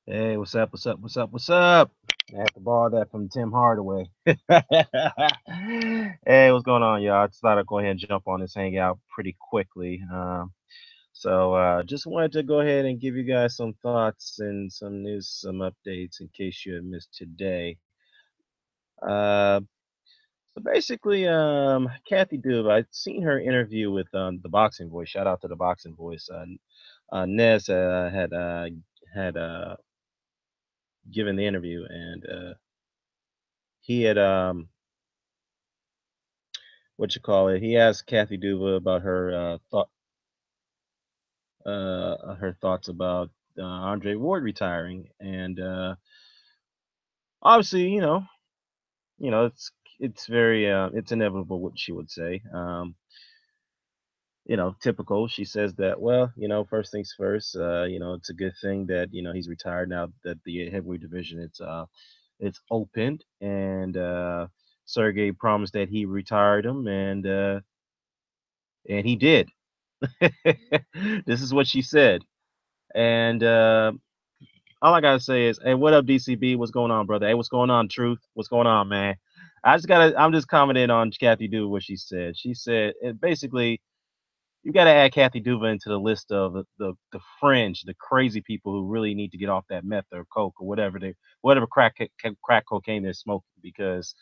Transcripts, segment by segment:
Hey, what's up? What's up? What's up? What's up? I have to borrow that from Tim Hardaway. Hey, what's going on, y'all? I just thought I'd go ahead and jump on this hangout pretty quickly. Just wanted to go ahead and give you guys some thoughts and some news, some updates in case you had missed today. Uh, Kathy Duva, I'd seen her interview with the Boxing Voice. Shout out to the Boxing Voice. Nez had given the interview, and he had what you call it. He asked Kathy Duva about her thoughts about Andre Ward retiring, and obviously, it's very it's inevitable what she would say. Typical. She says that, well, first things first. It's a good thing that he's retired now that the heavyweight division it's opened, and Sergey promised that he retired him, and he did. This is what she said. And all I gotta say is, hey, what up, DCB? What's going on, brother? Hey, what's going on, Truth? What's going on, man? I'm just commenting on Kathy Duva what she said. She said, basically, you got to add Kathy Duva into the list of the fringe, the crazy people who really need to get off that meth or coke or whatever crack cocaine they're smoking, because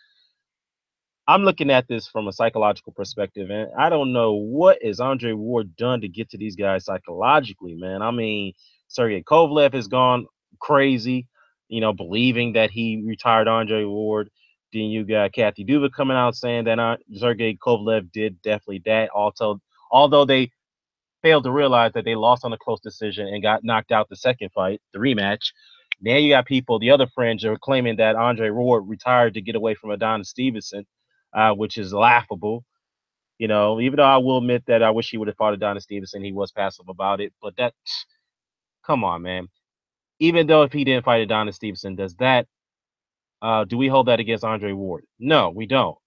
I'm looking at this from a psychological perspective, and I don't know what is Andre Ward done to get to these guys psychologically, man. I mean, Sergey Kovalev has gone crazy, believing that he retired Andre Ward. Then you got Kathy Duva coming out saying that Sergey Kovalev did definitely that. Also, although they failed to realize that they lost on a close decision and got knocked out the second fight, the rematch. Now you got people, the other fringe, are claiming that Andre Ward retired to get away from Adonis Stevenson, which is laughable. Even though I will admit that I wish he would have fought Adonis Stevenson, he was passive about it. But come on, man. Even though if he didn't fight Adonis Stevenson, do we hold that against Andre Ward? No, we don't,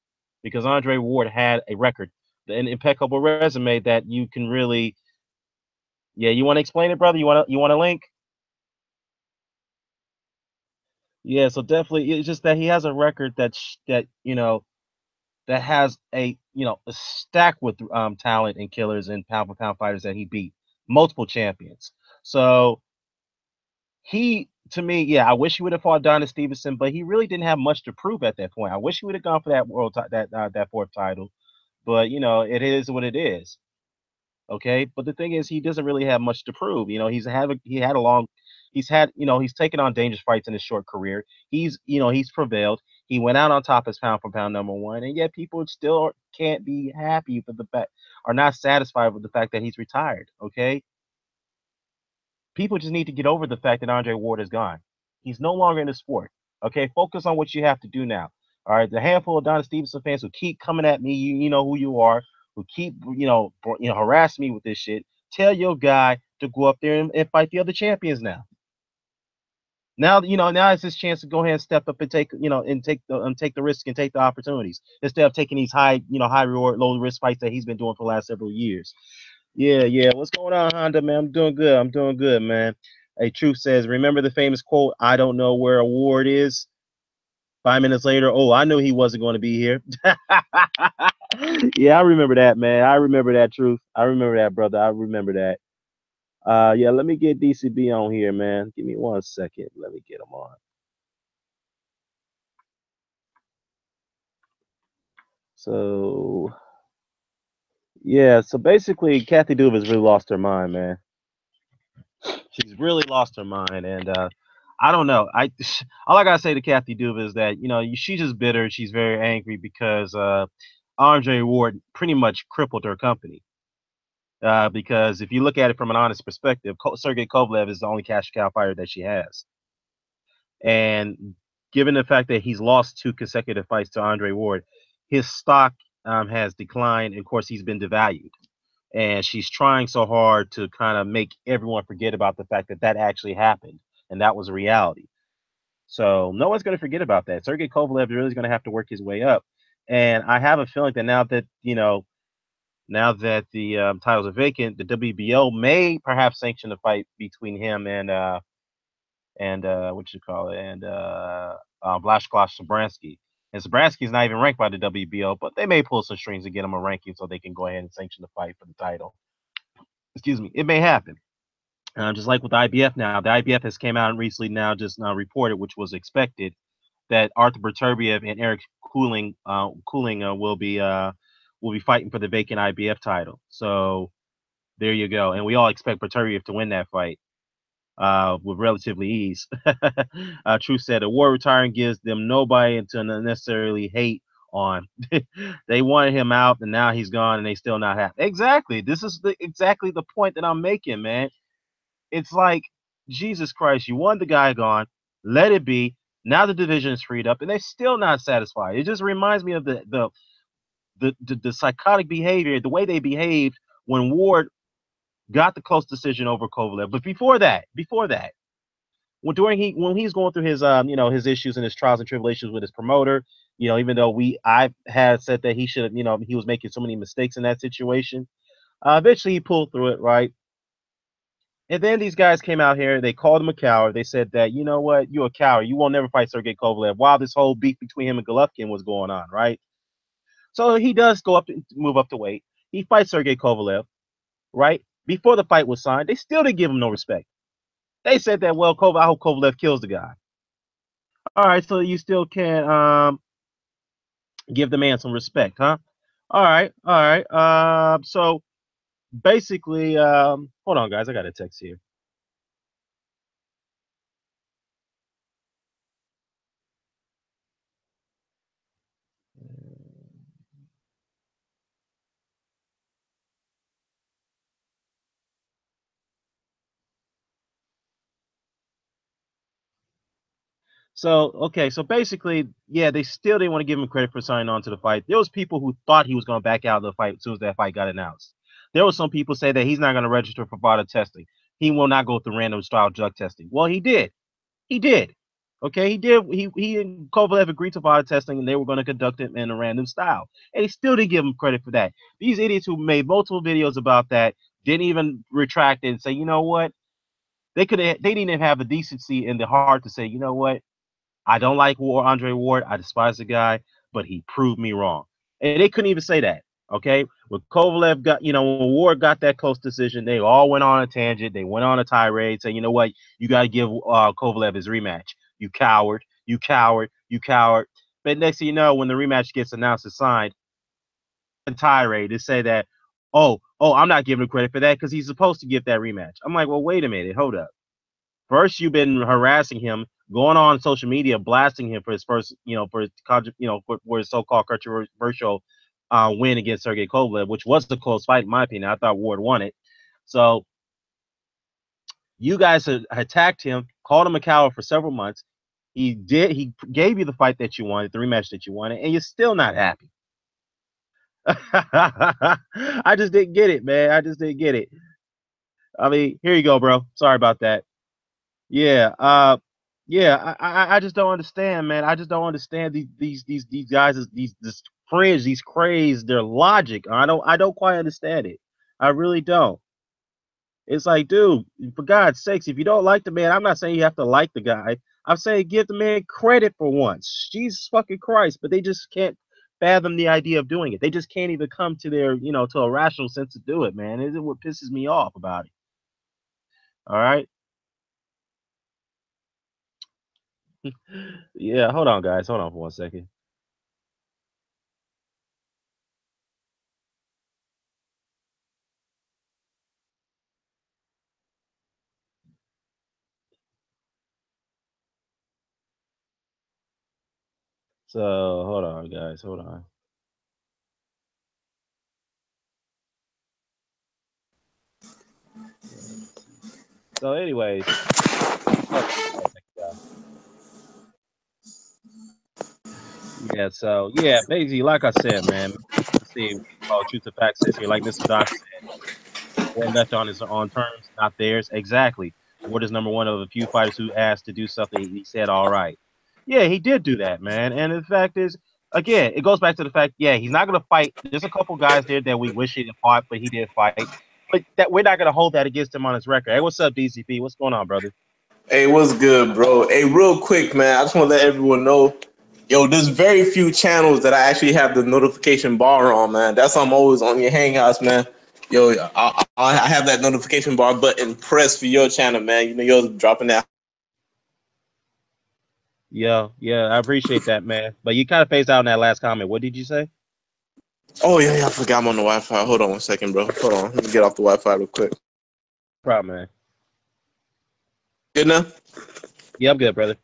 because Andre Ward had a record, an impeccable resume that you can really. Yeah, you want to explain it, brother? You want a link? Yeah, so definitely, it's just that he has a record that has a stack with talent and killers and pound for pound fighters that he beat, multiple champions. So to me, yeah, I wish he would have fought Adonis Stevenson, but he really didn't have much to prove at that point. I wish he would have gone for that that fourth title, but it is what it is. Okay, but the thing is, he doesn't really have much to prove. He's taken on dangerous fights in his short career. He's prevailed. He went out on top as pound for pound number one, and yet people still can't be happy with the fact, are not satisfied with the fact that he's retired. Okay, people just need to get over the fact that Andre Ward is gone. He's no longer in the sport. Okay, focus on what you have to do now. All right, the handful of Donna Stevenson fans who keep coming at me, you know who you are, who keep harassing me with this shit. Tell your guy to go up there and fight the other champions now. Now it's his chance to go ahead and step up and take the risk and take the opportunities instead of taking these high reward, low risk fights that he's been doing for the last several years. Yeah, yeah. What's going on, Honda, man? I'm doing good. I'm doing good, man. Hey, Truth says, remember the famous quote, I don't know where Award is? 5 minutes later, oh, I knew he wasn't going to be here. Yeah, I remember that, man. I remember that, Truth. I remember that, brother. I remember that. Yeah, let me get DCB on here, man. Give me 1 second. Let me get him on. So, yeah, so basically, Kathy Duva's really lost her mind, man. She's really lost her mind, and I don't know. All I gotta say to Kathy Duva is that she's just bitter. She's very angry because Andre Ward pretty much crippled her company. Because if you look at it from an honest perspective, Sergey Kovalev is the only cash cow fighter that she has, and given the fact that he's lost two consecutive fights to Andre Ward, his stock has declined. And of course, he's been devalued, and she's trying so hard to kind of make everyone forget about the fact that that actually happened and that was a reality. So no one's going to forget about that. Sergey Kovalev really is going to have to work his way up, and I have a feeling that now that the titles are vacant, the WBO may perhaps sanction a fight between him and what you call it, and Vlashkov Sabransky. And Sabransky's not even ranked by the WBO, but they may pull some strings to get him a ranking so they can go ahead and sanction the fight for the title. Excuse me, it may happen. Just like with the IBF now, the IBF has came out and recently now just reported, which was expected, that Arthur Beterbiev and Eric Cooling will be fighting for the vacant IBF title. So there you go, and we all expect Beterbiev to win that fight with relatively ease. Truth said, Award retiring gives them nobody to necessarily hate on. They wanted him out, and now he's gone, and they still not happy. Exactly. This is exactly the point that I'm making, man. It's like, Jesus Christ, you want the guy gone, let it be. Now the division is freed up, and they're still not satisfied. It just reminds me of the psychotic behavior, the way they behaved when Ward got the close decision over Kovalev. But before that, when he's going through his his issues and his trials and tribulations with his promoter, even though I had said that he should have, he was making so many mistakes in that situation. Eventually he pulled through it, right? And then these guys came out here. They called him a coward. They said that, you know what, you're a coward. You won't never fight Sergey Kovalev. While this whole beef between him and Golovkin was going on, right? So he does move up to weight. He fights Sergey Kovalev, right? Before the fight was signed, they still didn't give him no respect. They said that, well, I hope Kovalev kills the guy. All right, so you still can't give the man some respect, huh? All right, all right. So basically, hold on, guys. I got a text here. So okay, so basically, yeah, they still didn't want to give him credit for signing on to the fight. There was people who thought he was going to back out of the fight as soon as that fight got announced. There was some people say that he's not going to register for BARDA testing. He will not go through random style drug testing. Well, he did. He did. Okay, he did. He and Kovalev agreed to BARDA testing, and they were going to conduct it in a random style. And he still didn't give him credit for that. These idiots who made multiple videos about that didn't even retract it and say, you know what? They didn't even have the decency and the heart to say, you know what? I don't like Andre Ward. I despise the guy, but he proved me wrong. And they couldn't even say that. Okay, when Kovalev got, when Ward got that close decision, they all went on a tangent. They went on a tirade, saying, you know what, you got to give Kovalev his rematch. You coward, you coward, you coward. But next thing you know, when the rematch gets announced and signed, a tirade to say that, I'm not giving him credit for that because he's supposed to give that rematch. I'm like, well, wait a minute, hold up. First, you've been harassing him, going on social media, blasting him for his first, for his so-called controversial win against Sergey Kovalev, which was a close fight in my opinion. I thought Ward won it. So you guys attacked him, called him a coward for several months. He gave you the fight that you wanted, the rematch that you wanted, and you're still not happy. I just didn't get it, man. I just didn't get it. I mean, here you go, bro. Sorry about that. Yeah, yeah. I just don't understand, man. I just don't understand these guys, these this fringe, these craze, their logic. I don't quite understand it. I really don't. It's like, dude, for God's sakes, if you don't like the man, I'm not saying you have to like the guy. I'm saying give the man credit for once. Jesus fucking Christ, but they just can't fathom the idea of doing it. They just can't even come to their, to a rational sense to do it, man. Is it what pisses me off about it? All right. Yeah, hold on, guys. Hold on for 1 second. So hold on, guys. Hold on. So, anyways, yeah. So yeah, basically, like I said, man. Let's see, truth to fact says here, like Mr. Doc said, Ward left on his own terms, not theirs. Exactly. Ward is number one of a few fighters who asked to do something. He said, "All right." Yeah, he did do that, man. And the fact is, again, it goes back to the fact, yeah, he's not gonna fight. There's a couple guys there that we wish he had fought, but he did fight. But that we're not gonna hold that against him on his record. Hey, what's up, DCP? What's going on, brother? Hey, what's good, bro? Hey, real quick, man. I just want to let everyone know, yo, there's very few channels that I actually have the notification bar on, man. That's why I'm always on your Hangouts, man. Yo, I have that notification bar button pressed for your channel, man. You know, you're dropping that. Yeah, I appreciate that, man. But you kind of phased out in that last comment. What did you say? Oh, yeah, I forgot I'm on the Wi-Fi. Hold on one second, bro. Hold on. Let me get off the Wi-Fi real quick. Problem, man. Good now? Yeah, I'm good, brother.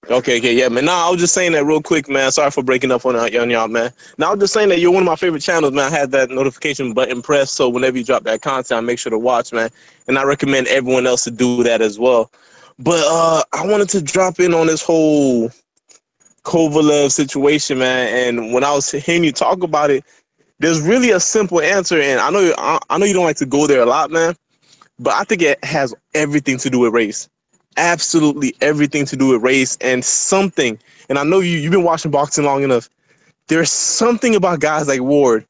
Okay, yeah, man. Nah, I was just saying that real quick, man. Sorry for breaking up on y'all, man. Now, I was just saying that you're one of my favorite channels, man. I had that notification button pressed, so whenever you drop that content, I make sure to watch, man. And I recommend everyone else to do that as well. But I wanted to drop in on this whole Kovalev situation, man. And when I was hearing you talk about it, there's really a simple answer. And I know you don't like to go there a lot, man. But I think it has everything to do with race. Absolutely everything to do with race and something. And I know you've been watching boxing long enough. There's something about guys like Ward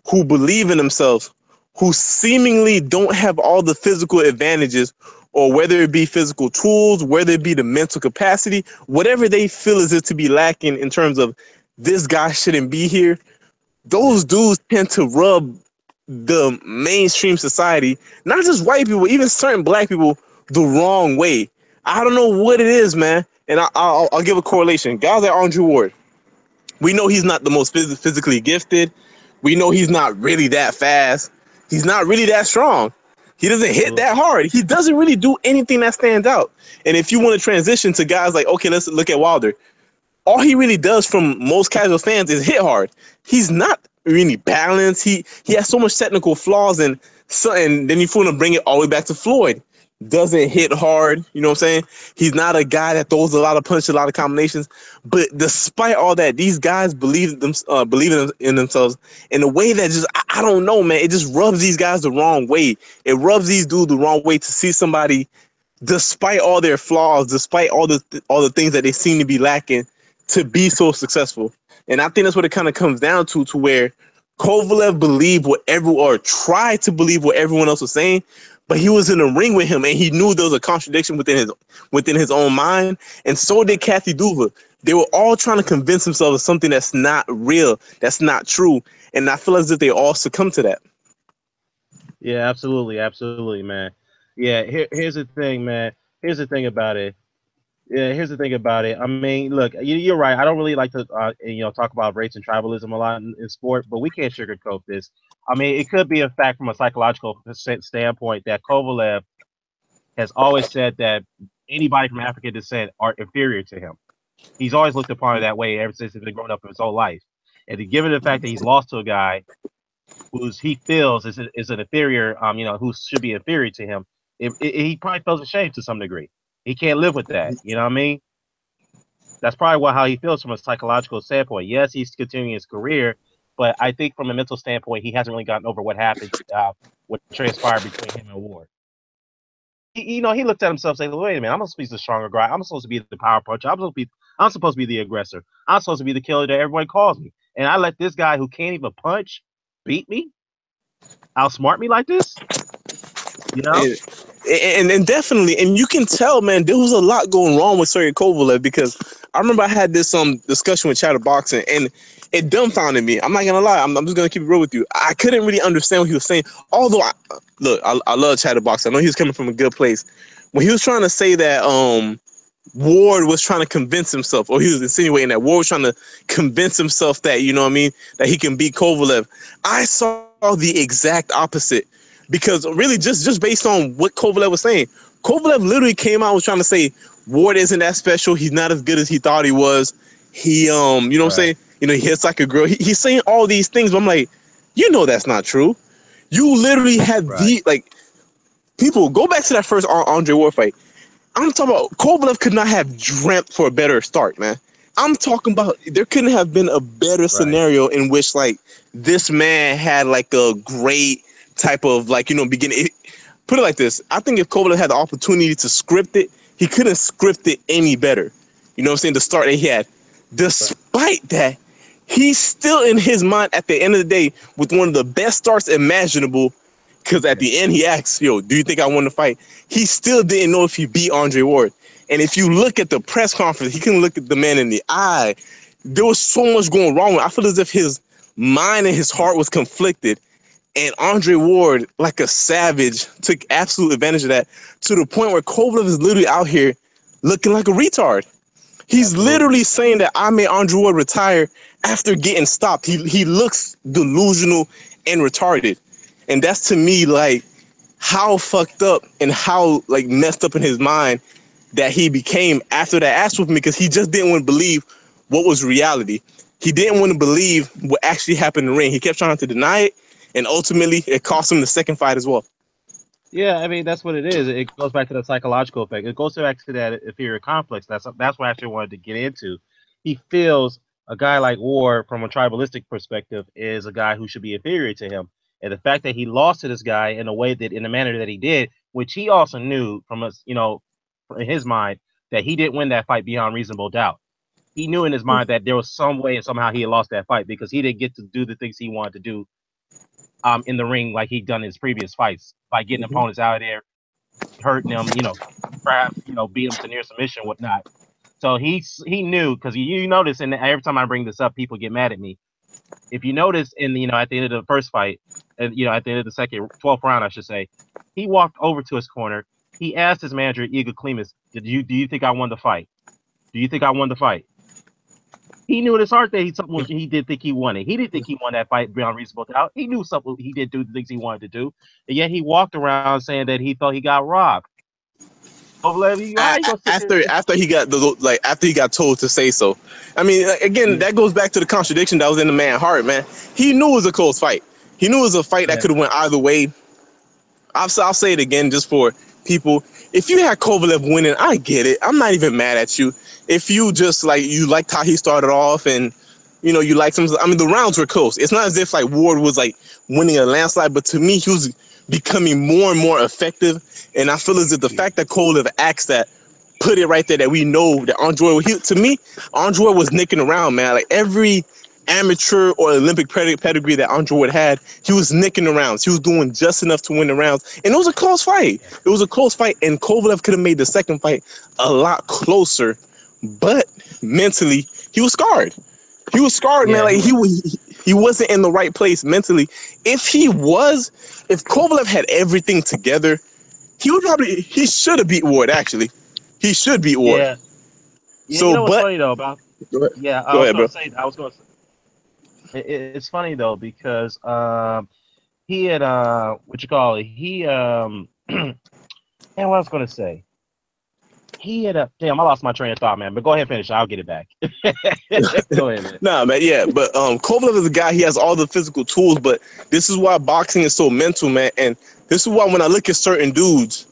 who believe in themselves, who seemingly don't have all the physical advantages, or whether it be physical tools, whether it be the mental capacity, whatever they feel is it to be lacking in terms of this guy shouldn't be here. Yeah. Those dudes tend to rub the mainstream society, not just white people, even certain black people, the wrong way. I don't know what it is, man. And I'll give a correlation. Guys like Andrew Ward, we know he's not the most physically gifted. We know he's not really that fast. He's not really that strong. He doesn't hit that Absolutely. hard. He doesn't really do anything that stands out. And if you want to transition to guys like, okay, let's look at Wilder. All he really does from most casual fans is hit hard. He's not really balanced. He has so much technical flaws, and then you want to bring it all the way back to Floyd. Doesn't hit hard, you know what I'm saying? He's not a guy that throws a lot of punches, a lot of combinations. But despite all that, these guys believe in themselves in a way that just I don't know, man. It just rubs these guys the wrong way. It rubs these dudes the wrong way to see somebody, despite all their flaws, despite all the things that they seem to be lacking, to be so successful. And I think that's what it kind of comes down to where Kovalev believed what everyone, or tried to believe what everyone else was saying, but he was in the ring with him and he knew there was a contradiction within his own mind. And so did Kathy Duva. They were all trying to convince themselves of something that's not real, that's not true. And I feel as if they all succumb to that. Yeah, absolutely, man. Yeah, here's the thing, man. Here's the thing about it. Yeah, here's the thing about it. I mean, look, you're right. I don't really like to, talk about race and tribalism a lot in sport, but we can't sugarcoat this. I mean, it could be a fact from a psychological standpoint that Kovalev has always said that anybody from African descent are inferior to him. He's always looked upon it that way ever since he's been growing up in his whole life. And given the fact that he's lost to a guy who's he feels is an inferior, who should be inferior to him, he probably feels ashamed to some degree. He can't live with that. You know what I mean? That's probably how he feels from a psychological standpoint. Yes, he's continuing his career, but I think from a mental standpoint, he hasn't really gotten over what happened, what transpired between him and Ward. He looked at himself saying, "Wait a minute, I'm supposed to be the stronger guy. I'm supposed to be the power puncher. I'm supposed to be the aggressor. I'm supposed to be the killer that everyone calls me. And I let this guy who can't even punch beat me, outsmart me like this. You know? And definitely, and you can tell, man, there was a lot going wrong with Sergey Kovalev, because I remember I had this discussion with Chatterboxing, and it dumbfounded me. I'm not gonna lie, I'm just gonna keep it real with you. I couldn't really understand what he was saying. Although, I love Chatterboxing. I know he was coming from a good place. When he was trying to say that Ward was trying to convince himself, or he was insinuating that Ward was trying to convince himself that, you know what I mean, that he can beat Kovalev, I saw the exact opposite. Because really, just based on what Kovalev was saying, Kovalev literally came out and was trying to say Ward isn't that special. He's not as good as he thought he was. He, you know what I'm Right. saying? He hits like a girl. He's saying all these things, but I'm like, that's not true. You literally had Right. people go back to that first Andre Ward fight. I'm talking about Kovalev could not have dreamt for a better start, man. I'm talking about there couldn't have been a better Right. scenario in which like this man had like a great type of like beginning. Put it like this: I think if Kovalev had the opportunity to script it, he couldn't script it any better. You know what I'm saying? The start that he had. Right. Despite that, he's still in his mind at the end of the day with one of the best starts imaginable. Because at the end, he asks, "Yo, do you think I won the fight?" He still didn't know if he beat Andre Ward. And if you look at the press conference, he couldn't look at the man in the eye. There was so much going wrong. I feel as if his mind and his heart was conflicted. And Andre Ward, like a savage, took absolute advantage of that to the point where Kovalev is literally out here looking like a retard. He's literally saying that I made Andre Ward retire after getting stopped. He looks delusional and retarded. And that's, to me, like, how fucked up and how, like, messed up in his mind that he became after that ass whooping, because he just didn't want to believe what was reality. He didn't want to believe what actually happened in the ring. He kept trying to deny it, and ultimately it cost him the second fight as well. Yeah, I mean that's what it is. It goes back to the psychological effect. It goes back to that inferior complex. That's what I actually wanted to get into. He feels a guy like Ward, from a tribalistic perspective, is a guy who should be inferior to him. And the fact that he lost to this guy in a way that, in the manner that he did, which he also knew from us, in his mind, that he didn't win that fight beyond reasonable doubt. He knew in his mind that there was some way and somehow he had lost that fight because he didn't get to do the things he wanted to do in the ring like he'd done in his previous fights by getting opponents out of there, hurting them, perhaps, beat them to near submission, whatnot. So he knew, because you notice, and every time I bring this up, people get mad at me. If you notice at the end of the first fight, and at the end of the second, 12th round, I should say, he walked over to his corner. He asked his manager, Igor Klimas, do you think I won the fight? Do you think I won the fight? He knew in his heart that he did think he won it. He didn't think he won that fight beyond reasonable doubt. He knew something. He did do the things he wanted to do, and yet he walked around saying that he thought he got robbed. After he got told to say so. I mean, again, that goes back to the contradiction that was in the man's heart, man. He knew it was a close fight. He knew it was a fight that could have went either way. I'll say it again just for people. If you had Kovalev winning, I get it. I'm not even mad at you. If you just you liked how he started off, and you liked him. I mean, the rounds were close. It's not as if like Ward was like winning a landslide, but to me, he was becoming more and more effective. And I feel as if the fact that Kovalev asked that, put it right there, that we know that Andre, to me, Andre was nicking around, man. Like every amateur or Olympic pedigree that Andre Ward had, he was nicking the rounds. He was doing just enough to win the rounds. And it was a close fight. It was a close fight, and Kovalev could have made the second fight a lot closer, but mentally, he was scarred. He was scarred, man. Like he wasn't in the right place mentally. If Kovalev had everything together, he should have beat Ward, actually. He should beat Ward. Yeah. So, what's funny though about Go ahead, bro. It's funny though because he had man, what I was gonna say. He had damn, I lost my train of thought, man. But go ahead and finish. I'll get it back. Go ahead, man. Nah, man, yeah. But Kovalev is a guy, he has all the physical tools, but this is why boxing is so mental, man. And this is why when I look at certain dudes,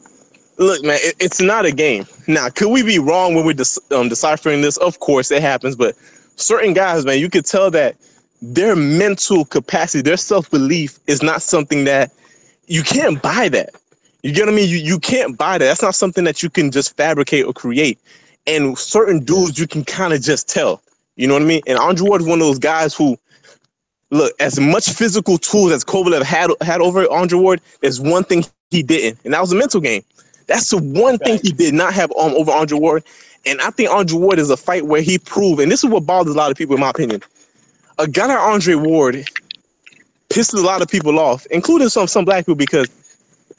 look, man, it's not a game. Now, could we be wrong when we're deciphering this? Of course, it happens. But certain guys, man, you could tell that their mental capacity, their self-belief is not something that you can't buy that. You get what I mean? You can't buy that. That's not something that you can just fabricate or create. And certain dudes, you can kind of just tell. You know what I mean? And Andre Ward is one of those guys who, look, as much physical tools as Kovalev had over Andre Ward, there's one thing he didn't, and that was a mental game. That's the one thing he did not have over Andre Ward. And I think Andre Ward is a fight where he proved, and this is what bothers a lot of people, in my opinion. A guy like Andre Ward pisses a lot of people off, including some black people, because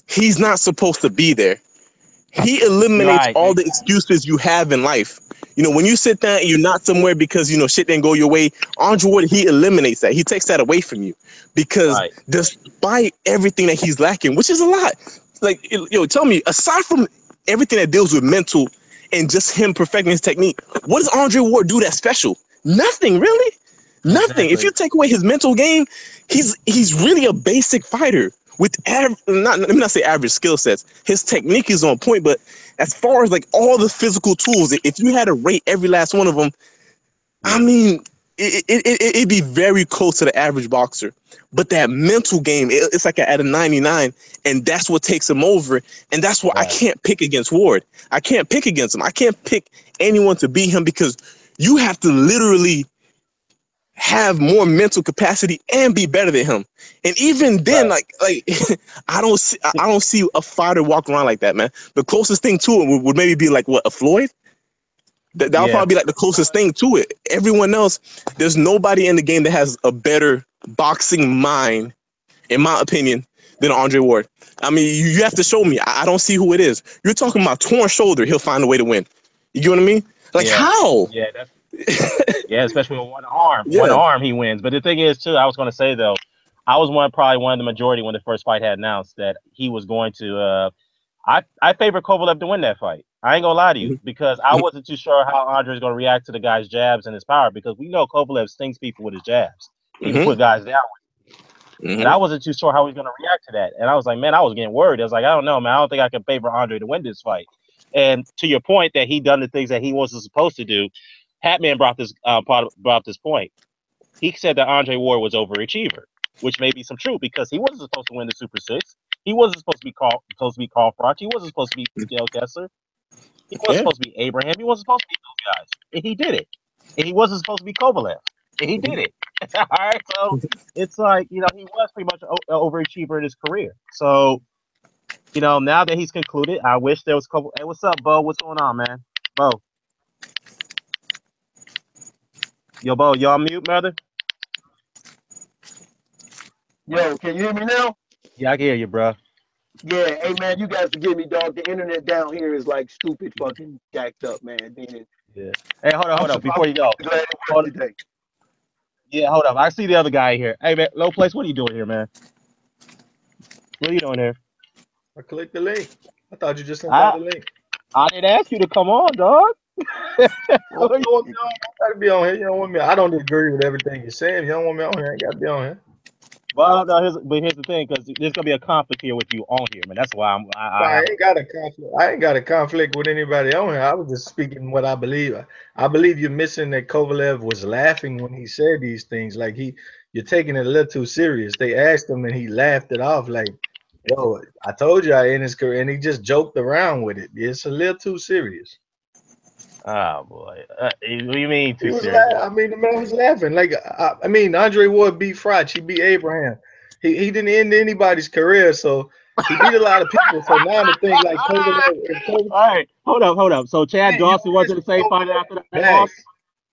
he's not supposed to be there. He eliminates all the excuses you have in life. When you sit down and you're not somewhere because, shit didn't go your way, Andre Ward, he eliminates that. He takes that away from you because despite everything that he's lacking, which is a lot, like, tell me, aside from everything that deals with mental and just him perfecting his technique, what does Andre Ward do that's special? Nothing, really. Nothing. Exactly. If you take away his mental game, he's really a basic fighter with let me not say average skill sets. His technique is on point, but as far as like all the physical tools, if you had to rate every last one of them, I mean, it'd be very close to the average boxer. But that mental game, it's like at a 99, and that's what takes him over. And that's why I can't pick against Ward. I can't pick against him. I can't pick anyone to beat him because you have to literally have more mental capacity and be better than him. And even then, Right. like I don't see a fighter walk around like that, man. The closest thing to it would maybe be like what, a Floyd. That'll Yeah. probably be like the closest thing to it. Everyone else, there's nobody in the game that has a better boxing mind, in my opinion, than Andre Ward. I mean, you have to show me. I don't see who it is. You're talking about torn shoulder. He'll find a way to win. You get what I mean? Like Yeah. how? Yeah. Yeah. Especially with one arm. One Yeah. arm, he wins. But the thing is, too, I was going to say though, I was probably one of the majority when the first fight had announced that he was going to. I favor Kovalev to win that fight. I ain't gonna lie to you because I wasn't too sure how Andre's gonna react to the guy's jabs and his power because we know Kovalev stings people with his jabs. He can Mm-hmm. put guys down. And I Mm-hmm. wasn't too sure how he's going to react to that. And I was like, man, I was getting worried. I was like, I don't know, man. I don't think I can favor Andre to win this fight. And to your point that he done the things that he wasn't supposed to do, Hatman brought this point. He said that Andre Ward was overachiever, which may be some truth because he wasn't supposed to win the Super Six. He wasn't supposed to be Carl Froch. He wasn't supposed to be Miguel Kessler. He wasn't Yeah. supposed to be Abraham. He wasn't supposed to be those guys. And he did it. And he wasn't supposed to be Kovalev. And he did it. All right. So it's like, he was pretty much an overachiever in his career. So, now that he's concluded, I wish there was a couple. Hey, what's up, Bo? What's going on, man? Bo. Yo, Bo, you on mute, brother? Yo, can you hear me now? Yeah, I can hear you, bro. Yeah, hey man, you guys forgive me, dog. The internet down here is like stupid fucking jacked up, man. Then Yeah. Hey, hold on, I'm, hold on. I'm Before you go. glad it Hold, worked today. yeah, hold up. I see the other guy here. Hey, man, Low Place, what are you doing here, man? What are you doing here? I clicked the link. I thought you just sent out I the link. I didn't ask you to come on, dog. You don't want me on, I gotta be on here. You don't want me. I don't agree with everything you're saying. You don't want me on here. I ain't gotta be on here. Well, no, here's the thing, because there's gonna be a conflict here with you on here, man. That's why No, I I have. ain't got a conflict. I ain't got a conflict with anybody on here. I was just speaking what I believe. I believe you're missing that Kovalev was laughing when he said these things. Like you're taking it a little too serious. They asked him and he laughed it off. Like, yo, I told you I in his career, and he just joked around with it. It's a little too serious. Oh boy, what do you mean He too was serious? laughing. I mean, the man was laughing. Like, I mean, Andre Ward beat Froch. He beat Abraham. He didn't end anybody's career, so he beat a lot of people. So now the thing, like Kovalev, if Kovalev, All right, hold up. So Chad man, you Dawson don't wasn't listen the same to fighter after that Kovalev. loss.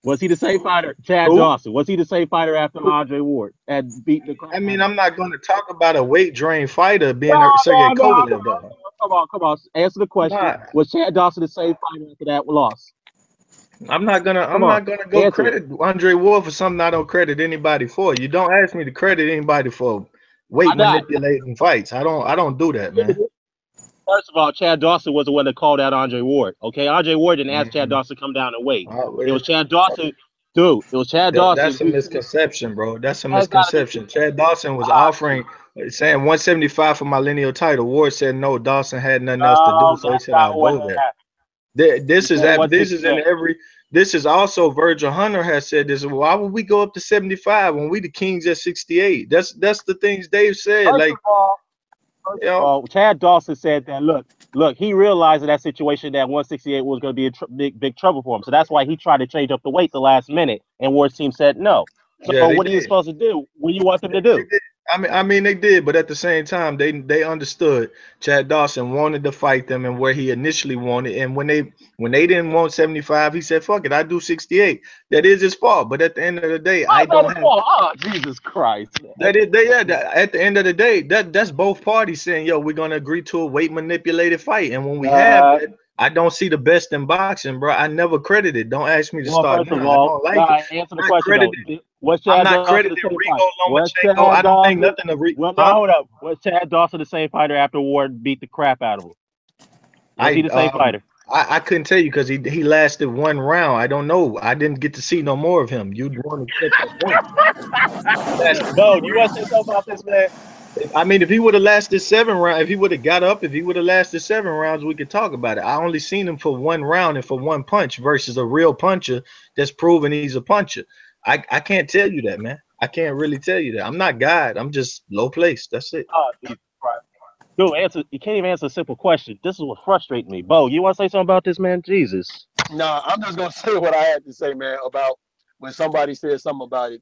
Was he the same fighter? Chad Who? Dawson was he the same fighter after Andre Ward and beat the crap I out mean, of him? I'm not going to talk about a weight drain fighter being No, Sergey no, no, Kovalev, though. come on. Answer the question. Nah, Was Chad Dawson the same fighter after that loss? Come I'm on, not gonna go answer it. credit Andre Ward for something I don't credit anybody for. You don't ask me to credit anybody for Why weight not? manipulating fights. I don't do that, man. First of all, Chad Dawson was the one that called out Andre Ward. Okay, Andre Ward didn't ask Chad Mhm. Dawson to come down and wait. It Well, was Chad Dawson, dude. It was Chad Dawson That's a who said misconception, bro. That's a that's not a misconception. Chad Dawson was misconception. offering, saying 175 for my lineal title. Ward said no. Dawson had nothing else to do, No, so he that's said not I'll what go there. happened. He This is said this is in 168. every. This is also Virgil Hunter has said this. Why would we go up to 75 when we the kings at 68? That's the things Dave said. First Like, of all, you know, Chad Dawson said that look, he realized in that situation that 168 was going to be big trouble for him. So that's why he tried to change up the weight the last minute, and Ward's team said no. yeah, So they what are you did. supposed to do? What do you want them to They do? did. I mean, they did, but at the same time, they understood Chad Dawson wanted to fight them and where he initially wanted. And when they didn't want 75, he said, "Fuck it, I do 68." That is his fault. But at the end of the day, I How's that don't his have fault? Oh, Jesus Christ, man. that is they yeah, at the end of the day, that's both parties saying, "Yo, we're gonna agree to a weight manipulated fight." And when we have Uh, that, I don't see the best in boxing, bro. I never credited. Don't ask me to well, start first now. of I all, don't like it. answer the I'm not question though. credited. Was I'm Chad not Dawson the credited same fighter? Rigo Was Lomachenko. I Chad don't think Dawson? nothing of Rigo. Well, now Huh? hold up. Was Chad Dawson the same fighter after Ward beat the crap out of him? Was he I the same um fighter? I couldn't tell you because he lasted one round. I don't know. I didn't get to see no more of him. You want to set that point. He lasted Bo, one do you want to say round. something about this, man? I mean, if he would have lasted 7 rounds, if he would have got up, if he would have lasted 7 rounds, we could talk about it. I only seen him for one round and for one punch versus a real puncher that's proven he's a puncher. I can't tell you that, man. I can't really tell you that. I'm not God. I'm just low place. That's it. Oh, Jesus Christ. Dude, answer. You can't even answer a simple question. This is what frustrates me. Bo, you want to say something about this, man? Jesus. Nah, I'm just gonna say what I had to say, man, about when somebody said something about it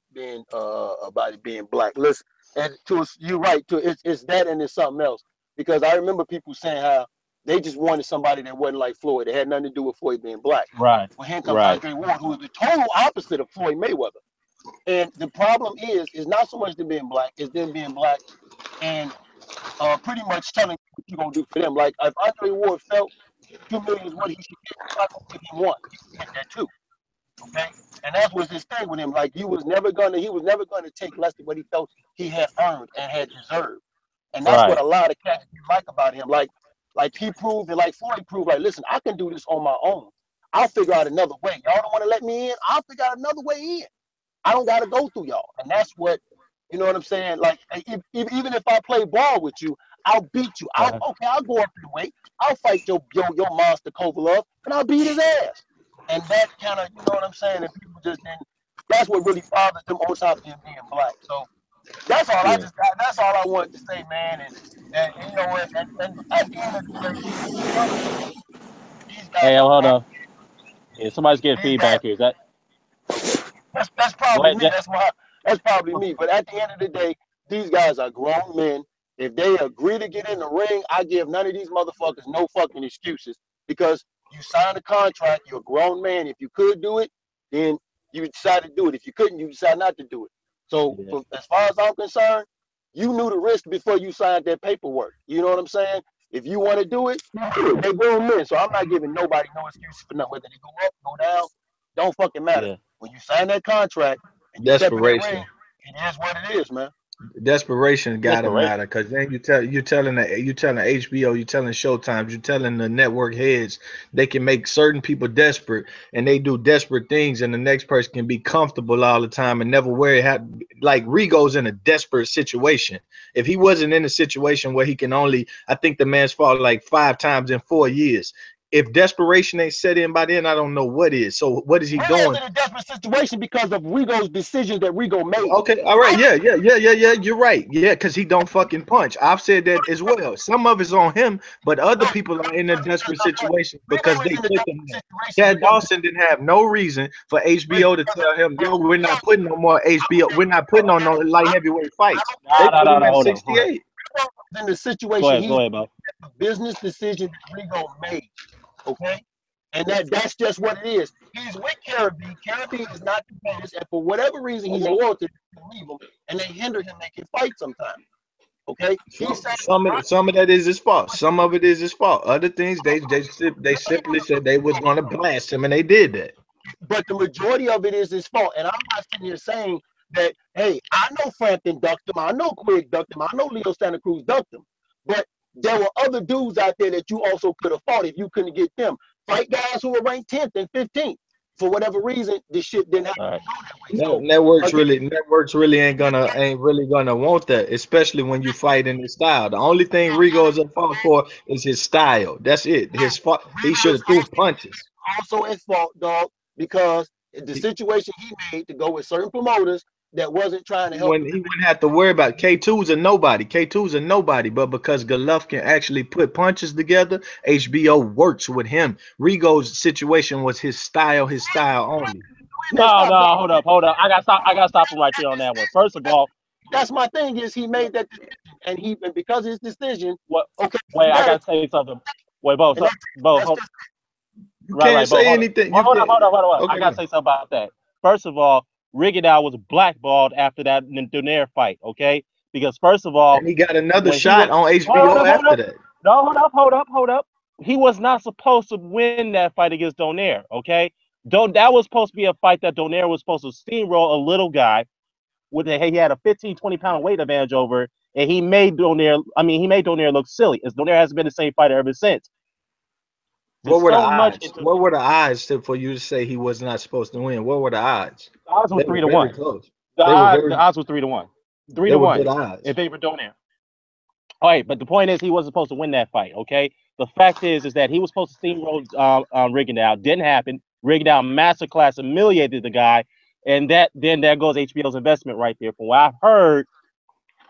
being black. Listen, and you're right. It's that and it's something else. Because I remember people saying how they just wanted somebody that wasn't like Floyd. It had nothing to do with Floyd being black. Right. Well, here comes Right. Andre Ward, who is the total opposite of Floyd Mayweather. And the problem is not so much them being black, it's them being black and pretty much telling you what you're gonna do for them. Like if Andre Ward felt 2 million is what he should get, you're not gonna give him one. He should get that too. Okay? And that was his thing with him. Like he was never gonna take less than what he felt he had earned and had deserved. And that's what Right. a lot of cats like about him. Like he proved and like Floyd proved, like, listen, I can do this on my own. I'll figure out another way. Y'all don't want to let me in, I'll figure out another way in. I don't gotta go through y'all. And that's what you know what I'm saying? Like even if I play ball with you, I'll beat you. I'll go up in the weight. I'll fight your monster Kovalev and I'll beat his ass. And that kind of, you know what I'm saying? And people just didn't. That's what really bothers them on top of him being black. So that's all Yeah. that's all I wanted to say, man. And you know what? And at the end of the day, these guys Hey, are hold grown. on. Yeah, somebody's getting These guys, feedback here. Is that that's go probably ahead? me. That's probably me. But at the end of the day, these guys are grown men. If they agree to get in the ring, I give none of these motherfuckers no fucking excuses because you signed a contract. You're a grown man. If you could do it, then you decide to do it. If you couldn't, you decide not to do it. So, Yeah. as far as I'm concerned, you knew the risk before you signed that paperwork. You know what I'm saying? If you want to do it, they grown men. So I'm not giving nobody no excuses for nothing. Whether they go up, go down, don't fucking matter. Yeah. When you sign that contract and you step in that ring, Desperation. it is what it is, man. Desperation gotta Desperation. matter because then you're telling HBO, you're telling Showtimes, you're telling the network heads they can make certain people desperate and they do desperate things and the next person can be comfortable all the time and never worry how like Rigo's in a desperate situation. If he wasn't in a situation where he can only I think the man's fought like 5 times in 4 years. If desperation ain't set in by then, I don't know what is. So what is he We're doing? in a desperate situation because of Rigo's decisions that Rigo made. Okay, all right, yeah. You're right. Yeah, because he don't fucking punch. I've said that as well. Some of it's on him, but other No, people are in a desperate situation because Rigo is they in a put desperate them there. situation Chad because Dawson didn't have no reason for HBO to tell him, yo, we're not putting no more HBO. We're not putting on no light heavyweight fights. They No, no, put no, him no. at Hold on. Hold on. 68. in the Go situation ahead. he's Go ahead, Bo. a business decision that Rigo made. Okay? And that's just what it is. He's with Caribbean. Caribbean is not the best, and for whatever reason he's loyal to leave him, and they hinder him making fights sometimes. Okay? He said Some of that is his fault. Some of it is his fault. Other things they simply said they was gonna blast him and they did that. but the majority of it is his fault. And I'm not sitting here saying that, hey, I know Frampton ducked him, I know Quigg ducked him, I know Leo Santa Cruz ducked him. But there were other dudes out there that you also could have fought if you couldn't get them. Fight guys who were ranked 10th and 15th. For whatever reason, this shit didn't have All to right. go that way. So again, Networks really ain't really gonna want that, especially when you fight in his style. The only thing Rigo is at fault for is his style. That's it. His fault. He should have threw punches. also at fault, dog, because the situation he made to go with certain promoters that wasn't trying to help him. He wouldn't have to worry about K2's a nobody. K2's a nobody, but because Golovkin actually put punches together, HBO works with him. Rigo's situation was his style only. No, no. Hold up. Hold up. I got stop. I got to stop him right there on that one. First of all, That's my thing is he made that decision, and because of his decision, what? okay, Wait, I that, got to say something. Wait, Bo. and Bo. that's Hold. just You Right, can't right, Bo. say Hold on. anything. Hold on. Hold on. Hold on. I Okay, got to say something about that. First of all, Rigondeaux was blackballed after that Donaire fight. Okay, because first of all, and he got another when he shot was on hold HBO up, hold after up. that. No, hold up. He was not supposed to win that fight against Donaire. Okay, that was supposed to be a fight that Donaire was supposed to steamroll a little guy he had a 15, 20-pound weight advantage over, and he made Donaire. I mean, he made Donaire look silly. As Donaire hasn't been the same fighter ever since. What There's were the so much odds? into What were the odds for you to say he was not supposed to win? What were the odds? the odds was They were three to very one. close. The They were odds, very the odds was 3 to 1. Three they to were one good odds. in favor of Donaire. All right, but the point is he wasn't supposed to win that fight. Okay, the fact is that he was supposed to steamroll Rigondeaux. Didn't happen. Rigondeaux masterclass humiliated the guy, and then there goes HBO's investment right there. From what I've heard,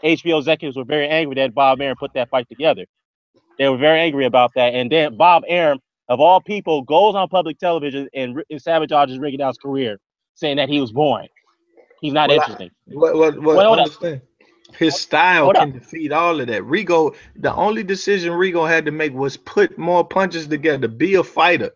HBO executives were very angry that Bob Arum put that fight together. They were very angry about that, and then Bob Arum, of all people, goes on public television and sabotages Rigondeaux's career saying that he was boring. He's not Well, interesting. what Hold up. understand? His style Hold up. can defeat all of that. Rigo, the only decision Rigo had to make was put more punches together, be a fighter.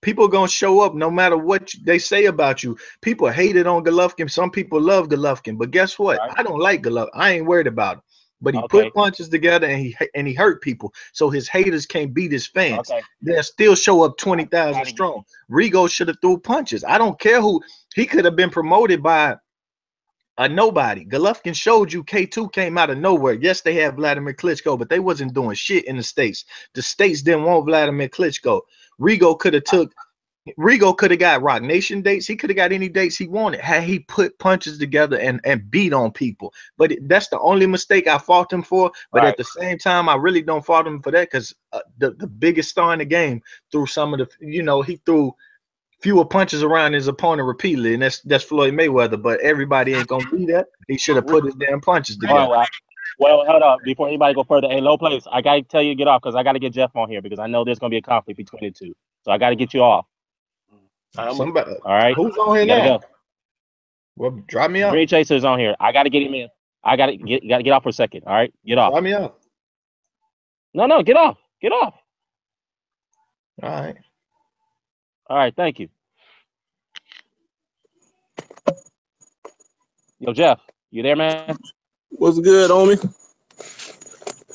People gonna show up no matter what they say about you. People hated on Golovkin. Some people love Golovkin, but guess what? Right. I don't like Golovkin. I ain't worried about him. But he Okay. put punches together and he hurt people. So his haters can't beat his fans. Okay. They'll still show up 20,000 Gotta- strong. Rigo should have threw punches. I don't care who. He could have been promoted by a nobody. Golovkin showed you K2 came out of nowhere. Yes, they had Vladimir Klitschko, but they wasn't doing shit in the States. The States didn't want Vladimir Klitschko. Rigo could have got Rock Nation dates. He could have got any dates he wanted had he put punches together and beat on people. But that's the only mistake I fought him for. But Right. at the same time, I really don't fault him for that because the biggest star in the game threw some of the, he threw fewer punches around his opponent repeatedly, and that's Floyd Mayweather. But everybody ain't gonna be that. He should have put his damn punches All together. right, well, hold up. Before anybody go further, hey, low place, I gotta tell you to get off because I gotta get Jeff on here because I know there's gonna be a conflict between the two. So I gotta get you off. Somebody, All right. who's on here You gotta now? go. Well, drop me off. Green Chaser's on here. I gotta get him in. I gotta get off for a second. All right, get off. Drop me off. No, get off. Get off. All right. All right, thank you. Yo, Jeff, you there, man? What's good, homie?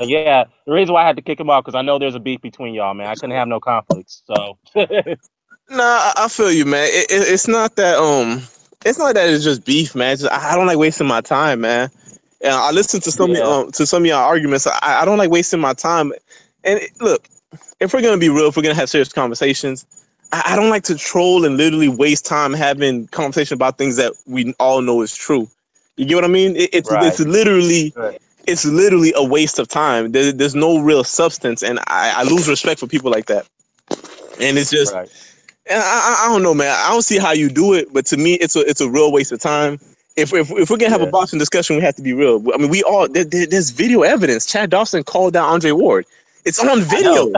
Yeah, the reason why I had to kick him off because I know there's a beef between y'all, man. I couldn't have no conflicts, so. Nah, I feel you, man. It's not that it's not that it's just beef, man. I don't like wasting my time, man. And I listened to some of y'all arguments. I don't like wasting my time. And look, if we're gonna be real, if we're gonna have serious conversations, I don't like to troll and literally waste time having conversation about things that we all know is true. You get what I mean? It's literally it's literally a waste of time. There's no real substance, and I lose respect for people like that. And it's just, and I don't know, man. I don't see how you do it, but to me, it's a real waste of time. If we're gonna have a boxing discussion, we have to be real. I mean, we all there's video evidence. Chad Dawson called out Andre Ward. It's on video.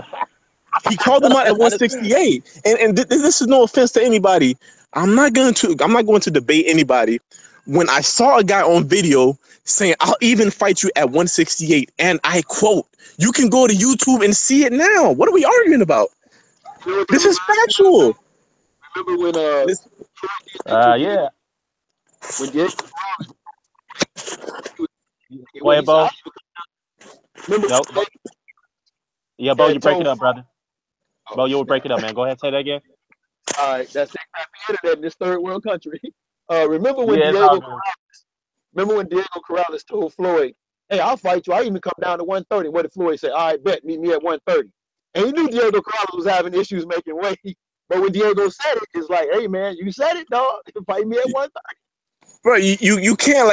He called him out at 168. And this is no offense to anybody. I'm not going to debate anybody. When I saw a guy on video saying, "I'll even fight you at 168," and I quote, "You can go to YouTube and see it now." What are we arguing about? This is factual. Remember when yeah. when Diego Go ahead, Bo. remember Nope. Yeah, Bo, you break it up, brother. Bo, you will break it up, man. Go ahead, say that again. All right, that's that crappy internet in this third world country. Remember when Diego Corrales told Floyd, "Hey, I'll fight you. I even come down to 130." What did Floyd say? "All right, bet, meet me at 130." And he knew Diego Corrales was having issues making weight. But when Diego said it, it's like, "Hey, man, you said it, dog. Fight me at 130." Bro, you can't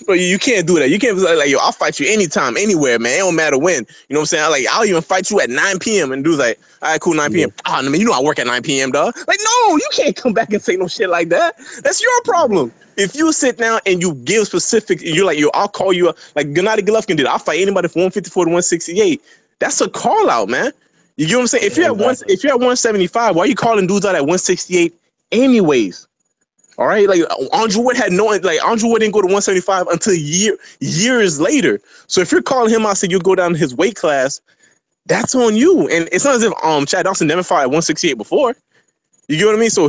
you can't do that. You can't be like, "Yo, I'll fight you anytime, anywhere, man. It don't matter when." You know what I'm saying? Like, I'll even fight you at 9 p.m. And dude's like, "All right, cool, 9 p.m. Ah, man, you know I work at 9 p.m., dog." Like, no, you can't come back and say no shit like that. That's your problem. If you sit down and you give specific, you're like, "Yo, I'll call you up," like Gennady Golovkin did. I'll fight anybody from 154 to 168. That's a call out, man. You get what I'm saying? If you're at 175, why are you calling dudes out at 168 anyways? All right, like Andre Ward Andre Ward didn't go to 175 until years later. So if you're calling him out, saying you'll go down his weight class, that's on you. And it's not as if Chad Dawson never fought at 168 before. You get what I mean? So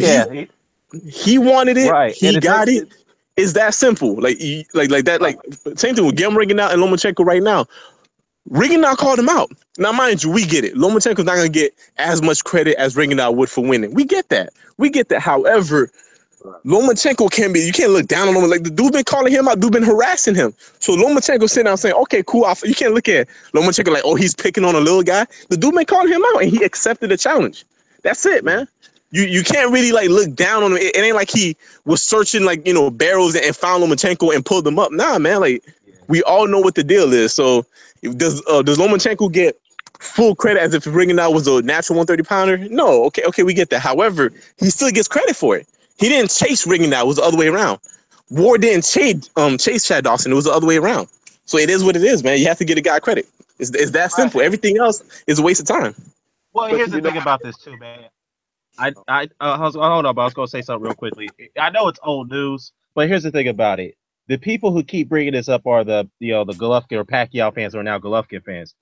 he wanted it, right. he got it. It's that simple. Like that. Like same thing with Guillermo Rigondeaux and Lomachenko right now. Rigondeaux called him out. Now, mind you, we get it. Lomachenko's not gonna get as much credit as Rigondeaux would for winning. We get that. However, Lomachenko you can't look down on him. Like, the dude been calling him out, dude been harassing him. So Lomachenko sitting down saying, "Okay, cool." You can't look at Lomachenko like, "Oh, he's picking on a little guy." The dude been calling him out and he accepted the challenge. That's it, man. You can't really like look down on him. It ain't like he was searching barrels and found Lomachenko and pulled them up. Nah, man. Like, we all know what the deal is. So does Lomachenko get full credit as if Rigondeaux was a natural 130 pounder? No. Okay, we get that. However, he still gets credit for it. He didn't chase Rigondeaux. It was the other way around. Ward didn't chase Chad Dawson. It was the other way around. So it is what it is, man. You have to get a guy credit. It's that simple. Everything else is a waste of time. Well, here's the thing about this too, man. hold on, but I was gonna say something real quickly. I know it's old news, but here's the thing about it: the people who keep bringing this up are the Golovkin or Pacquiao fans who are now Golovkin fans.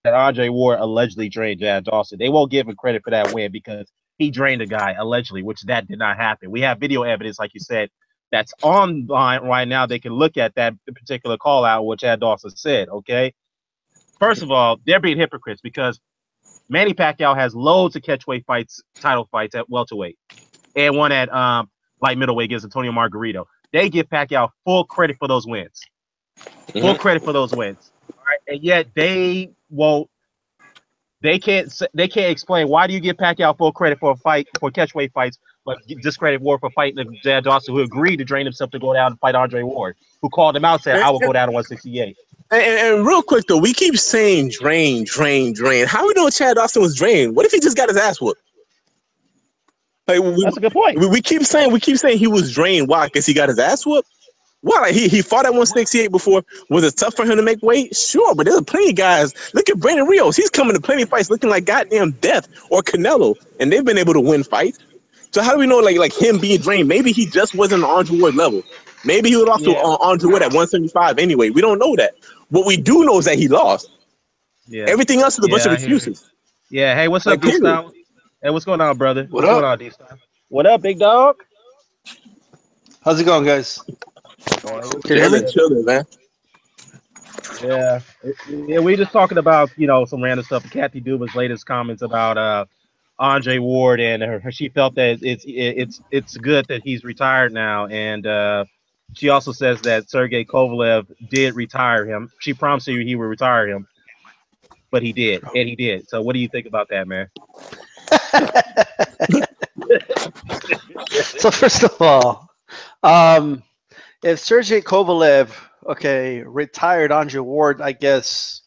That Andre Ward allegedly drained Chad Dawson. They won't give him credit for that win because he drained a guy allegedly, which that did not happen. We have video evidence, like you said, that's online right now. They can look at that particular call out, what Chad Dawson said. Okay, first of all, they're being hypocrites because Manny Pacquiao has loads of catchweight fights, title fights at welterweight, and one at light middleweight against Antonio Margarito. They give Pacquiao full credit for those wins. Full credit for those wins. All right, and yet they won't. They can't explain why do you give Pacquiao full credit for a fight for catchweight fights, but discredit Ward for fighting Chad Dawson, who agreed to drain himself to go down and fight Andre Ward, who called him out, said, "I will go down to 168." And real quick though, we keep saying drain. How we know Chad Dawson was drained? What if he just got his ass whooped? Like, That's a good point. We keep saying he was drained. Why? Because he got his ass whooped. Why? Like, he fought at 168 before. Was it tough for him to make weight? Sure, but there's plenty of guys. Look at Brandon Rios. He's coming to plenty of fights looking like goddamn death or Canelo, and they've been able to win fights. So how do we know like him being drained? Maybe he just wasn't on Andre Ward level. Maybe he was also on Andre Ward at 175 anyway. We don't know that. What we do know is that he lost. Yeah. Everything else is a bunch of excuses. Yeah. Hey, what's up, D-Style? Hey, what's going on, brother? What's going on, D-Style? What up, big dog? How's it going, guys? Chilling, man. Yeah. We just talking about some random stuff. Kathy Duva's latest comments about Andre Ward and she felt that it's good that he's retired now, and she also says that Sergey Kovalev did retire him. She promised you he would retire him, but he did, and he did. So what do you think about that, man? So first of all, if Sergey Kovalev, retired Andre Ward, I guess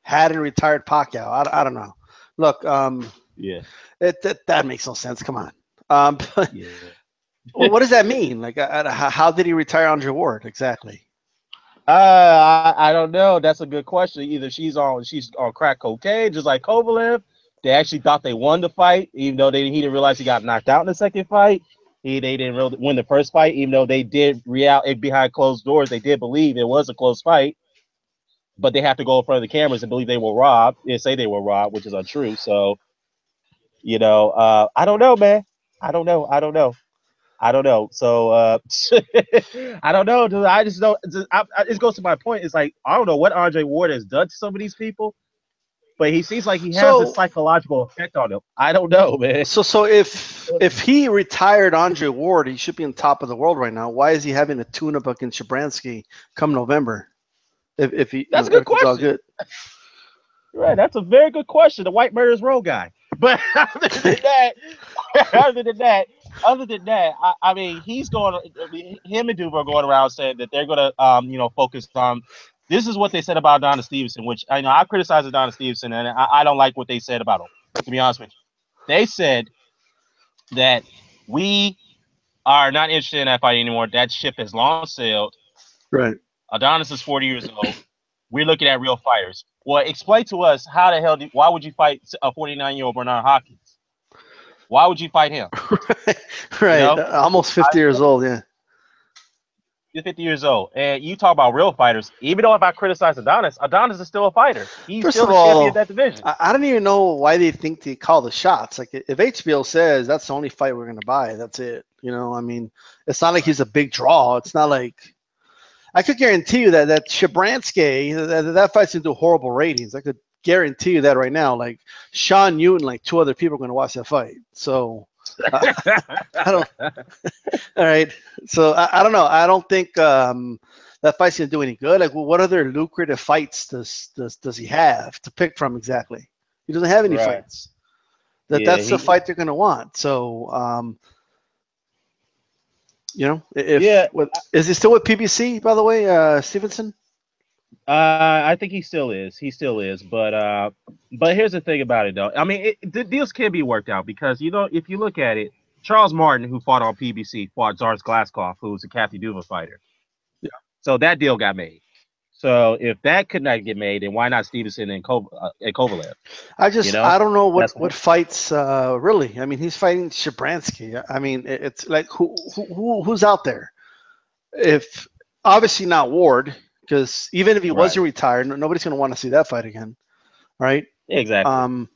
hadn't retired Pacquiao. I don't know. Look, that makes no sense. Come on. Well, what does that mean? Like, how did he retire Andre Ward exactly? I don't know. That's a good question. Either she's on crack cocaine, just like Kovalev. They actually thought they won the fight, even though he didn't realize he got knocked out in the second fight. They didn't really win the first fight, even though they did behind closed doors. They did believe it was a close fight, but they have to go in front of the cameras and believe they were robbed. They say they were robbed, which is untrue. So, I don't know, man. I don't know. So, I don't know, dude. I just don't. It goes to my point. It's like I don't know what Andre Ward has done to some of these people, but he seems like he has a psychological effect on them. I don't know, man. So if he retired Andre Ward, he should be on top of the world right now. Why is he having a tune-up against Shabransky come November? If he that's a good question. All good. Right, that's a very good question. The White Murderers Row guy. But other than that, I mean, him and Duva are going around saying that they're going to, focus on. This is what they said about Adonis Stevenson, which I criticize Adonis Stevenson, and I don't like what they said about him, to be honest with you. They said that we are not interested in that fight anymore. That ship has long sailed. Right. Adonis is 40 years old. We're looking at real fighters. Well, explain to us how the hell why would you fight a 49-year-old Bernard Hopkins? Why would you fight him? Right. Almost 50 years old, yeah. You're 50 years old. And you talk about real fighters. Even though if I criticize Adonis is still a fighter. He's still the champion of that division. I don't even know why they think they call the shots. Like, if HBO says that's the only fight we're going to buy, that's it. I mean, it's not like he's a big draw. It's not like – I could guarantee you that Shabransky, that fight's going to do horrible ratings. I could guarantee you that right now. Like, Sean Newton, like 2 other people are going to watch that fight. So – I don't. All right. So I don't know. I don't think that fight's gonna do any good. Like, well, what other lucrative fights does he have to pick from exactly? He doesn't have any fights. That's the fight they're gonna want. So is he still with PBC, by the way, Stevenson? I think he still is. But here's the thing about it, though. I mean, the deals can be worked out because if you look at it, Charles Martin, who fought on PBC, fought Zars Glaskov, who's a Kathy Duva fighter. Yeah. So that deal got made. So if that could not get made, then why not Stevenson and Kovalev? I don't know That's what fights really. I mean, he's fighting Shabransky. I mean, it's like who's out there? If obviously not Ward, because even if he right. wasn't retired, nobody's going to want to see that fight again, right? Exactly.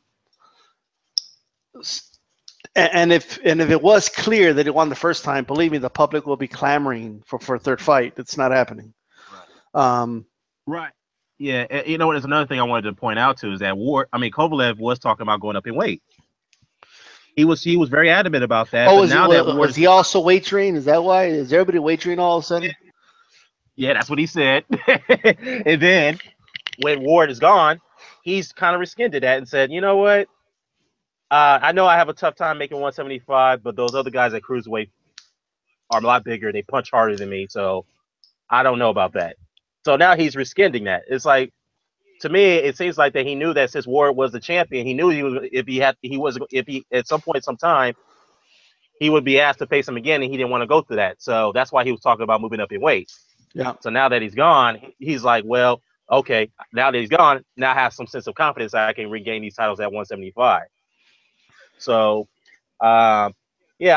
And if it was clear that he won the first time, believe me, the public will be clamoring for a third fight. It's not happening. Right. Right. Yeah. You know what? There's another thing I wanted to point out too is that Kovalev was talking about going up in weight. He was very adamant about that. Oh, but now that Ward was he also wagering? Is that why? Is everybody wagering all of a sudden? Yeah, that's what he said. And then when Ward is gone, he's kind of rescinded that and said, you know what? I know I have a tough time making 175, but those other guys at cruiserweight are a lot bigger. They punch harder than me, so I don't know about that. So now he's rescinding that. It's like, to me, it seems like that he knew that since Ward was the champion, he knew if he at some point, sometime, he would be asked to face him again, and he didn't want to go through that. So that's why he was talking about moving up in weight. Yeah. So now that he's gone, he's like, well, okay, now that he's gone, now I have some sense of confidence that I can regain these titles at 175. So, yeah,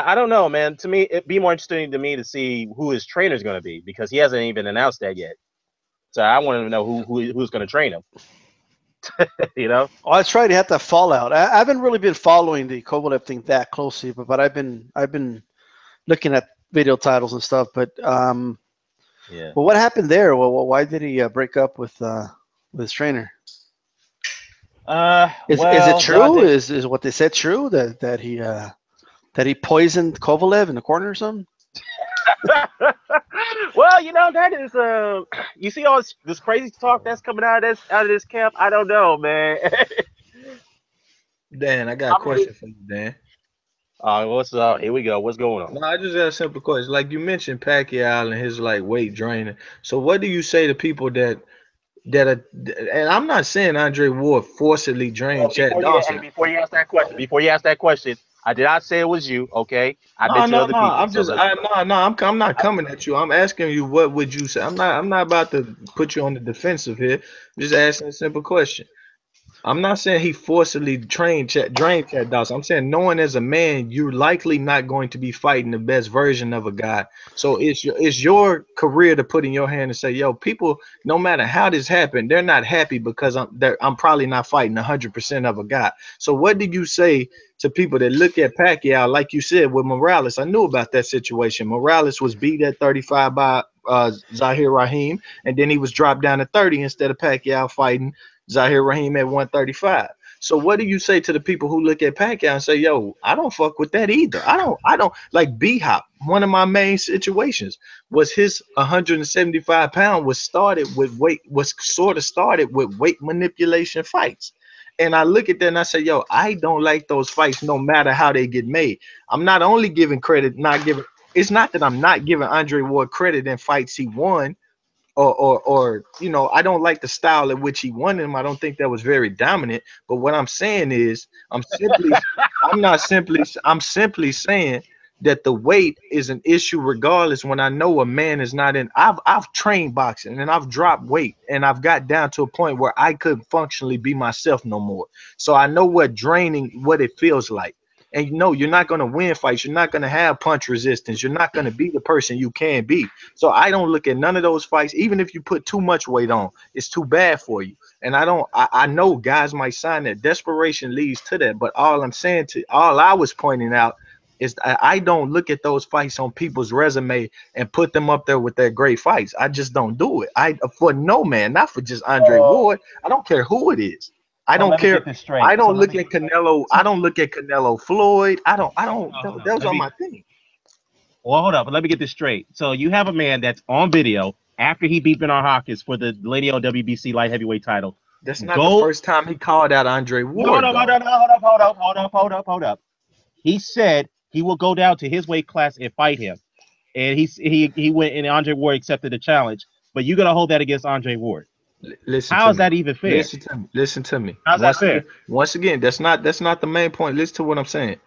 I don't know, man. To me, it'd be more interesting to me to see who his trainer's going to be because he hasn't even announced that yet. So I want to know who's going to train him. You know? Oh, that's right. He had that fallout. I haven't really been following the Kovalev thing that closely, but I've been looking at video titles and stuff. But yeah. Well, what happened there? Well, why did he break up with his trainer? Is it true? Is what they said true that he poisoned Kovalev in the corner or something? Well, you know, that is you see all this crazy talk that's coming out of this camp. I don't know, man. Dan, I got a question for you, Dan. What's up? Here we go. What's going on? No, I just got a simple question. Like you mentioned Pacquiao and his like weight draining. So what do you say to people that are, and I'm not saying Andre Ward forcibly drained Chad Dawson. Before you ask that question, I did not say it was you, okay? I No. I'm not coming at you. I'm asking you, what would you say? I'm not about to put you on the defensive here. I'm just asking a simple question. I'm not saying he forcibly drained Chad Dawson. I'm saying knowing as a man, you're likely not going to be fighting the best version of a guy. So it's your career to put in your hand and say, yo, people, no matter how this happened, they're not happy because I'm probably not fighting 100% of a guy. So what did you say to people that look at Pacquiao, like you said, with Morales? I knew about that situation. Morales was beat at 35 by Zahir Rahim, and then he was dropped down to 30 instead of Pacquiao fighting Zahir Rahim at 135. So what do you say to the people who look at Pacquiao and say, yo, I don't fuck with that either. I don't like B-Hop. One of my main situations was his 175-pound was sort of started with weight manipulation fights. And I look at that and I say, yo, I don't like those fights no matter how they get made. I'm not only giving credit, it's not that I'm not giving Andre Ward credit in fights he won, or you know, I don't like the style at which he won them. I don't think that was very dominant. But what I'm saying is, I'm simply saying that the weight is an issue regardless. When I know a man is not in, I've trained boxing and I've dropped weight and I've got down to a point where I couldn't functionally be myself no more. So I know what it feels like. And you know, you're not going to win fights. You're not going to have punch resistance. You're not going to be the person you can be. So I don't look at none of those fights. Even if you put too much weight on, it's too bad for you. And I know guys might sign that. Desperation leads to that. But all I was pointing out is I don't look at those fights on people's resume and put them up there with their great fights. I just don't do it. For no man, not for just Andre Ward. I don't care who it is. I don't care. I don't look at Canelo. I don't look at Canelo Floyd. I don't. Those are my thing. Well, hold up. But let me get this straight. So you have a man that's on video after he beat Bernard Hopkins for the Lineal WBC light heavyweight title. That's not the first time he called out Andre Ward. Hold up. He said he will go down to his weight class and fight him, and he went and Andre Ward accepted the challenge. But you're gonna hold that against Andre Ward. How is that even fair? Listen to me. How's that fair? Once again, that's not the main point. Listen to what I'm saying.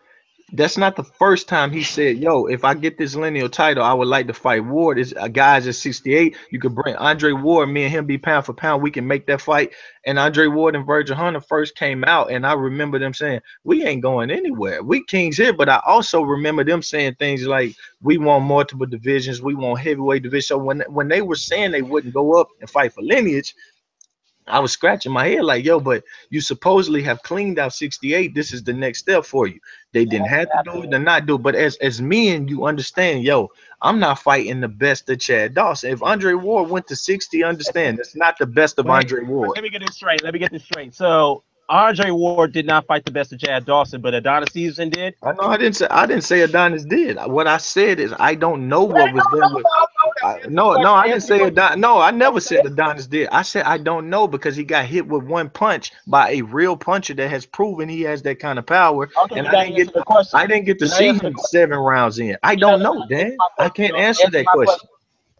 That's not the first time he said, "Yo, if I get this lineal title, I would like to fight Ward." Is guys at 68, you could bring Andre Ward, me and him be pound for pound. We can make that fight. And Andre Ward and Virgil Hunter first came out, and I remember them saying, "We ain't going anywhere. We kings here." But I also remember them saying things like, "We want multiple divisions. We want heavyweight division." So when they were saying they wouldn't go up and fight for lineage, I was scratching my head like, yo, but you supposedly have cleaned out 68. This is the next step for you. They didn't have to do it, they're not do it. But as men, you understand, yo, I'm not fighting the best of Chad Dawson. If Andre Ward went to 60, understand that's not the best of Wait, Andre Ward. let me get this straight. Let me get this straight. So Andre Ward did not fight the best of Chad Dawson, but Adonis Stevenson did. I know I didn't say Adonis did. What I said is I don't know Wait, what was there with. No, I didn't answer the say question. Adonis. No, I never said Adonis did. I said I don't know because he got hit with one punch by a real puncher that has proven he has that kind of power, Okay, and you're not answering the question. I didn't get to You're not see answering the him question. 7 rounds in. I You're don't not know, answering Dan. my I question. can't You answer answer that my question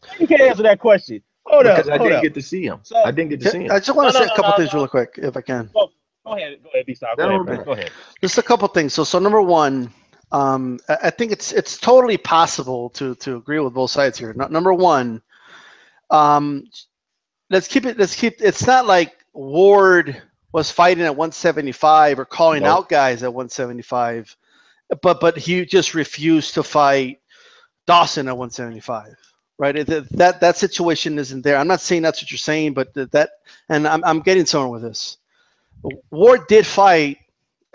question. You can't answer that question. Hold up, because I hold didn't up. get to see him. So I didn't get to Okay, see him. I just want no, to no, say a no, couple no, things no. really quick, if I can. Go ahead, B-Star. Go That ahead, was bro. bad. Go ahead. Just a couple things. So number one, I think it's totally possible to agree with both sides here. Number one, um, let's keep it. Let's keep. It's not like Ward was fighting at 175 or calling Nope. out guys at 175, but he just refused to fight Dawson at 175. Right, that situation isn't there. I'm not saying that's what you're saying, but that, and I'm getting somewhere with this. Ward did fight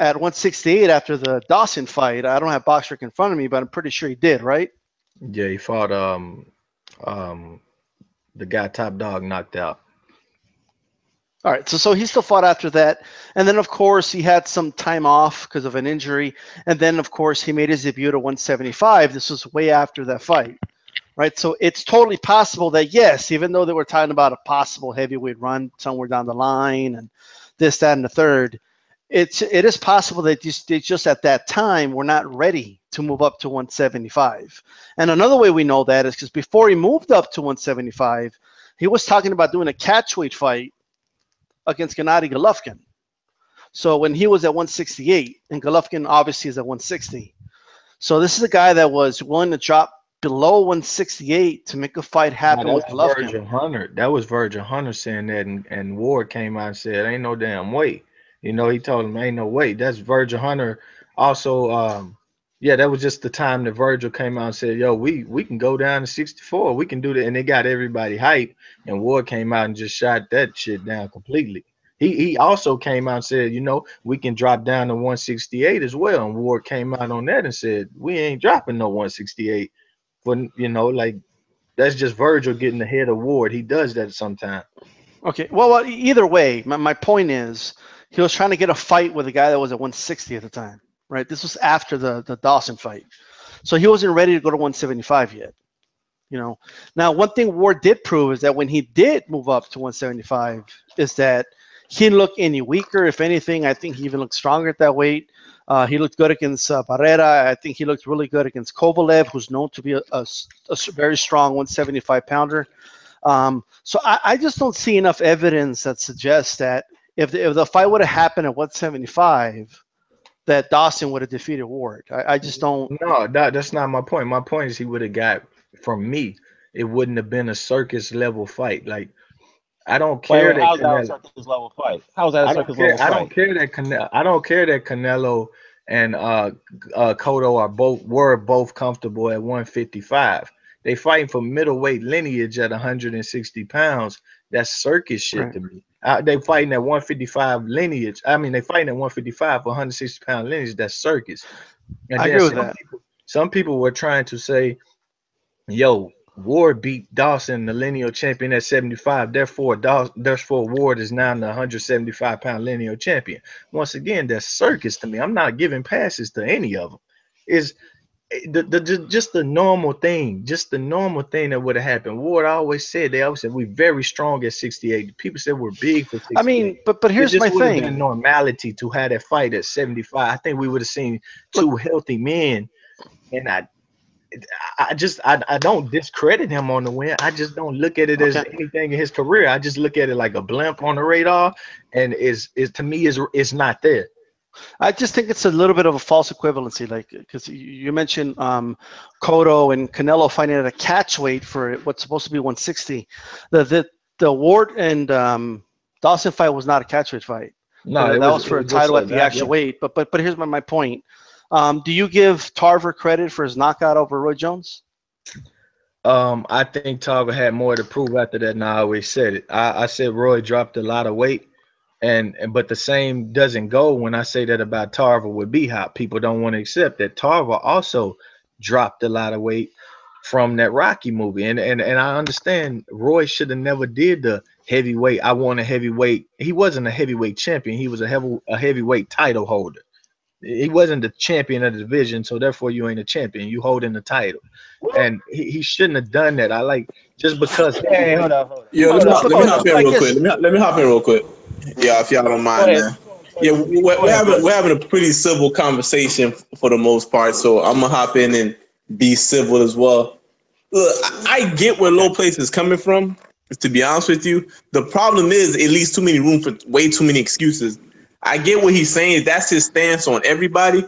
at 168 after the Dawson fight. I don't have Boxrec in front of me, but I'm pretty sure he did, right? Yeah, he fought um the guy Top Dog knocked out. All right, so he still fought after that, and then of course he had some time off because of an injury, and then of course he made his debut at 175. This was way after that fight, right? So it's totally possible that yes, even though they were talking about a possible heavyweight run somewhere down the line and this, that, and the third, it is possible that they just at that time were not ready to move up to 175. And another way we know that is because before he moved up to 175, he was talking about doing a catchweight fight against Gennady Golovkin. So when he was at 168, and Golovkin obviously is at 160. So this is a guy that was willing to drop below 168 to make a fight No, happen that with was Golovkin. Virgil Hunter. That was Virgil Hunter saying that, and Ward came out and said, "Ain't no damn way." You know, he told him, "Ain't no way." That's Virgil Hunter. Also, yeah, that was just the time that Virgil came out and said, "Yo, we can go down to 64. We can do that," and they got everybody hyped. And Ward came out and just shot that shit down completely. He also came out and said, "You know, we can drop down to 168 as well." And Ward came out on that and said, "We ain't dropping no 168." For like that's just Virgil getting ahead of Ward. He does that sometimes. Okay, well, either way, my point is he was trying to get a fight with a guy that was at 160 at the time, right? This was after the Dawson fight. So he wasn't ready to go to 175 yet. Now one thing Ward did prove is that when he did move up to 175 is that he didn't look any weaker. If anything, I think he even looked stronger at that weight. He looked good against Barrera. I think he looked really good against Kovalev, who's known to be a very strong 175 pounder. So I just don't see enough evidence that suggests that if the fight would have happened at 175, that Dawson would have defeated Ward. I just don't. No, that's not my point. My point is he would have got from me. It wouldn't have been a circus level fight. Like I don't care Wait. that How's that a Canelo. circus level fight? How's that a I circus don't level care. I fight? don't care that Canelo. I don't care that Canelo and Cotto were both comfortable at 155. They fighting for middleweight lineage at 160 pounds. That's circus shit Right. to me. They fighting at 155 lineage. I mean, they fighting at 155 for 160-pound lineage. That's circus. And I then agree with that. some people were trying to say, "Yo, Ward beat Dawson, the lineal champion, at 75. Therefore, Ward is now the 175-pound lineal champion." Once again, that's circus to me. I'm not giving passes to any of them. Is just the normal thing that would have happened. Ward always said, they always said we're very strong at 68. People said we're big for I 68. mean, but It here's just my would have been thing. normality to have that fight at 75. I think we would have seen Look, two healthy men, and I don't discredit him on the win. I just don't look at it as okay. anything in his career. I just look at it like a blimp on the radar, and is to me is not there. I just think it's a little bit of a false equivalency, like because you mentioned Cotto and Canelo fighting at a catch weight for what's supposed to be 160. The Ward and Dawson fight was not a catch weight fight. No, That was for a title at the actual weight. But here's my point. Do you give Tarver credit for his knockout over Roy Jones? I think Tarver had more to prove after that, and I always said it. I said Roy dropped a lot of weight, but the same doesn't go when I say that about Tarver with B-Hop. People don't want to accept that Tarver also dropped a lot of weight from that Rocky movie, and I understand Roy should have never did the heavyweight. I want a heavyweight. He wasn't a heavyweight champion. He was a heavyweight title holder. He wasn't the champion of the division, so therefore you ain't a champion. You holding the title, and he shouldn't have done that. I like just because. Hey, hold up. Yo, let me hop in real quick. Let me hop in real quick. Yeah, if y'all don't mind, man. Yeah, we're having a pretty civil conversation for the most part, so I'm gonna hop in and be civil as well. Look, I get where Low Place is coming from. To be honest with you, the problem is it leaves too many room for way too many excuses. I get what he's saying. That's his stance on everybody.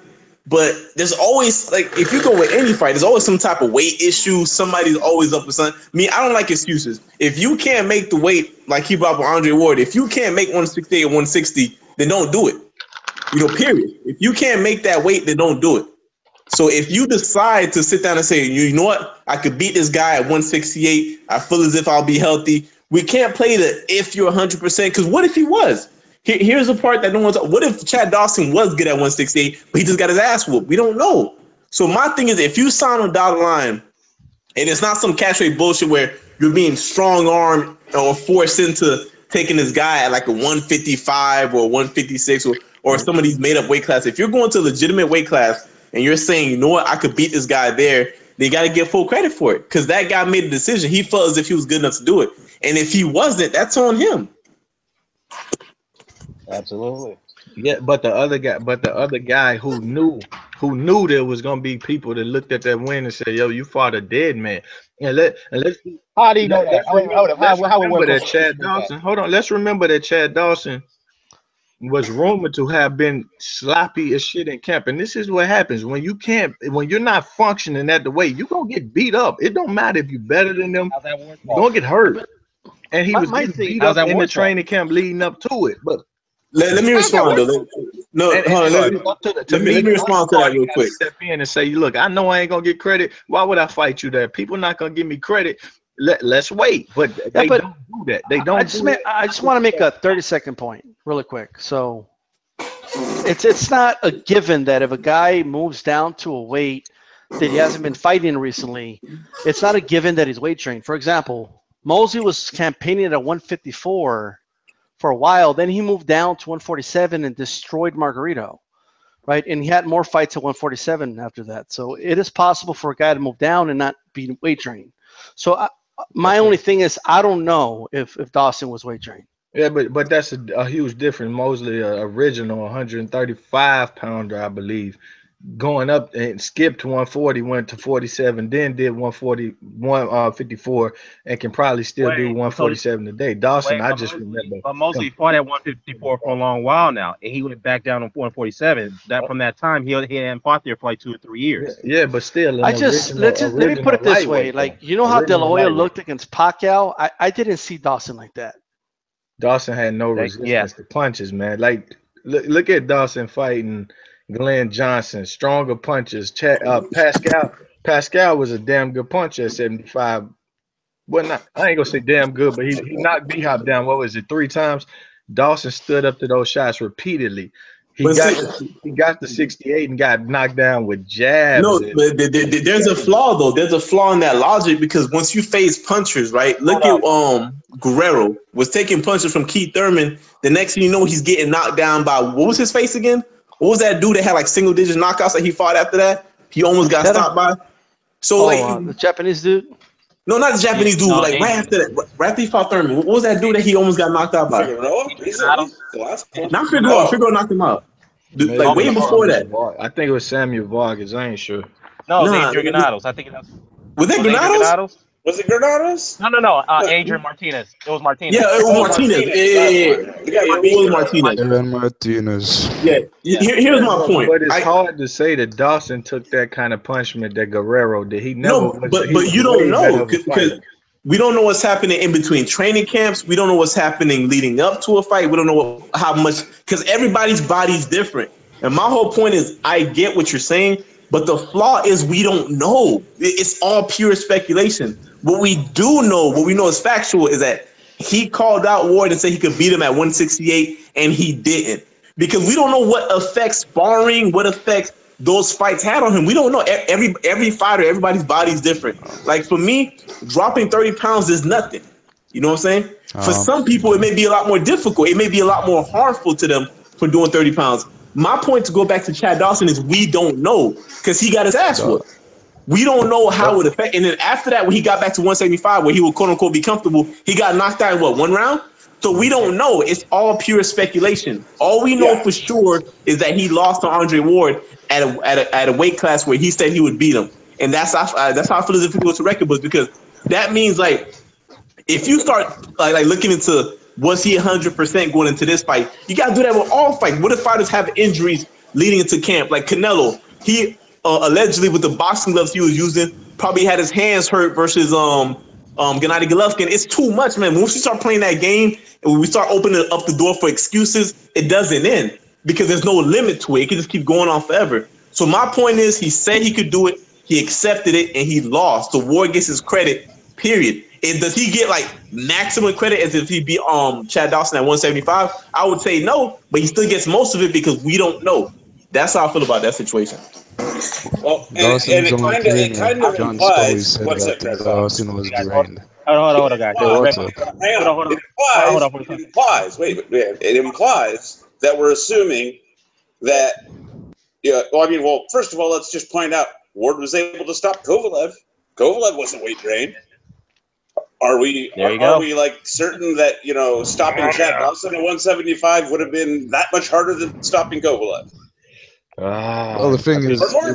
But there's always, like, if you go with any fight, there's always some type of weight issue. Somebody's always up with something. I don't like excuses. If you can't make the weight, like he brought up with Andre Ward, if you can't make 168 or 160, then don't do it. Period. If you can't make that weight, then don't do it. So if you decide to sit down and say, you know what, I could beat this guy at 168, I feel as if I'll be healthy. We can't play the if you're 100%, because what if he was? Here's the part that no one's. What if Chad Dawson was good at 168, but he just got his ass whooped? We don't know. So my thing is, if you sign on dotted line, and it's not some catch rate bullshit where you're being strong armed or forced into taking this guy at like a 155 or 156 or some of these made up weight class. If you're going to a legitimate weight class and you're saying, you know what, I could beat this guy there, then you got to get full credit for it, because that guy made a decision. He felt as if he was good enough to do it, and if he wasn't, that's on him. Absolutely. Yeah, but the other guy who knew there was gonna be people that looked at that win and said, "Yo, you fought a dead man." And let's How do you know that? How remember that Chad Dawson. Hold on, let's remember that Chad Dawson was rumored to have been sloppy as shit in camp. And this is what happens when you're not functioning at the weight, you're gonna get beat up. It don't matter if you're better than them, you're gonna get hurt. And he was getting beat up in the training camp leading up to it. But let me respond though. Let me respond to that real quick. Step in and say, look, I know I ain't gonna get credit. Why would I fight you there? People not gonna give me credit. Let's wait. But they don't do that. They don't. I just want to make a 30-second point really quick. So it's not a given that if a guy moves down to a weight that he hasn't been fighting recently, it's not a given that he's weight trained. For example, Mosley was campaigning at 154 for a while, then he moved down to 147 and destroyed Margarito, right? And he had more fights at 147 after that. So it is possible for a guy to move down and not be weight trained. So my only thing is, I don't know if Dawson was weight trained. Yeah, but that's a huge difference. Mosley, original 135 pounder, I believe, going up and skipped to 140, went to 47, then did 154, and can probably still do 147 today. Dawson, I just remember. But Mosley fought at 154 for a long while now, and he went back down on 147. From that time, he hadn't fought there for like 2 or 3 years. Yeah, but still. Let me put it this way: like, you know how De La Hoya looked against Pacquiao? I didn't see Dawson like that. Dawson had no resistance to punches, man. Like, look at Dawson fighting Glenn Johnson, stronger punches. Pascal was a damn good puncher at 75. Well, I ain't gonna say damn good, but he knocked B-Hop down. What was it, 3 times? Dawson stood up to those shots repeatedly. He got the 68 and got knocked down with jabs. No, but there's a flaw though. There's a flaw in that logic, because once you face punchers, right? Look at Guerrero was taking punches from Keith Thurman. The next thing you know, he's getting knocked down by, what was his face again? What was that dude that had like single digit knockouts that he fought after that? He almost got stopped by. So the Japanese dude. No, not the Japanese dude. Like right after he fought Thurman, what was that dude that he almost got knocked out by? Not Figueroa. Figueroa knocked him out. Like way before that. I think it was Samuel Vargas. I ain't sure. No, Adrian Granados. I think it was. Was that Granados? Was it Granados? No. Adrian Martinez. It was Martinez. Yeah, it was Martinez. Yeah. The guy you It beat. was Martinez. Aaron Martinez. Yeah. Here's my point. But it's hard to say that Dawson took that kind of punishment that Guerrero did. He never. No, but you don't know because we don't know what's happening in between training camps. We don't know what's happening leading up to a fight. We don't know how much because everybody's body's different. And my whole point is, I get what you're saying, but the flaw is we don't know. It's all pure speculation. What we do know, what we know is factual, is that he called out Ward and said he could beat him at 168, and he didn't. Because we don't know what effects sparring, what effects those fights had on him. We don't know. Every fighter, everybody's body's different. Like for me, dropping 30 pounds is nothing. You know what I'm saying? For some people, it may be a lot more difficult. It may be a lot more harmful to them for doing 30 pounds. My point to go back to Chad Dawson is we don't know because he got his ass whooped. We don't know how it would affect. And then after that, when he got back to 175, where he would quote unquote be comfortable, he got knocked out in what, one round? So we don't know. It's all pure speculation. All we know for sure is that he lost to Andre Ward at a weight class where he said he would beat him. And that's how I feel as if it goes to record books, because that means like if you start like looking into was he 100% going into this fight, you got to do that with all fights. What if fighters have injuries leading into camp? Like Canelo, he allegedly with the boxing gloves he was using probably had his hands hurt versus Gennady Golovkin. It's too much, man. Once you start playing that game and when we start opening up the door for excuses, it doesn't end because there's no limit to it. It can just keep going on forever. So my point is, he said he could do it, he accepted it, and he lost. So Ward gets his credit, period. And does he get like maximum credit as if he beat Chad Dawson at 175? I would say no, but he still gets most of it because we don't know. That's how I feel about that situation. Well, and it kind of implies what's that? Dawson was drained. Hold on, guys. It implies. Wait. It implies that we're assuming that. Yeah. Well, first of all, let's just point out Ward was able to stop Kovalev. Kovalev wasn't weight drained. Are we like certain that stopping Chad Dawson at 175 would have been that much harder than stopping Kovalev? Well, the thing is, hold on,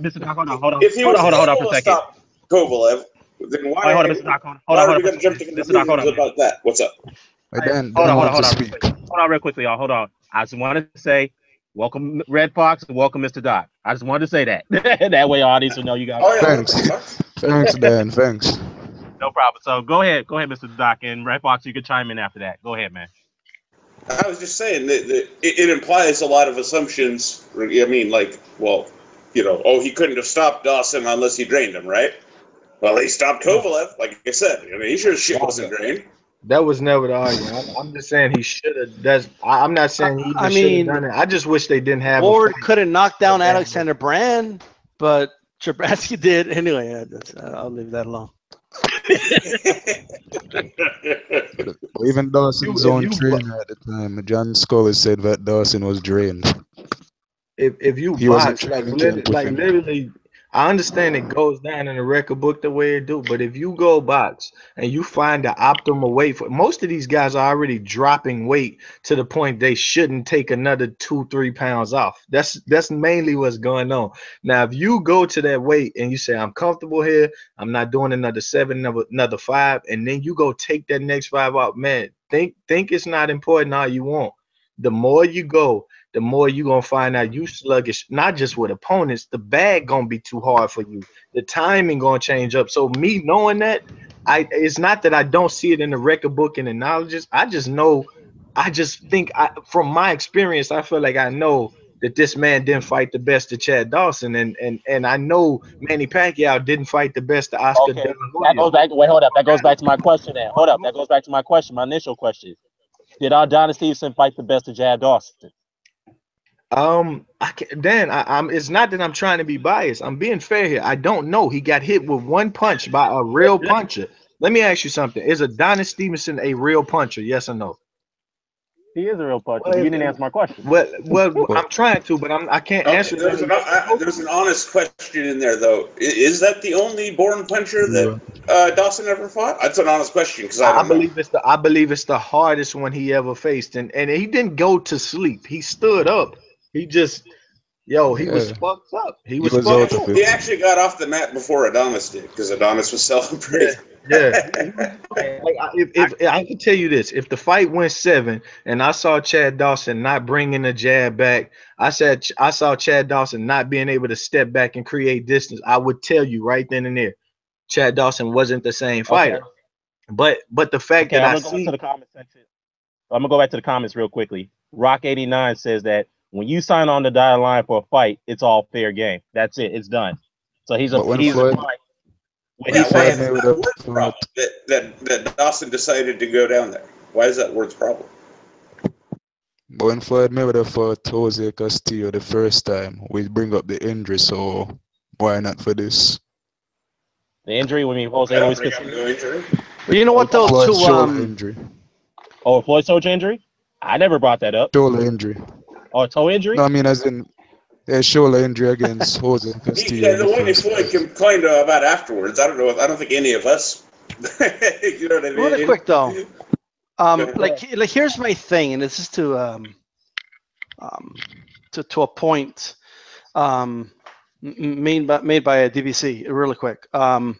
Mr. Doc, hold on. If he was able to stop Kovalev, then why are we going to jump to conclusions about that? What's up? Hold on, real quickly, y'all. Hold on. I just wanted to say, welcome Red Fox and welcome Mr. Doc. I just wanted to say that. That way, audience will know you guys. Thanks, Dan. Thanks. No problem. So go ahead, Mr. Doc, and Red Fox, you can chime in after that. Go ahead, man. I was just saying that it implies a lot of assumptions. I mean, like, he couldn't have stopped Dawson unless he drained him, right? Well, he stopped Kovalev, like I said. He sure as shit wasn't drained. That was never the argument. I'm just saying he should have. I'm not saying he should have done it. I just wish they didn't have. Ward could have knocked down Alexander Brand, but Trabatsky did anyway. I'll leave that alone. Even Dawson's own trainer at the time, John Scully, said that Dawson was drained. If you box, literally, I understand it goes down in the record book the way it do, but if you go box and you find the optimal weight for most of these guys are already dropping weight to the point they shouldn't take another 2-3 pounds off. That's mainly what's going on. Now, if you go to that weight and you say, I'm comfortable here, I'm not doing another 7, another 5, and then you go take that next 5 out, man, think it's not important all you want. The more you go, the more you're going to find out you sluggish, not just with opponents, the bag going to be too hard for you. The timing going to change up. So me knowing that, it's not that I don't see it in the record book and the knowledge. I just think from my experience, I feel like I know that this man didn't fight the best of Chad Dawson. And I know Manny Pacquiao didn't fight the best of Oscar De La Hoya. That goes back. Wait, hold up. That goes back to my question then. Hold up. That goes back to my question, my initial question. Did Adonis Stevenson fight the best of Chad Dawson? It's not that I'm trying to be biased. I'm being fair here. I don't know. He got hit with one punch by a real puncher. Let me ask you something. Is Adonis Stevenson a real puncher? Yes or no? He is a real puncher. You didn't answer my question. Well, I'm trying to, but I can't answer. There's an honest question in there, though. Is that the only born puncher that Dawson ever fought? That's an honest question because I believe it's the hardest one he ever faced, and he didn't go to sleep. He stood up. He just Yo, he was Yeah. fucked up. He He was was fucked out up. of He it. actually got off the mat before Adonis did because Adonis was celebrating. Yeah. If I can tell you this, if the fight went 7 and I saw Chad Dawson not bringing the jab back, I saw Chad Dawson not being able to step back and create distance, I would tell you right then and there, Chad Dawson wasn't the same fighter. But the fact Okay, that I'm I gonna go back see to the comment section. I'm gonna go back to the comments real quickly. Rock89 says that when you sign on the dotted line for a fight, it's all fair game. That's it. It's done. So he's But when implying Floyd what Yeah, he's why Floyd saying. is that Mayweather Ward's fought, problem that Dawson decided to go down there? Why is that Ward's problem? but when Floyd Mayweather fought Jose Castillo the first time, we bring up the injury, so why not for this? The injury, when he Jose I don't Luis bring up Castillo. no injury. But you know what though? Floyd's shoulder To injury. Oh, Floyd shoulder injury? I never brought that up. Shoulder injury. Oh, toe injury? No, I mean as in a shoulder injury against Jose Castillo Yeah, in the the one first Floyd fight. complained about afterwards. I don't know. I don't think any of us. You know what I mean? really quick though, Yeah. like here's my thing, and this is to a point made by a DVC really quick or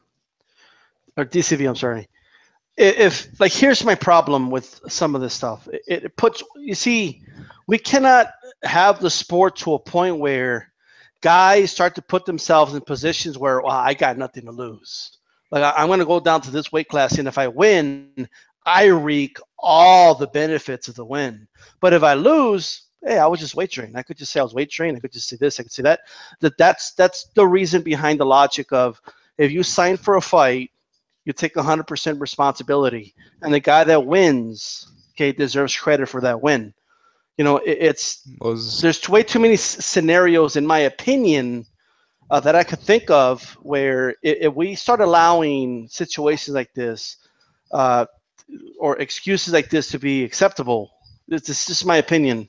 DCV. I'm sorry. If like here's my problem with some of this stuff. It puts you see, we cannot have the sport to a point where guys start to put themselves in positions where I got nothing to lose. Like I'm going to go down to this weight class, and if I win, I reap all the benefits of the win. But if I lose, hey, I was just weight trained. I could just say I was weight trained. I could just say this. I could say that. That's the reason behind the logic of if you sign for a fight, you take 100% responsibility, and the guy that wins, okay, deserves credit for that win. You know, there's way too many scenarios, in my opinion, that I could think of where if we start allowing situations like this or excuses like this to be acceptable, this is just my opinion,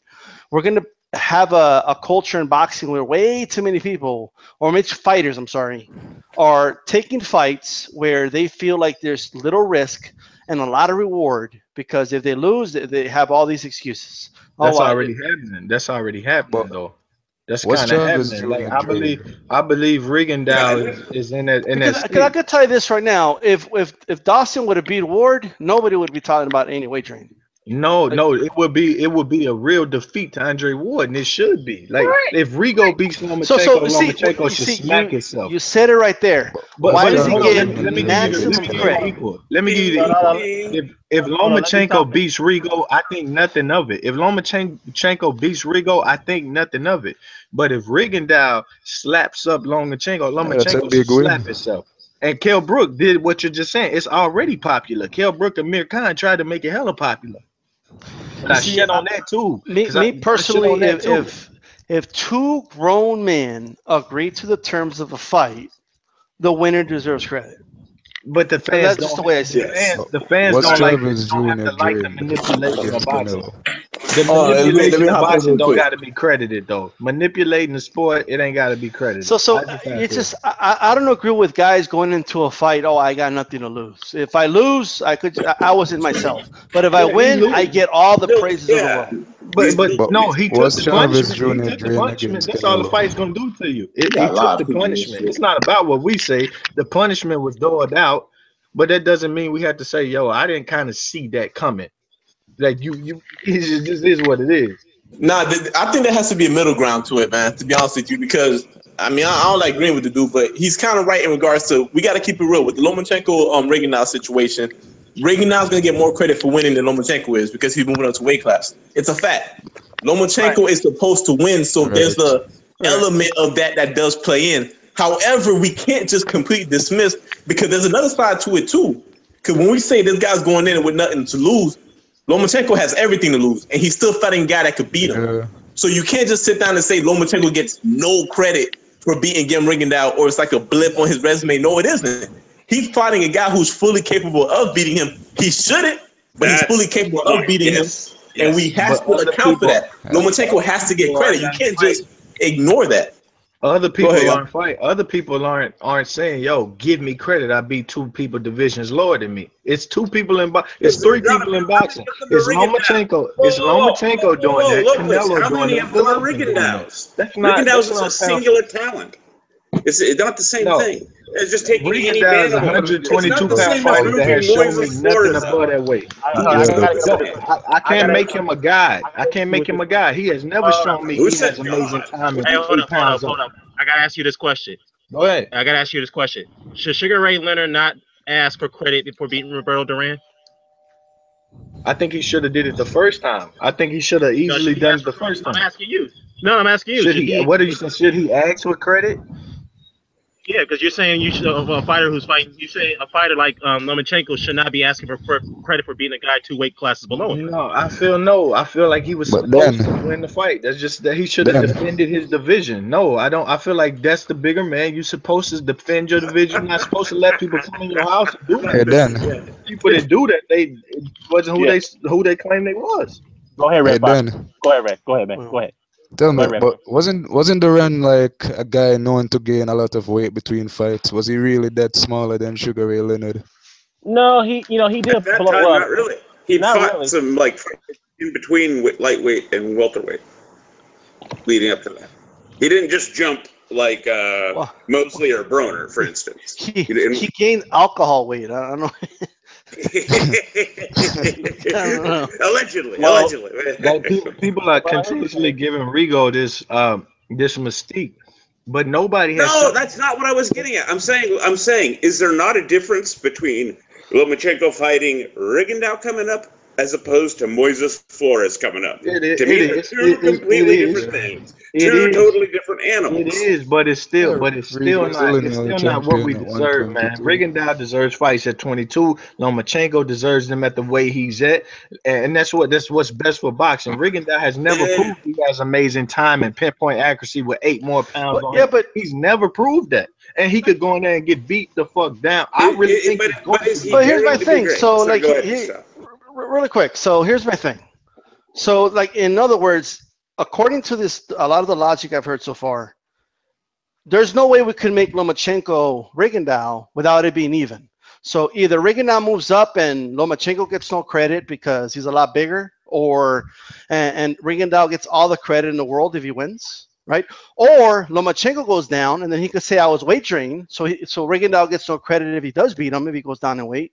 we're going to have a culture in boxing where way too many people, or maybe fighters, I'm sorry, are taking fights where they feel like there's little risk and a lot of reward, because if they lose, they have all these excuses. that's already happening. That's already happening But though. That's what's kind of Jarvis happening. Like Jr. I doing? believe Rigondeaux is in that Because I state. could tell you this right now: if Dawson would have beat Ward, nobody would be talking about any weight training. No, it would be a real defeat to Andre Ward, and it should be. Like if Rigo beats Lomachenko, Lomachenko should smack itself. You said it right there. But Why does he Jarvis get Jr. let me doing give you maximum against the credit? equal. Let me give you the No, no, equal. no. If Hold on, let me Lomachenko stop it. beats Rigo, I think nothing of it. If Lomachenko beats Rigo, I think nothing of it. But if Rigondeaux slaps up That's a Lomachenko should big win. slap itself. And Kell Brook did what you're just saying. It's already popular. Kell Brook and Mir Khan tried to make it hella popular. But I shit on that too. Me personally, if two grown men agree to the terms of a fight, the winner deserves credit. But the And fans that's just the don't. way I see it. The fans What's don't like. Jarvis Don't have Jr. to like the doing manipulation of against boxing. Canelo? The let me manipulation of hop in boxing real don't quick. got to be credited though. Manipulating the sport, it ain't got to be credited. So I just have it's to- just I don't agree with guys going into a fight. Oh, I got nothing to lose. If I lose, I wasn't myself. But if I Yeah, he win, lose. I get all the praises of the Yeah. world. But no, he took What's the Jarvis punishment. He Jr. took the doing punishment. against That's all the Canelo? fight's gonna do to you. You He got a lot took of the people in this punishment. shit. It's not about what we say. The punishment was doled out, but that doesn't mean we have to say, "Yo, I didn't kind of see that coming." Like it just is what it is. Nah, I think there has to be a middle ground to it, man. To be honest with you, because I mean, I don't like agreeing with the dude, but he's kind of right in regards to we got to keep it real with the Lomachenko Rigondeaux situation. Rigondeaux's gonna get more credit for winning than Lomachenko is because he's moving up to weight class. It's a fact. Lomachenko is supposed to win, so there's the element of that does play in. However, we can't just completely dismiss because there's another side to it too. Because when we say this guy's going in with nothing to lose, Lomachenko has everything to lose, and he's still fighting a guy that could beat him. Yeah. So you can't just sit down and say Lomachenko gets no credit for beating Gem Rigondeaux, or it's like a blip on his resume. No, it isn't. He's fighting a guy who's fully capable of beating him. He shouldn't, but he's fully capable of beating him, and we have to account for that. Lomachenko has to get credit. You can't just ignore that. Other Go people ahead, y'all. aren't fight. Other people aren't saying, "Yo, give me credit. I beat two people divisions lower than me." It's two people in it's Because there's three not people a in how many boxing. of them are It's Rigondeaux? Lomachenko. Whoa, It's whoa, whoa, whoa, Lomachenko whoa, doing whoa, that. Lopez. Canelo How doing many that. of them are Golovkin doing that. Rigondeaux? That's not. Rigondeaux That's is a not tough. singular talent. It's not the same No, thing. It's just taking any Rigondeaux is a animal. It's not 122 the Bro, pound same as fighter that has moving shown me Moises nothing Flores above up. that weight. Hold on, yeah, I gotta get Lopez. with No, this. I I can't gotta make him a guide. I I gotta can't get make with him this. a guide. He has never Hold shown on. me Who he said has amazing God? time and Hey, can hold keep up, hold up, pounds hold on. up. I gotta ask you this question. Go ahead. I gotta ask you this question. Should Sugar Ray Leonard not ask for credit before beating Roberto Duran? I think he should have did it the first time. I think he should have No, should easily he done ask it for the credit? first I'm time. asking you. No, I'm asking you. Should Should he? he? What are you saying? Should he ask for credit? Yeah, because you're saying you should a fighter who's fighting. You say a fighter like Lomachenko should not be asking for credit for beating a guy 2 weight classes below him. No, I feel no. I feel like he was But supposed to win then, the fight. That's just that he should have then, defended his division. No, I don't. I feel like that's the bigger man. You're supposed to defend your division. You're not supposed to let people come in your house and do that. hey, then, And people that do that, they it wasn't Yeah. who they claim they was. Go ahead, hey, Red Fox. then. Go ahead, Red. Go ahead, man. Go Well, ahead. Tell Go me, ahead, Red but Fox. wasn't Duran like a guy known to gain a lot of weight between fights? Was he really that smaller than Sugar Ray Leonard? No, he At did that blow. time, Well, not really. He'd not fought really. some like in between lightweight and welterweight leading up to that. He didn't just jump like well, Mosley or Broner, for instance. he He didn't. he gained alcohol weight. I don't know. I don't know. allegedly, Well, allegedly. Like people are well, here's the continuously thing. giving Rigo this mystique, but nobody has No, shown. that's not what I was getting at. I'm saying, is there not a difference between Lomachenko fighting Rigondeaux coming up as opposed to Moises Flores coming up? It is. To me, they're two It completely is. different things, It two is. totally different It animals. is, but Yeah, it's still Rigo's the not, it's lineal still not what we champion at deserve, man. 122. Rigondeaux deserves fights at 22. Lomachenko deserves them at the weight he's at, and that's what's best for boxing. Rigondeaux has never Eh, proved he has amazing time and pinpoint accuracy with 8 more pounds But on yeah, him. but He's never proved that, and he could go in there and get beat the fuck down. I really think he's but going is to he get but here's my daring to be thing. great? So Sorry, like go ahead, Gustav. really quick. So here's my thing. So like in other words, according to this, a lot of the logic I've heard so far, there's no way we could make Lomachenko Rigondeaux without it being even. So either Rigondeaux moves up and Lomachenko gets no credit because he's a lot bigger, or and Rigondeaux gets all the credit in the world if he wins, right? Or Lomachenko goes down and then he could say I was weight drained, so Rigondeaux gets no credit if he does beat him if he goes down in weight.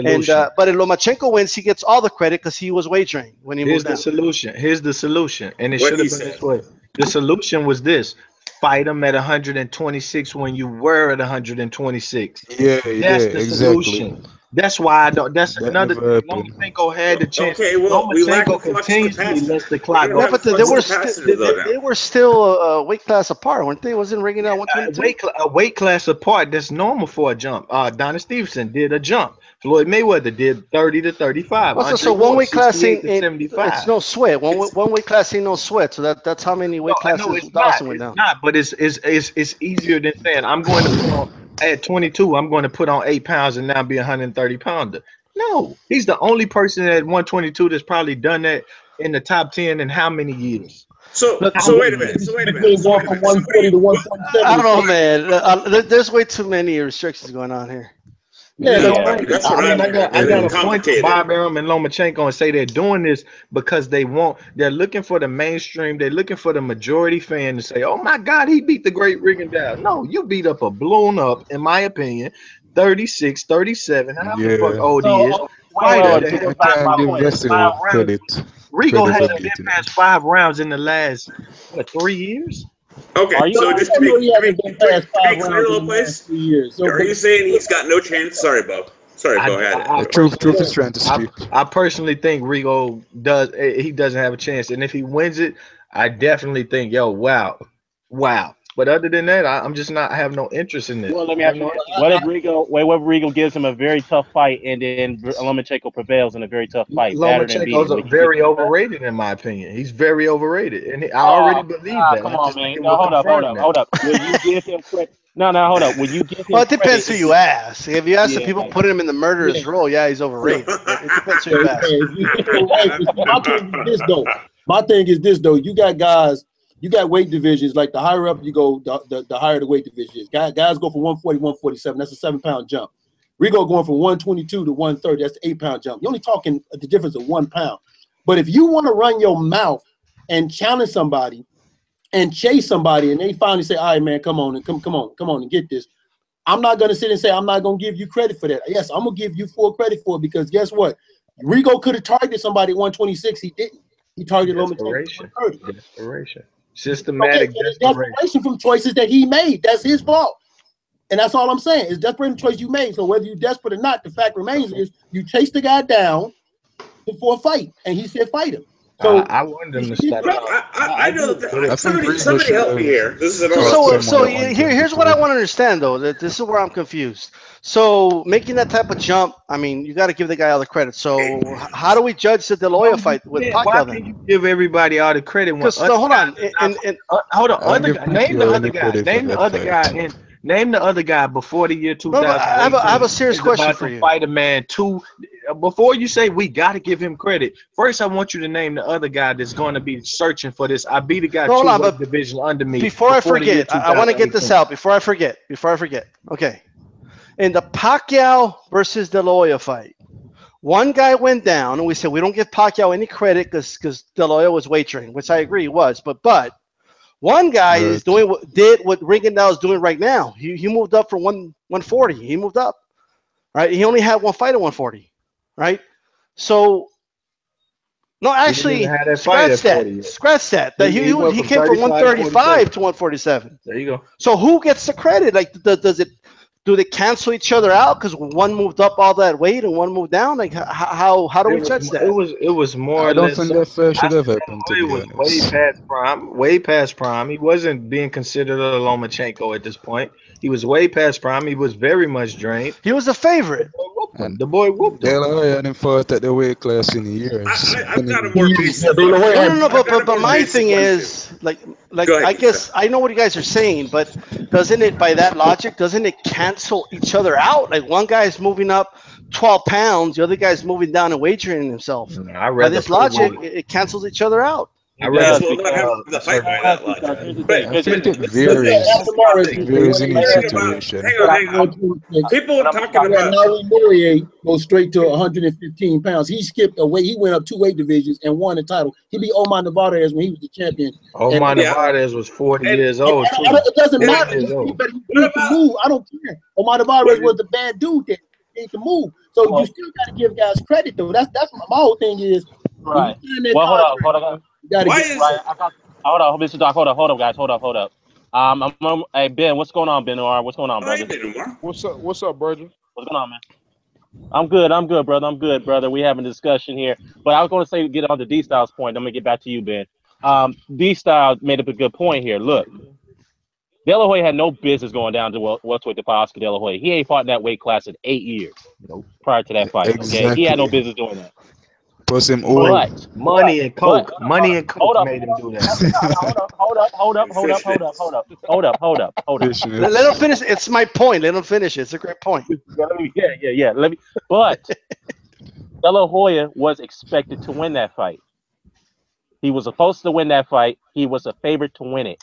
And solution. but if Lomachenko wins, he gets all the credit because he was weight drained when he Here's moved the down. solution. Here's the solution. And it What should he have been said. this way. The solution was this: fight him at 126 when you were at 126. Yeah, That's yeah, the exactly. solution. That's why I don't. That's That another never thing. happened. Lomachenko had the chance. Okay, well, we lack a Lomachenko flux continuously capacitor. lets the We clock don't go. Yeah, have a but they flux were capacitor though now. they were still a weight class apart, weren't they? Wasn't Rigondeaux A 122? a weight class apart. That's normal for a jump. Donna Stevenson did a jump. Floyd Mayweather did 30 to 35. Also, Andre so one Ward weight class 68 ain't, to ain't it's 75. no sweat. It's One weight class ain't no sweat. So that's how many No, weight I know classes it's not. Dawson went It's down. not. But it's easier than saying I'm going to put on at 22. I'm going to put on 8 pounds and now be a 130 pounder. No, he's the only person at 122 that's probably done that in the top 10 in how many years? so Look, How so the wait many a minute. difference years? So wait a minute. between So going wait a from minute. So what do 140 you to what, 147 I is don't know, crazy. man. There's way too many restrictions going on here. Yeah, yeah, no, Yeah, that's I what mean, I'm I hearing. got I It got a And is. point to complicated. Bob Arum and Lomachenko and say they're doing this because they're looking for the mainstream, they're looking for the majority fan to say, "Oh my God, he beat the great Rigondeaux." No, you beat up a blown up, in my opinion, 36, 37, however the fuck Yeah. old he so is, Yeah, fighter I that think had we my, can't my give point. 5 Vessel rounds. Rigo credit for hasn't been beating him. past 5 rounds in the last 3 years. Okay, Are you? no, so I just to know he be hasn't been past to be 5 clear, rounds in the last Lopez, 3 years. So, are but you saying he's got no chance? Sorry, Bo. Sorry, I, Bo had it. I, I The Go. truth personally, is trying to I, speak. I personally think Rigo he doesn't have a chance, and if he wins it, I definitely think, yo, wow. But other than that, I'm just not. I have no interest in this. Well, let me I have ask you no this: interest. What if Rigo? What if Rigo gives him a very tough fight, and then Lomachenko prevails in a very tough fight, battered and Lomachenko's beaten? Would you give very him credit? overrated in my opinion. He's very overrated, and I already Oh, believe that. come I on, just think man. it No, will confirm that. hold up. Will you give him credit? No, no, hold up. Will you give Well, him it depends credit who if you he? ask. If you ask the Yeah, people putting him in the yeah, murderer's role, yeah, he's yeah, overrated. But it depends who yeah, you yeah. ask. It's overrated. But my thing is this though. My thing is this though. You got guys You got weight divisions, like the higher up you go, the higher the weight division is. Guys go from 140, 147. That's a 7-pound jump. Rigo going from 122 to 130. That's an 8-pound jump. You're only talking the difference of 1 pound. But if you want to run your mouth and challenge somebody and chase somebody, and they finally say, "All right, man, come on and get this," I'm not gonna sit and say I'm not gonna give you credit for that. Yes, I'm gonna give you full credit for it, because guess what? Rigo could have targeted somebody at 126. He didn't. He targeted Lomachenko at 130. Desperation. Systematic desperation from choices that he made. That's his fault. And that's all I'm saying. It's desperation choice you made. So whether you're desperate or not, the fact remains is you chased the guy down for a fight, and he said fight him. So I want them to stop. I know that somebody help me here. This is so here's what I want to understand, though. That this is where I'm confused. So making that type of jump, I mean, you got to give the guy all the credit. So how do we judge the De La Hoya fight with Pacquiao? Why can't you give everybody all the credit? So hold on, hold on. Name the other guy. Name the other guy. And name the other guy before the year 2000. No, I have a serious question for you. Fight a man too. Before you say we got to give him credit, first I want you to name the other guy that's going to be searching for this. I beat a guy two division under me. Before I forget, I want to get this out. Before I forget. Okay. In the Pacquiao versus De La Hoya fight, one guy went down, and we said we don't give Pacquiao any credit because De La Hoya was weight training, which I agree he was. But one guy did what Rigondeaux is doing right now. He moved up from 140. He moved up, right? He only had one fight at 140, right? So, no, actually, scratch that. He came from 135 to 147. There you go. So who gets the credit? Like, do they cancel each other out because one moved up all that weight and one moved down? Like, how do we judge that? It was more. I don't think that fair should have happened. It was way past prime. He wasn't being considered a Lomachenko at this point. He was way past prime. He was very much drained. He was a favorite. And the boy whooped him. De La Hoya hadn't fought at the weight class in years. I've got a more basic. No, but my thing is, like I guess I know what you guys are saying, but doesn't it, by that logic, doesn't it cancel each other out? Like one guy's moving up 12 pounds, the other guy's moving down and weight training himself. By this logic, it cancels each other out. I think it varies in each situation. Hang on. People are talking about Nauri goes straight to 115 pounds. He skipped a weight. He went up 2 weight divisions and won the title. He beat Omar Narvaez when he was the champion. Omar Narvaez was 40 years old. It doesn't matter. He can move. I don't care. Omar Narvaez was the bad dude that he can move. So you still got to give guys credit, though. That's my whole thing is. Right. Well, hold on. Hold on, Mr. Doc. Hold up, guys. Hold up. Hey, Ben, what's going on, Benoit? What's going on, brother? What's up, brother? What's going on, man? I'm good, brother. We having a discussion here. But I was going to say, get on to D-Style's point. I'm going to get back to you, Ben. D-Style made up a good point here. Look, De La Hoya had no business going down to welterweight to fight Oscar De La Hoya. He ain't fought in that weight class in 8 years prior to that fight. Exactly. Okay, he had no business doing that. Plus him money and coke made him do that. Hold up. Let him finish. It's my point. Let him finish. It's a great point. Yeah. But De La Hoya was expected to win that fight. He was supposed to win that fight. He was a favorite to win it.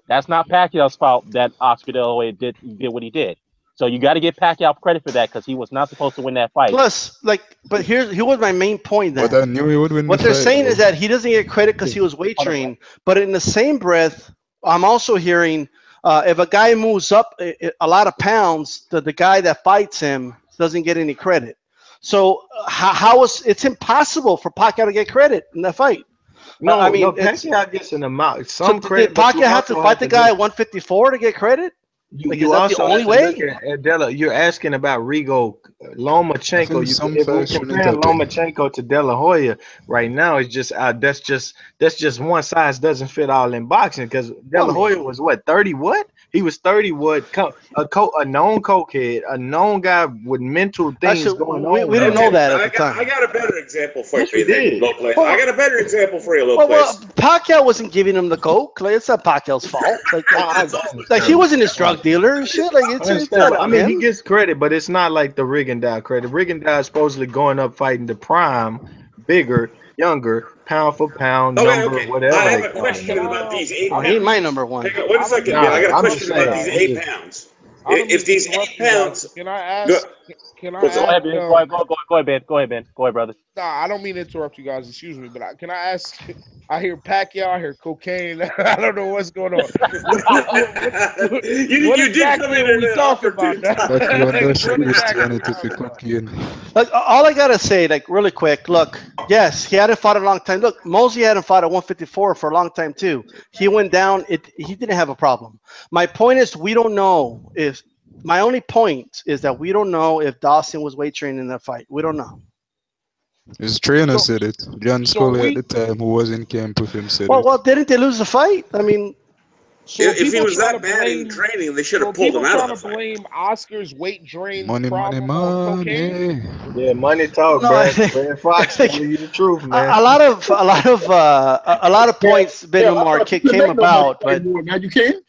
That's not Pacquiao's fault that Oscar De La Hoya did what he did. So you got to give Pacquiao credit for that because he was not supposed to win that fight. Plus, but here was my main point. Then but I knew he would win. What they're saying is that he doesn't get credit because he was weight trained. But in the same breath, I'm also hearing if a guy moves up a lot of pounds, the guy that fights him doesn't get any credit. So it's impossible for Pacquiao to get credit in that fight. No, Pacquiao gets an amount. Some credit. Did Pacquiao have to fight the guy at 154 to get credit? You also the only way? Adela, you're asking about Rigo Lomachenko. If we compare Lomachenko to De La Hoya right now, it's just that's just one size doesn't fit all in boxing because De La Hoya was what 30 what? He was 30 what? A known cokehead, a known guy with mental things going on. We didn't know that at the time. I got a better example for you. I got a better example for you, Lopez. Well, Pacquiao wasn't giving him the coke. Like, it's not Pacquiao's fault. Like he wasn't his drug dealer and shit. Like it's not I mean, he gets credit, but it's not like the Rigondeaux credit. Rigondeaux is supposedly going up fighting the prime, bigger, younger pound for pound Okay, number, okay. whatever I they have a call it. question about these eight Oh, he ain't my pounds. number one. Hang on, one I don't second, mean man. to I got a I'm just question about saying. these guys. eight He just, pounds. I don't If mean to these interrupt 8 you guys, pounds, but can I go, ask? Can I what's Go up? ask? ahead, Ben. Go ahead, go ahead, Ben. Go ahead, Ben. Go ahead, brother. Nah, I don't mean to interrupt you guys. Excuse me, but can I ask? I hear Pacquiao, I hear cocaine. I don't know what's going on. What You did come exactly in are at we an talking about? opportune time. Pacquiao endorsed What exactly are we Christianity for talking about? cocaine. Like, all I gotta say, like really quick, look, yes, he hadn't fought in a long time. Look, Mosey hadn't fought at 154 for a long time too. He went down. He didn't have a problem. My point is, we don't know if. My only point is that we don't know if Dawson was weight training in that fight. We don't know. His trainer So, said it. John so Scully at we, the time, who was in camp with him, said Well, it. didn't they lose the fight? I mean, so are If he people was trying to that bad in blame? training, they should So have are pulled him people out of trying the to fight. blame Oscar's weight drain Money, money, problem on cocaine? money. yeah, money talk, no, I Brad. think, Brad I Fox think telling you the truth, man. a lot of Yeah, points, Ben yeah, I Umar, thought you couldn't came make no money about, but anymore. Now you can.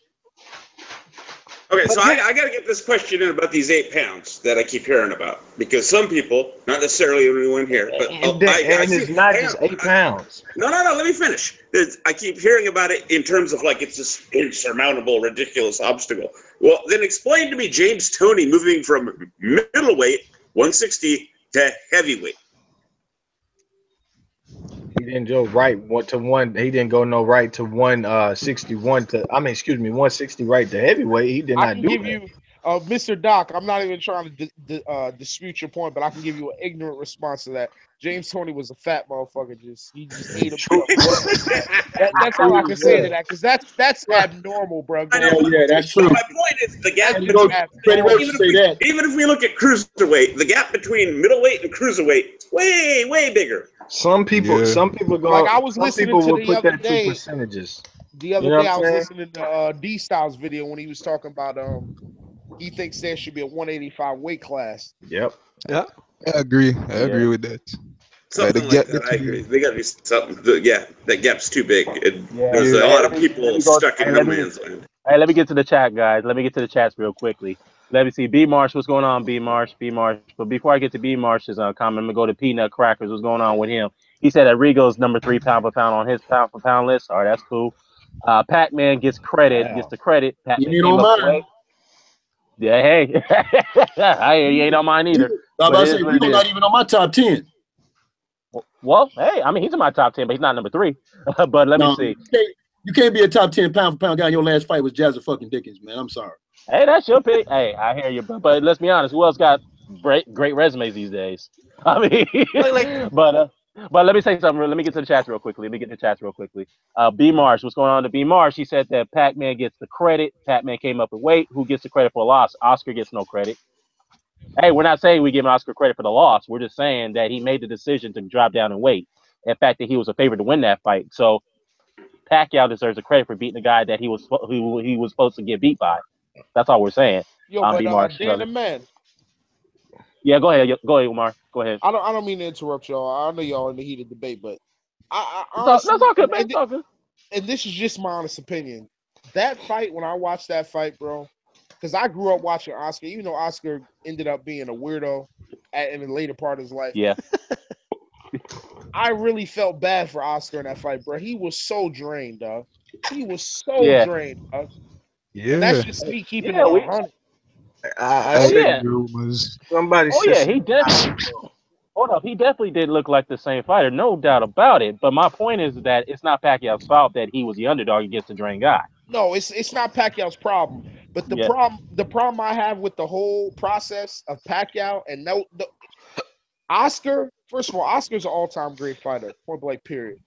Okay, so but yeah, I got to get this question in about these 8 pounds that I keep hearing about, because some people, not necessarily anyone here, but And, I and see. it's not Hang just on, 8 pounds. no, let me finish. I keep hearing about it in terms of like it's this insurmountable, ridiculous obstacle. Well, then explain to me James Toney moving from middleweight 160 to heavyweight. He didn't go right to one. He didn't go no right to 161 to. I mean, excuse me, 160 right to heavyweight. He did I not can do give that. you, Mr. Doc. I'm not even trying to dispute your point, but I can give you an ignorant response to that. James Toney was a fat motherfucker. He just ate True, himself. he was. That's all True I as can say to well. that because that's abnormal, bro. I know, Hell yeah, that's but true. my point is the gap That's And you just go, between Freddie Roach abnormal. to say that. even if we look at cruiserweight, the gap between middleweight and cruiserweight is way bigger. Yeah. Like I was Some listening people to will put that to percentages. the You other know what day I'm I was saying? listening to D Styles video when he was talking about he thinks there should be a 185 weight class. Yep. yeah. I agree. I Yeah. agree with that. Like the Something like gap that. I agree. between. They got to be something. Yeah, that gap's too big. Yeah. There's Yeah. a Hey, lot let of me let people me go. stuck in Hey, no let me man's land. hey, let me get to the chat, guys. Let me get to the chats real quickly. Let me see. B Marsh, what's going on? B Marsh, B Marsh. But before I get to B Marsh's comment, I'm gonna go to Peanut Crackers. What's going on with him? He said that Rigo's number 3 pound for pound on his pound for pound list. All right, that's cool. Pac-Man gets Wow. the credit. You Pac-Man ain't came on up the mine. way. Yeah, hey, I hear you ain't on mine either, I'm but about to it say is what it Rigo is. not even on my top 10. Well, hey, I mean he's in my top 10, but he's not number 3. But let me No, see. you can't be a top 10 pound for pound guy. Your last fight was Jazza fucking Dickens, man. I'm sorry. Hey, that's your pick. Hey, I hear you, but let's be honest. Who else got great resumes these days? I Like mean, but let me say something. Let me get to the chats real quickly. Let me get to the chats real quickly. B Marsh, what's going on to B Marsh? He said that Pac-Man gets the credit. Pac-Man came up with weight. Who gets the credit for a loss? Oscar gets no credit. Hey, we're not saying we give Oscar credit for the loss. We're just saying that he made the decision to drop down in weight. In fact, that he was a favorite to win that fight. So Pacquiao deserves the credit for beating the guy that who he was supposed to get beat by. That's all we're saying. Yo, but B Marsh, Dan brother. the man, Yeah, go ahead. Go ahead, Umar. Go ahead. I don't mean to interrupt y'all. I know y'all in the heated debate, but I That's honestly, all good, man. It's all good. and this is just my honest opinion. That fight, when I watched that fight, bro, because I grew up watching Oscar, even though Oscar ended up being a weirdo in the later part of his life. Yeah. I really felt bad for Oscar in that fight, bro. He was so drained, dog. He was so Yeah. drained, dog. And that's Yeah. just me keeping Yeah. it 100. I Oh I said yeah. hear rumors. somebody Oh said yeah. something not too long. Hold up. He definitely did look like the same fighter, no doubt about it. But my point is that it's not Pacquiao's fault that he was the underdog against the drain guy. No, it's not Pacquiao's problem, but Yeah. the problem I have with the whole process of Pacquiao and Oscar. First of all, Oscar's an all-time great fighter, point blank. Period.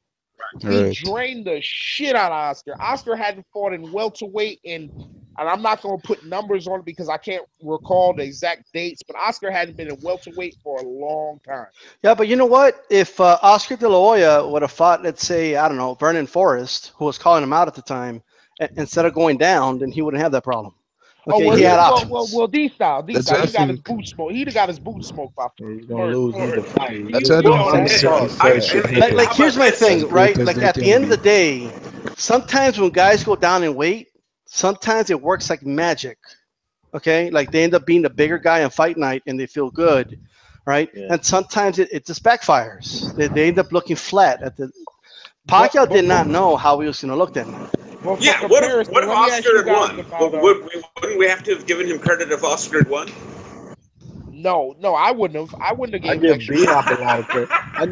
He Right. drained the shit out of Oscar. Oscar hadn't fought in welterweight and I'm not going to put numbers on it because I can't recall the exact dates, but Oscar hadn't been in welterweight for a long time. yeah, but you know what? If Oscar De La Hoya would have fought, let's say, I don't know, Vernon Forrest, who was calling him out at the time, instead of going down, then he wouldn't have that problem. Oh Okay, well, he had Yeah. D style. That's why I He got his think. boot smoke. He'd have got his boot smoked by He's gonna Vernon lose either Forrest. fight. That's why I You don't know think that. certain I fights should and like happen how about here's my this? as thing, great right? as Like they at the can end of be. the day, sometimes when guys go down in weight, sometimes it works like magic. Okay, like they end up being the bigger guy on fight night and they feel good, right? Yeah. And sometimes it just backfires. They end up looking flat at the. Pacquiao did not know how he was going to look that night. Well, for Yeah, comparison, what if let me ask Oscar you had guys won? about. Wouldn't we have to have given him credit if Oscar had won? No, I wouldn't have. I wouldn't have I gave him give extra B credit. Hop a lot of credit. I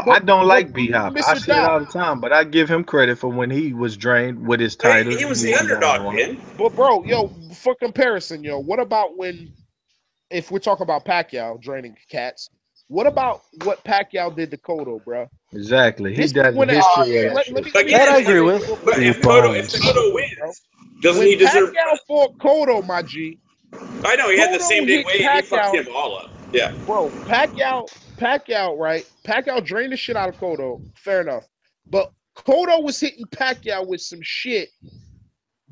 But don't like B Hop. I Mr. say it Doc, all the time, but I give him credit for when he was drained with his He titles. was and the he won the underdog, one. man. but bro, for comparison, what about when, if we're talking about Pacquiao draining cats, what about what Pacquiao did to Cotto, bro? Exactly. He This is does a when history of that let shit. me That I Again, agree with. but Two if pounds. Cotto bro. wins, doesn't When he deserve? Pacquiao fought Cotto, my G, I know he had the Cotto same day hit weight and he fucked Pacquiao, him all up. Yeah. bro. Pacquiao, right? Pacquiao drained the shit out of Cotto. Fair enough, but Cotto was hitting Pacquiao with some shit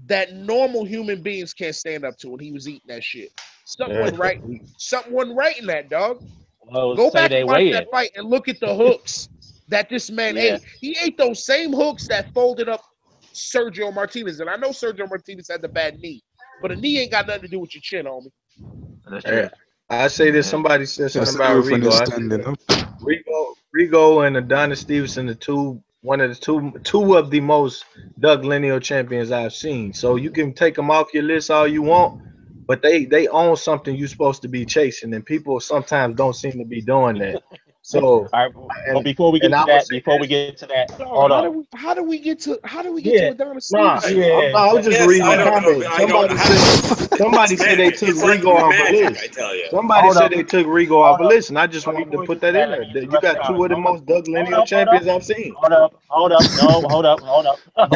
that normal human beings can't stand up to, and he was eating that shit. Something wasn't right. Something wasn't right in that, dog. Well, Go say back they and watch weigh that it. fight and look at the hooks that this man Yeah. ate. He ate those same hooks that folded up Sergio Martinez. And I know Sergio Martinez had the bad knee, but a knee ain't got nothing to do with your chin, homie. That's Hey, true. I say this. Yeah. Somebody said something Just the about roof when Rigo. he's I say standing up. Rigo and Adonis Stevenson, one of the two of the most Doug lineal champions I've seen. So you can take them off your list all you want, but they own something you're supposed to be chasing, and people sometimes don't seem to be doing that. So All right. Well, and before we and get I to would that, say this. Dog, hold up. how do we get to Yeah. Adonis Nah. Stevenson? Yeah. I was just Yes, reading I the don't know. comments. I don't. Somebody It's said they magic. took It's like Rigo off a magic, I list. tell you. Somebody Hold said up. they took Rigo off Hold a up. list, and I just Well, wanted to before we put get to that in that, let there. me You interrupt got y'all. two of the most Doug lineal Hold up. champions I've seen. Hold up. No, hold up. That Hold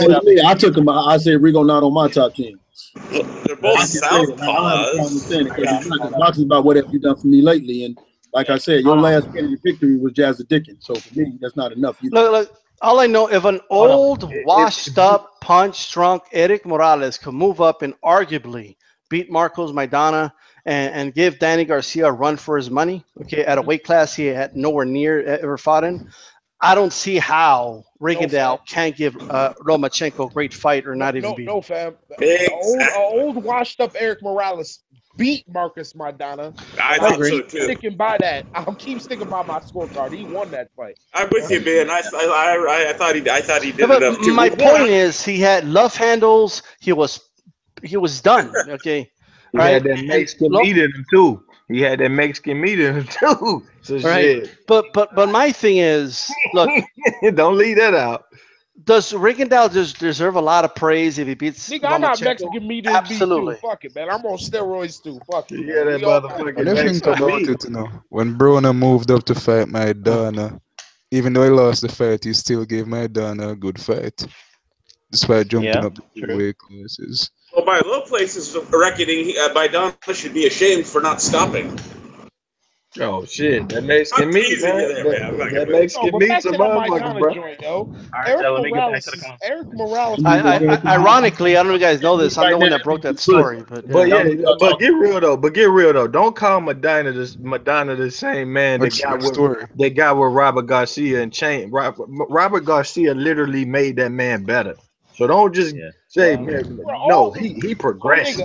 was up. me. I took him. I said Rigo not on my top 10. They're But both I can say that. I don't have a problem southpaws. saying it because it's not. Hold Because up. boxing is about what have you done for me lately. And like I said, your Hold on. last candidate victory was Jazz the Dickens. So for me, that's not enough. You Look, all I know, if an Hold up. old, washed up, punch drunk Eric Morales could move up and arguably beat Marcos Maidana and give Danny Garcia a run for his money, okay, at a weight class he had nowhere near ever fought in, I don't see how No, fam. Rigondeaux can't give Lomachenko a great fight or not even beat him. No, fam. Exactly. Old washed up Eric Morales beat Marcus Maidana, I and I I'll thought agree. so keep too. sticking by that. I'll keep sticking by my scorecard. He won that fight. I'm with you, man. I thought he No, did but enough too. my He won. point is he had love handles. He was done. Okay, He had right? that And Mexican meat in him too. He had that Mexican meat in him too. So right. shit. But my thing is, look, Don't leave that out. does Rigondeaux just deserve a lot of praise if he beats Nigga, I got Lomachenko? Mexican meat in me too. Absolutely. Fuck it, man. I'm on steroids too. Fuck it, Yeah, man. that We all When motherfucking you think Mexican about meat. it, when Broner moved up to fight Maidana, even though he lost the fight, he still gave Maidana a good fight, despite jumping Yeah. up the two True. weight classes. Well, by low places reckoning, Maidana should be ashamed for not stopping. Oh shit, that I'm Mexican meat, teasing you man. there, man. I'm not That gonna. No, Mexican but meat's back a to that motherfucker, Maidana bro. joint, yo. All right, so let me get back to the conversation. Eric Morales I, is I, I ironically, I don't know if you guys know this. I'm right the one now, that broke that Bullet. story, but But yeah. yeah, Y'all but talking. get real though. Don't call Madonna the same man Which story? that got with Robert Garcia and Chain. Robert Garcia literally made that man better. So don't just Yeah. say, Well, man, no, all he my nigga. progressed though.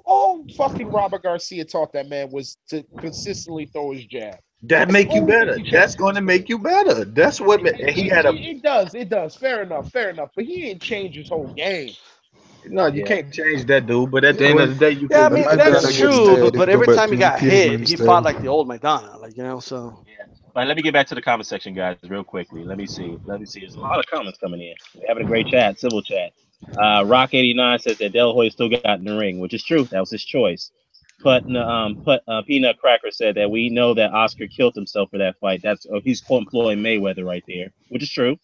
All fucking Robert Garcia taught that man was to consistently throw his jab. That That's the make you only thing better. he That's changed going to for him. make you better. That's what he had a. It does. It does. Fair enough. But he didn't change his whole game. No, you yeah. can't change that, dude. But at the Yeah, end of when the day, you Yeah, I could when mean you could tell that's Maidana what he gets true, did. tired, but he go every back time to he him got hit, caveman he fought style. like the old Maidana, so. Yeah. But let me get back to the comment section, guys, real quickly. Let me see. There's a lot of comments coming in. We're having a great chat, civil chat. Rock89 says that Del Hoy still got in the ring, which is true. That was his choice. Peanut Cracker said that we know that Oscar killed himself for that fight. He's quoting Floyd Mayweather right there, which is true.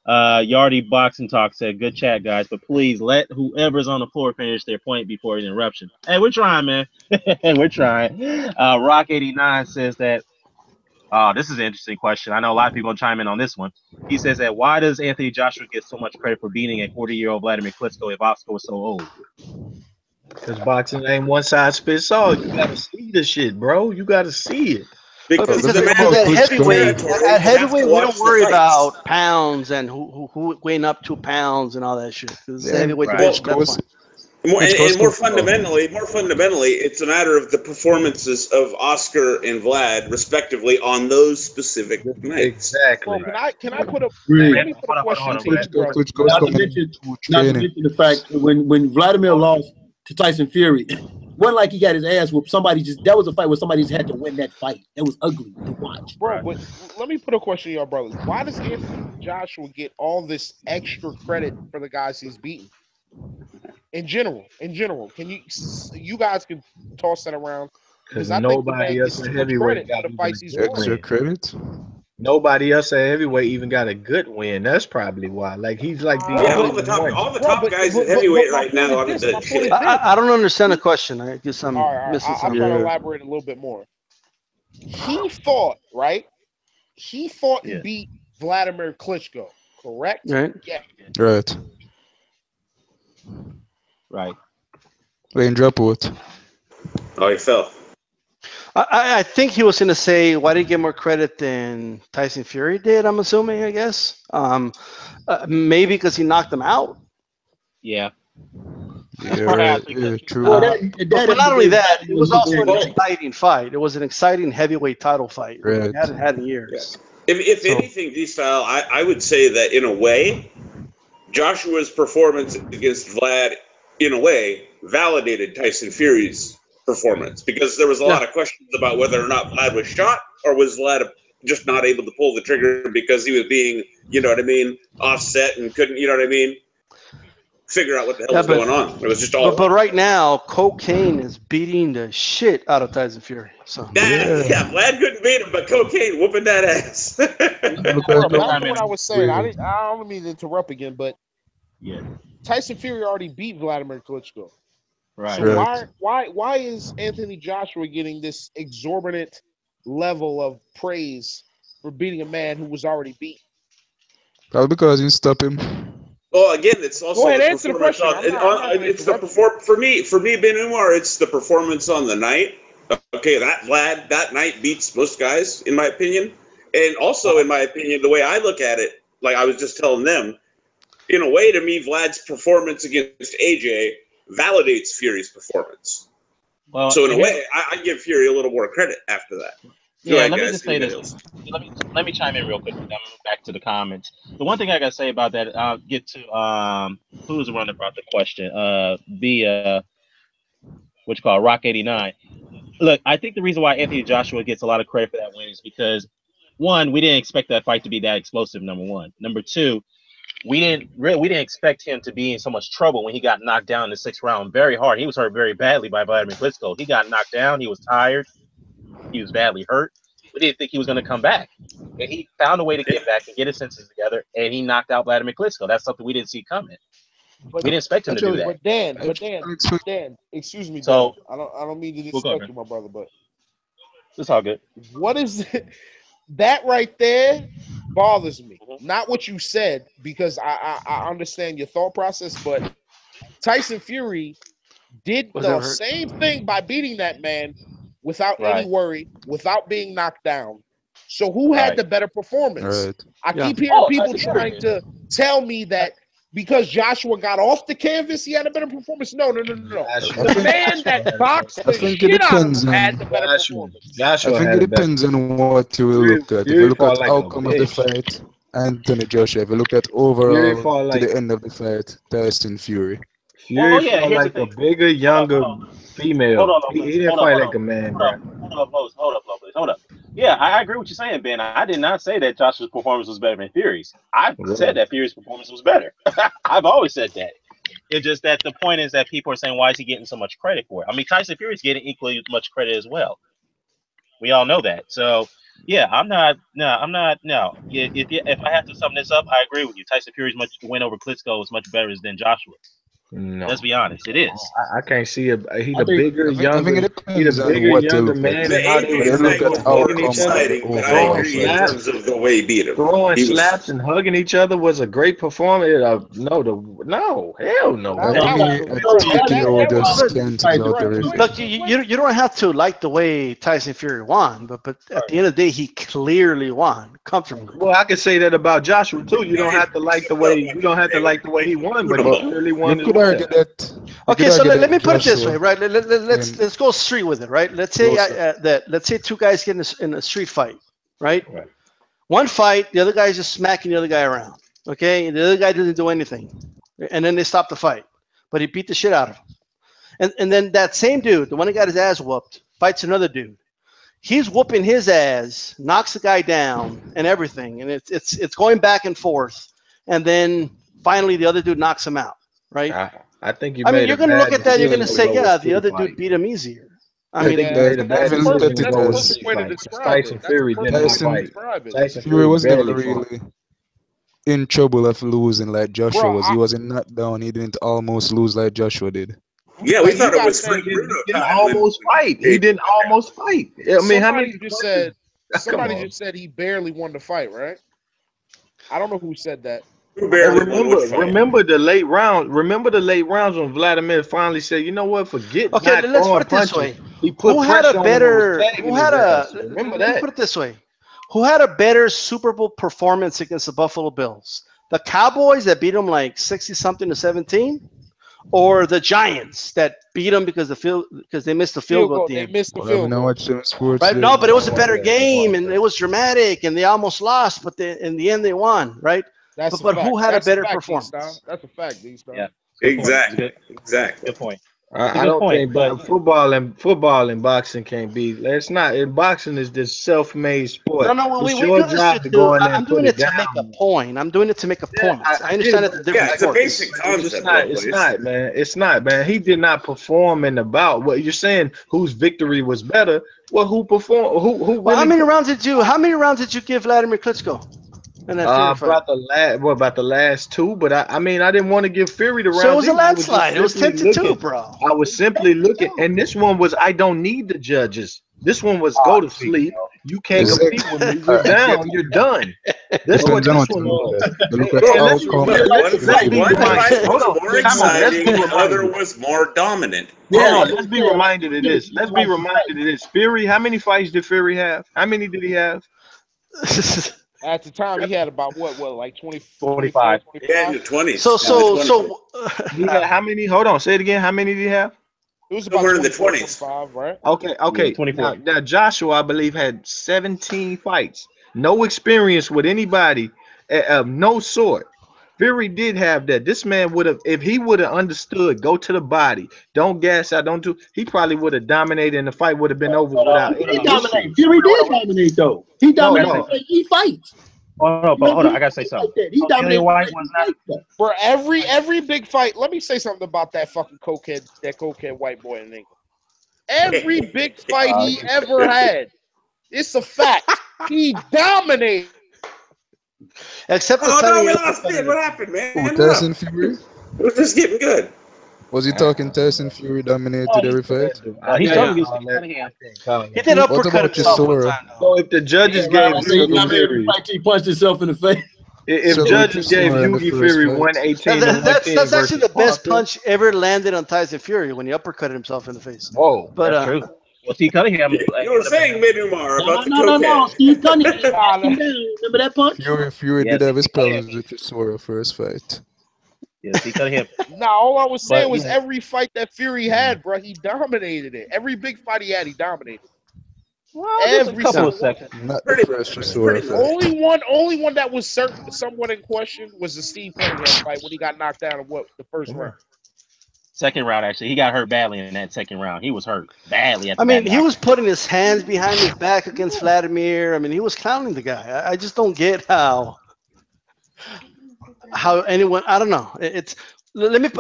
Yardy Boxing Talk said, "Good chat, guys, but please let whoever's on the floor finish their point before the interruption." Hey, we're trying, man. We're trying. Rock89 says that. This is an interesting question. I know a lot of people will chime in on this one. He says that why does Anthony Joshua get so much credit for beating a 40-year-old Vladimir Klitschko if Oscar was so old? Because boxing ain't one size fits all. You gotta see the shit, bro. You gotta see it. Because The the thing man Because about at in the Klitschko, heavyweight, territory, you have to we don't watch the worry fights. about pounds and who weighing up 2 pounds and all that shit. Because it's the yeah, heavyweight Right. division. Well, That's Klitschko fine. More fundamentally, it's a matter of the performances of Oscar and Vlad, respectively, on those specific nights. Exactly. Well, can I put a Agreed. let me put a question to you, bro? Klitschko's Not to coming mention, to not to training. mention the fact that when Vladimir lost to Tyson Fury, wasn't like he got his ass whooped. That was a fight where somebody just had to win that fight. That was ugly to watch. Bro, but let me put a question to y'all brothers. Why does Anthony Joshua get all this extra credit for the guys he's beaten? In general, can you guys can toss that around? Because I think the man nobody else gets at too much heavyweight credit for got the fights he's even a won. good Extra win. credit. Nobody else at heavyweight even got a good win. That's probably why. Like he's like the Yeah, only one. all the top guys at heavyweight right now. I mean, I don't understand the question. I guess I'm missing I'm something. trying to elaborate a little bit more. He fought, right? He fought and beat Vladimir Klitschko, correct? Right. Yeah. Right. Right. Playing dropout. Oh, he fell. I think he was going to say, why did he get more credit than Tyson Fury did, I'm assuming, I guess. Maybe because he knocked him out. Yeah. Yeah, right. Yeah, true. But not only that, it was also an exciting fight. It was an exciting heavyweight title fight. Right. We hadn't had in years. If anything, D-Style, I would say that in a way, Joshua's performance against Vlad, in a way, validated Tyson Fury's performance, because there was a lot of questions about whether or not Vlad was shot, or was Vlad just not able to pull the trigger because he was being, you know what I mean, offset and couldn't, you know what I mean, figure out what the hell was going on. It was just all. But right now, cocaine is beating the shit out of Tyson Fury. So yeah, Vlad couldn't beat him, but cocaine whooping that ass. Back to what I was saying. I don't mean to interrupt again, but Tyson Fury already beat Vladimir Klitschko. Right. So why is Anthony Joshua getting this exorbitant level of praise for beating a man who was already beaten? Probably because you stop him. Well, again, it's also go ahead, the answer the question. For me, Ben Umar, it's the performance on the night. Okay, that night beats most guys, in my opinion. And also, in my opinion, the way I look at it, like I was just telling them, in a way, to me, Vlad's performance against AJ validates Fury's performance. Well, so in a way, I give Fury a little more credit after that. Let me just say this. Let me chime in real quick. I'm back to the comments. The one thing I gotta say about that, I'll get to who was the one that brought the question? What you call Rock 89. Look, I think the reason why Anthony Joshua gets a lot of credit for that win is because, one, we didn't expect that fight to be that explosive. Number one. Number two, we didn't expect him to be in so much trouble when he got knocked down in the 6th round very hard. He was hurt very badly by Vladimir Klitschko. He got knocked down. He was tired. He was badly hurt. We didn't think he was going to come back. And he found a way to get back and get his senses together, and he knocked out Vladimir Klitschko. That's something we didn't see coming. We didn't expect him to do that. But Dan, excuse me, so, Dan. I don't mean to disrespect you, my brother, but it's all good. What is it? That right there bothers me. Not what you said, because I understand your thought process, but Tyson Fury did the same thing by beating that man without any worry, without being knocked down. So who had the better performance? I keep hearing people trying to tell me that because Joshua got off the canvas, he had a better performance. No. The man that boxed the shit out of him had the better performance. I think it depends on what you will look at. If you look at the outcome of the fight, Anthony Joshua. If you look at overall to the end of the fight, Tyson Fury. Fury fought like a bigger, younger female. He didn't fight like a man, bro. Hold up. Yeah, I agree with you saying, Ben. I did not say that Joshua's performance was better than Fury's. I said that Fury's performance was better. I've always said that. It's just that the point is that people are saying, why is he getting so much credit for it? I mean, Tyson Fury's getting equally much credit as well. We all know that. So, yeah, If I have to sum this up, I agree with you. Tyson Fury's win over Klitschko is much better than Joshua. No. Let's be honest, it is. I can't see it. He's a bigger, younger man. Hugging each other, but I agree in terms of the way he beat him. Throwing slaps and hugging each other was a great performance. Hell no. Look, you don't have to like the way Tyson Fury won, but at the end of the day, he clearly won. comfortably. Well, I could say that about Joshua too. You don't have to like the way he won, but he But clearly you won as could well. argue that. Okay, so let me put it this way, right? Let's go street with it, right? Let's say let's say two guys get in a street fight, right? One fight, the other guy's just smacking the other guy around. Okay, the other guy doesn't do anything, and then they stop the fight, but he beat the shit out of him. And then that same dude, the one that got his ass whooped, fights another dude. He's whooping his ass, knocks the guy down, and everything, and it's going back and forth, and then finally the other dude knocks him out, right? I think you. I mean, you're going to look at that, you're going to say, yeah, the other dude beat him easier. I mean, that's the perfect way to describe it. Tyson Fury didn't fight. Tyson Fury was never barely really in trouble of losing like Joshua was. He wasn't knocked down. He didn't almost lose like Joshua did. Yeah, we thought it was He didn't almost fight. He didn't almost fight. I mean, somebody just said he barely won the fight, right? I don't know who said that. Remember the late round. Remember the late rounds when Vladimir finally said, "You know what? Forget." Okay, let's put it this way. Who had a better? Remember that. Let's put it this way. Who had a better Super Bowl performance against the Buffalo Bills? The Cowboys that beat them like 60-something to 17, or the Giants that beat them because they missed the field goal at the end? They missed the field goal. Right? No, but it was a better game and it was dramatic and they almost lost, but in the end they won, right? But who had a better performance? That's a fact, D-Star. Yeah, exactly. Good point. I don't think, but football and boxing can't be. It's not. In boxing is this self-made sport. No, we do this I'm doing it to make a point. I'm doing it to make a point. I understand it's a different sport. It's a basic concept. It's not, man. He did not perform in the bout. What you're saying? Whose victory was better? Well, who performed? Who? Well, how many rounds did you give Vladimir Klitschko? About the last two, but I mean, I didn't want to give Fury the round. So it was a landslide. It was 10-2, bro. I was simply looking, and this one was I don't need the judges. This one was go to sleep. You can't compete when you're down. You're done. That's what this one was. The other was more dominant. Yeah, let's be reminded of this. Fury, how many fights did Fury have? How many did he have? At the time, he had about like 45. Yeah, in the 20s. So he had how many? Hold on, say it again. How many did he have? It was about in the 20s, 25, right? Okay. 24. Now Joshua, I believe, had 17 fights. No experience with anybody of no sort. Fury did have that. This man would have, if he would have understood, go to the body, don't gas out, don't do. He probably would have dominated, and the fight would have been over without. He dominated. Fury did dominate, though. He dominated. He fights. Hold on. I gotta say something. He dominated. For every big fight, let me say something about that fucking cokehead white boy in England. Every big fight he ever had, it's a fact. He dominated. Except the we lost it. What happened, man? Tyson Fury? It was just getting good. Was he talking Tyson Fury dominated every fight? He did uppercut himself. So if the judges gave Fury, he punched himself in the face. If judges gave Yugi Fury 118, that's actually the best punch ever landed on Tyson Fury when he uppercutted himself in the face. Whoa, but true. Well, Steve Cunningham. You were saying Midumar about the No. Steve Cunningham. Remember that punch? Fury did have his problems with Chisora first fight. Yeah, Steve Cunningham. All I was saying was every fight that Fury had, bro, he dominated it. Every big fight he had, he dominated. Well, every couple of seconds. Not the first Chisora fight. Only one that was somewhat in question was the Steve Cunningham fight when he got knocked down in the first round. Second round, actually. He got hurt badly in that second round. He was hurt badly. He was putting his hands behind his back against Vladimir. I mean, he was clowning the guy. I just don't get how anyone, I don't know.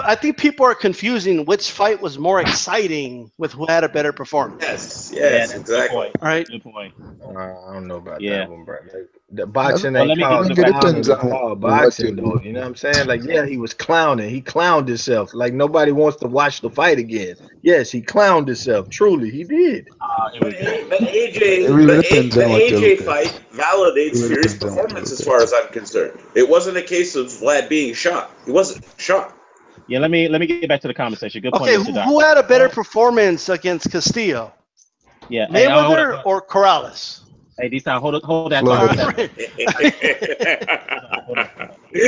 I think people are confusing which fight was more exciting with who had a better performance. Yes, exactly. All right. Good point. I don't know about that one, bro. The boxing ain't called boxing, though. You know what I'm saying? Like, yeah, he was clowning. He clowned himself. Like, nobody wants to watch the fight again. Yes, he clowned himself. Truly, he did. But AJ fight validates Fury's performance as far as I'm concerned. It wasn't a case of Vlad being shot. He wasn't shot. Yeah, let me get back to the conversation. Good point. Okay, who had a better performance against Castillo? Yeah, Mayweather or Corrales? Hey, D-Sound, hold that Florida. thought.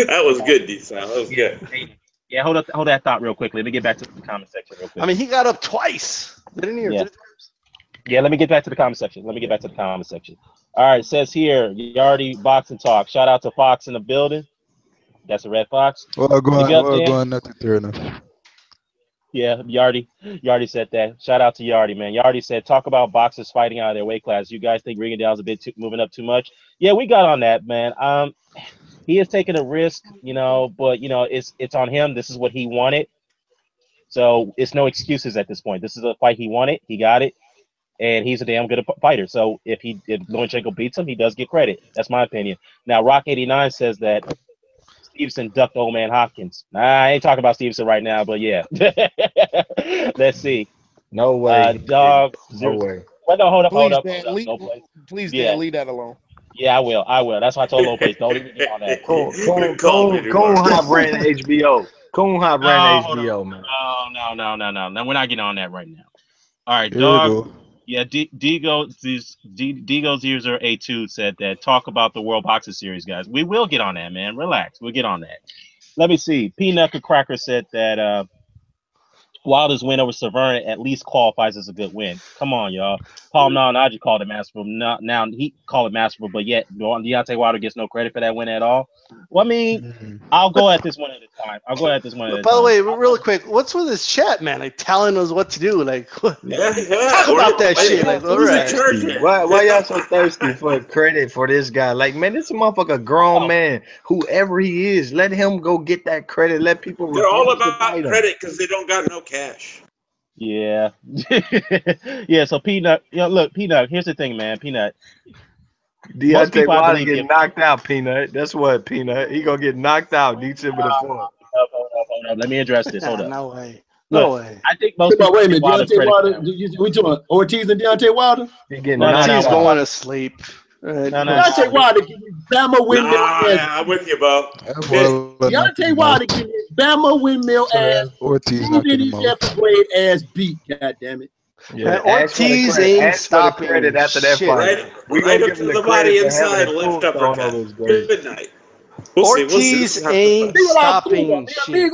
That was good, D-Sound. That was good. Yeah, hold that thought real quickly. Let me get back to the comment section real quick. I mean, he got up twice. Didn't he? Yeah. Yeah, let me get back to the comment section. All right, it says here, Yardy Boxing Talk. Shout out to Fox in the building. That's a Red Fox. Go on, not to turn up. Yeah, Yardy said that. Shout out to Yardy, man. Yardy said, talk about boxers fighting out of their weight class. You guys think Rigondeaux's a bit moving up too much? Yeah, we got on that, man. He is taking a risk, but it's on him. This is what he wanted. So it's no excuses at this point. This is a fight he wanted. He got it. And he's a damn good fighter. So if Lomachenko beats him, he does get credit. That's my opinion. Now, Rock89 says that Stevenson ducked old man Hopkins. Nah, I ain't talking about Stevenson right now, but yeah. Let's see. No way. Dog. No way. Well, no, hold up. Please, Dan, leave that alone. Yeah, I will. That's why I told Lopez, don't even get on that. Coon Hop ran HBO. Coon Hop ran HBO, man. No, we're not getting on that right now. All right, Here dog. we go. Yeah, Digo0082 said that talk about the World Boxing Series, guys. We will get on that, man. Relax. We'll get on that. Let me see. Peanut Cracker said that Wilder's win over Severn at least qualifies as a good win. Come on, y'all. Paul Nalnaji called it masterful. Now he called it masterful, but yet Deontay Wilder gets no credit for that win at all. Well, I mean, I'll go at this one at a time. By the way, really quick, what's with this chat, man? Like telling us what to do. Like, talk about that shit. Like, all right. Why y'all so thirsty for credit for this guy? Like, man, this motherfucker grown man, whoever he is, let him go get that credit. Let people. They're all about credit because they don't got no cash. Yeah. Yeah, so Peanut, look, Peanut, here's the thing, man. Peanut. Deontay Wilder get knocked out, Peanut. That's what, Peanut. He gonna get knocked out December the 4th. Hold up. Let me address this. Hold up. No way. Look, I think most people. Wait a minute, Deontay Wilder. We talking Ortiz and Deontay Wilder? He getting Ortiz going to sleep. Deontay Wilder give me Bama windmill ass. I'm with you, Bo. Deontay Wilder give me Bama windmill ass. Ortiz knocking him out. Grade ass beat. God damn it. Yeah, Ortiz ain't stopping credit after that fight. Right up to the body inside, lift uppercut. Good night. Ortiz ain't stopping shit.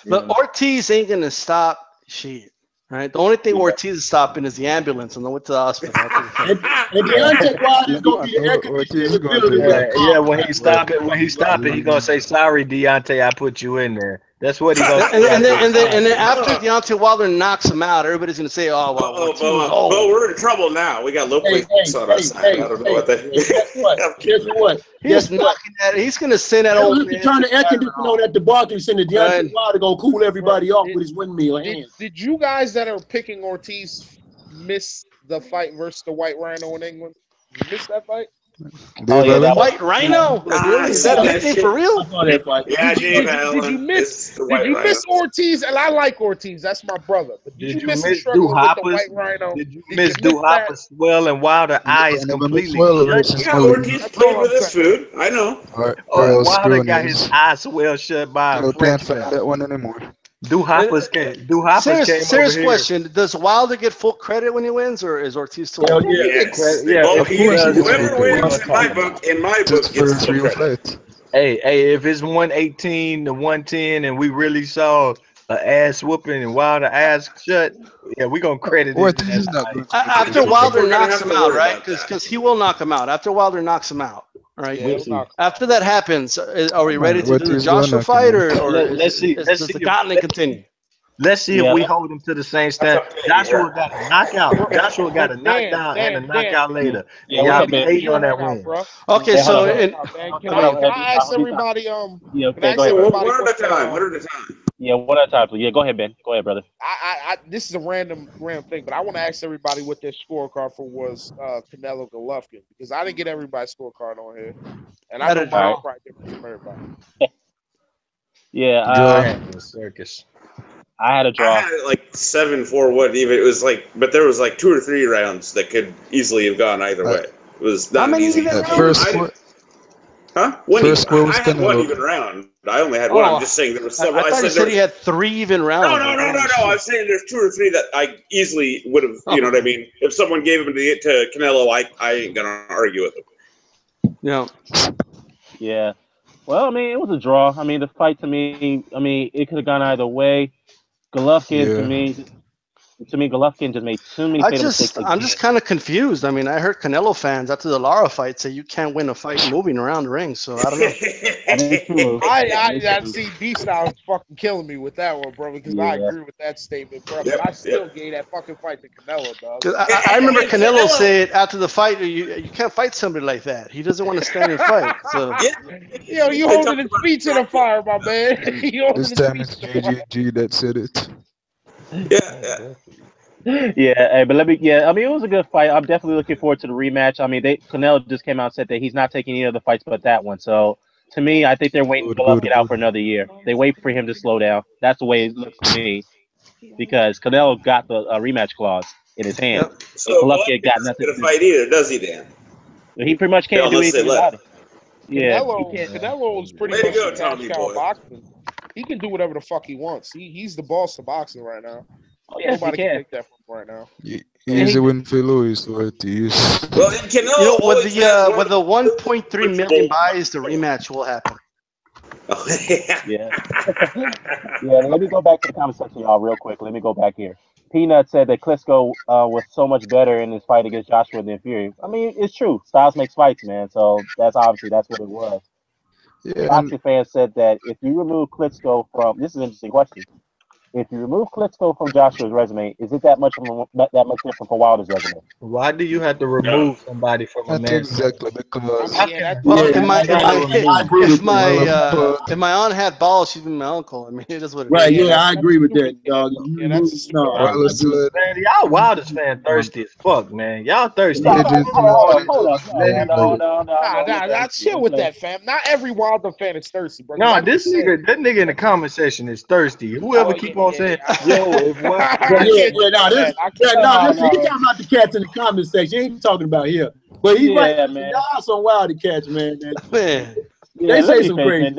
But Ortiz ain't gonna stop shit. Right? The only thing Ortiz is stopping is the ambulance and then went to the hospital. And Deontay Wilder's gonna be the yeah, when he stop it, he gonna say, "Sorry, Deontay, I put you in there." That's what he gonna say. And then after Deontay Wilder knocks him out, everybody's gonna say, "Oh well, Bo, we're in trouble now. We got Lopez on our side. I don't know what that is. Guess what? He's knocking at it. He's gonna send that old man. Turn the air conditioner on at the Barclays Center. Deontay Wilder gonna cool everybody off with his windmill hands. Did you guys that are picking Ortiz miss the fight versus the White Rhino in England? You missed that fight? The White Rhino? Is that a thing for real? Yeah, did you miss Ortiz? And I like Ortiz. That's my brother. But did you miss the struggle with the White Rhino? Did you miss Duhapa's swell and Wilder eyes completely? Yeah, Ortiz played with his food. I know. Wilder got his eyes well shut by a can't find that one anymore. Duhapa's came. Serious question: does Wilder get full credit when he wins, or is Ortiz still? Yes. Yeah, whoever wins in my book gets full credit. Hey, if it's 118 to 110, and we really saw an ass whooping and Wilder ass shut, yeah, we gonna credit it. After Wilder knocks him out, right? Because he will knock him out. After Wilder knocks him out. Right. Yeah, after that happens, are we ready to do the Joshua fight, or let's see? Does the gauntlet continue? Let's see if we hold him to the same standard. Joshua got a knockout. Joshua got a knockdown and a knockout later. Y'all be hating on that win. Okay, so can I ask everybody? One at a time. Yeah, one at a time. Yeah, go ahead, Ben. Go ahead, brother. This is a random thing, but I want to ask everybody what their scorecard for was Canelo Golovkin, because I didn't get everybody's scorecard on here, and I know mine probably different from everybody. Yeah, circus. I had a draw. I had it like 7-4. What even? It was like, but there was like 2 or 3 rounds that could easily have gone either way. It was not easy. First Huh? First score was I had one Canelo. even round. I only had one. I'm just saying there were several. I thought you said he had 3 even rounds. No. I'm saying there's 2 or 3 that I easily would have. You know what I mean? If someone gave him to Canelo, I ain't gonna argue with him. Yeah. Yeah. Well, I mean, it was a draw. I mean, the fight to me, I mean, it could have gone either way. Golovkin to me, Golovkin just made too many fatal mistakes. I'm just kind of confused. I mean, I heard Canelo fans after the Lara fight say you can't win a fight moving around the ring. So I don't know. That is true. I see D Styles fucking killing me with that one, bro, because I agree with that statement, bro. But I still gave that fucking fight to Canelo, dog. I remember Canelo said after the fight, you can't fight somebody like that. He doesn't want to stand and fight. So Yo, you holding his feet to the fire, my man. This time it's JGG that said it. Yeah, but I mean, it was a good fight. I'm definitely looking forward to the rematch. I mean, Canelo just came out and said that he's not taking any other fights but that one. So, to me, I think they're waiting for Golovkin out for another year. They wait for him to slow down. That's the way it looks to me, because Canelo got the rematch clause in his hand. Yep. So Golovkin got nothing to fight either, does he, Dan? He pretty much can't do anything about it. Yeah, Canelo is pretty much a cash cow boxing. He can do whatever the fuck he wants. He's the boss of boxing right now. Oh, yes, nobody can take that from him right now. Easy win for Luis Ortiz. Well, Canelo with the 1.3 million buys, the rematch will happen. Yeah. Let me go back to the comment section, y'all, real quick. Let me go back here. Peanut said that Klitschko was so much better in his fight against Joshua than Fury. I mean, it's true. Styles makes fights, man. So that's what it was. Yeah, Boxing fans said that if you remove Klitschko from, this is an interesting question. If you remove Klitschko from Joshua's resume, is it that much different from Wilder's resume? Why do you have to remove somebody from a man's exactly because if my aunt had balls, she'd be my uncle. I mean, it is what it is. Right? Yeah, I agree with that, dog. Man, y'all Wildest fan thirsty as fuck, man. Y'all thirsty. Hold up. Chill with that, fam. Not every Wilder fan is thirsty, bro. No, that nigga in the comment section is thirsty. Whoever keep on saying, yo, if you talking about the cats in the comment section. You ain't talking about here. But he's right, man. Y'all some Wilder cats, man. They say some crazy.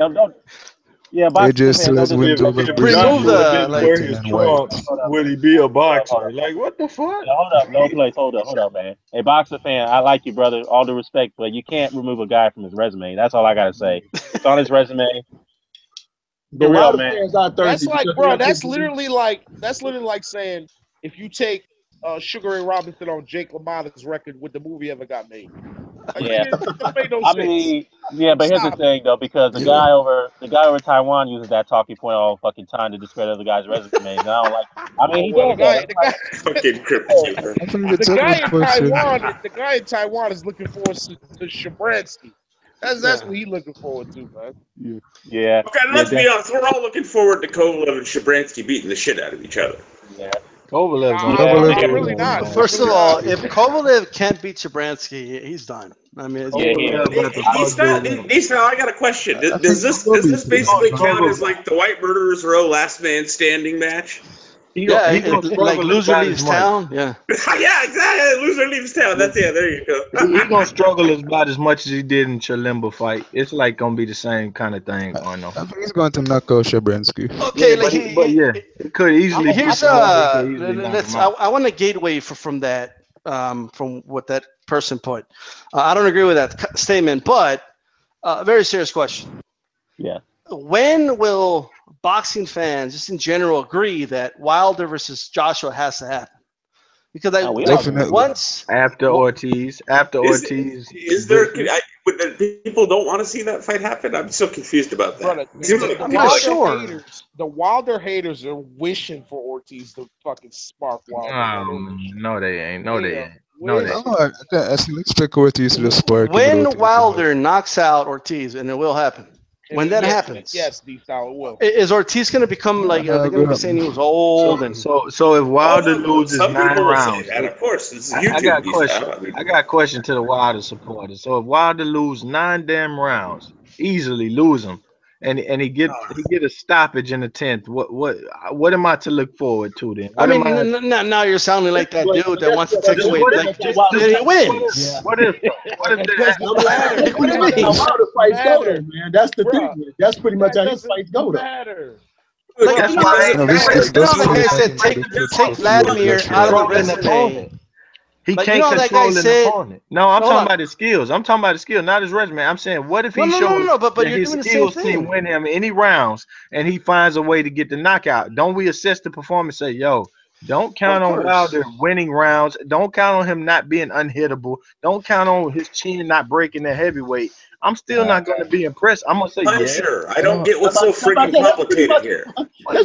They just let's win Duva. Will he be a boxer? Like, what the fuck? Hold up, man. Hey, boxer fan, I like you, brother. All due respect, but you can't remove a guy from his resume. That's all I gotta say. It's on his resume. The Wilder fans are thirsty. That's like, bro. That's literally like saying if you take Sugar Ray Robinson on Jake LaMotta's record, would the movie ever got made? Yeah, I mean, but here's the thing though, because the guy over Taiwan uses that talking point all fucking time to discredit the guy's resume. And I don't like. I mean, he does that. The guy in Taiwan is looking forward to Shabransky. That's what he's looking forward to, man. Yeah. Okay, let's be honest. We're all looking forward to Kovalev and Shabransky beating the shit out of each other. Yeah. Kovalev, really not. First of all, if Kovalev can't beat Shabransky, he's done. I mean, Nissan, I got a question. Does this basically count as like the White Murderers Row Last Man Standing match? Like loser leaves town. Yeah. Yeah, exactly. Loser leaves town. There you go. He's gonna struggle about as much as he did in Chalimba fight. It's like gonna be the same kind of thing. I know. I think he's going to knock out Shabransky. Okay, it could easily. Here's I want a gateway from that. From what that person put. I don't agree with that statement, but a very serious question. Yeah. When will boxing fans, just in general, agree that Wilder versus Joshua has to happen? Because once after Ortiz, is there? People don't want to see that fight happen. I'm so confused about that. I'm not sure. The Wilder haters are wishing for Ortiz to fucking spark Wilder. No, they ain't. No, they ain't. I still expect Ortiz to spark. When Wilder knocks out Ortiz, and it will happen. When that happens, yes, it will. Is Ortiz going to become like? They're going to be saying he was old, so if Wilder loses 9 rounds, of course, it's I got a question to the Wilder supporters. So if Wilder loses 9 damn rounds, easily lose them, and he get a stoppage in the 10th. What am I to look forward to then? I What mean, am I? now you're sounding like that dude that wants to take Just away, what like, if that he wins. what if That that doesn't happens? matter. What do you That mean? That's how the doesn't fights go, though, matter, man. That's the bruh. thing. That's pretty much That how his fights go, doesn't though. matter. Like, That's you know, why No, this you know does that really guy said, matter for the clips take of Fury Vladimir Clash out of the Royale. controlling resume. opponent. He Like, you can't know that guy control an said. opponent. No, I'm Hold talking on. about his skills. I'm talking about his skills, not his resume. I'm saying, what if he shows But that you're his doing the same skills team thing. win him any rounds and he finds a way to get the knockout? Don't we assess the performance? Say, yo, don't count Of on course. Wilder winning rounds. Don't count on him not being unhittable. Don't count on his chin not breaking the heavyweight. I'm still not going to be impressed. I'm going to say, yeah. Unsure. I don't get what's so freaking complicated here.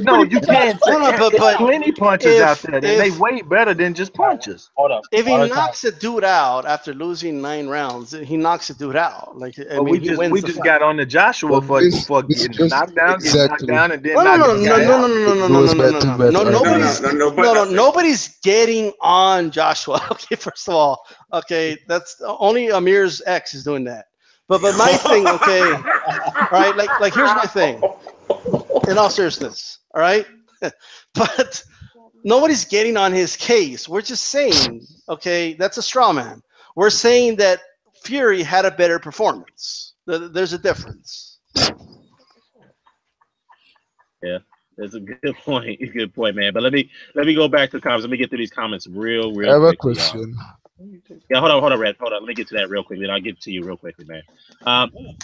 No, you can't. No, but There's plenty punches out there, and they if way better than just punches. Hold up. if he All the time. knocks a dude out after losing 9 rounds, he knocks a dude out. Like, I But mean, we wins just the got on the Joshua But this getting just knocked down, exactly and then No, knocking the no, guy no, no, out. no, no, no, no, goes no, no, back to no, that no, argument. Nothing. nobody's getting on Joshua. Okay, first of all, okay, that's only Amir's ex is doing that. But my thing, okay, all right, like here's my thing. In all seriousness, all right, but nobody's getting on his case. We're just saying, okay, that's a straw man. We're saying that Fury had a better performance. There's a difference. Yeah, that's a good point. Good point, man. But let me go back to the comments. Let me get through these comments real I have a quickly, y'all. question. Yeah, hold on, Red. Hold on. Let me get to that real quickly, then I'll get to you real quickly, man.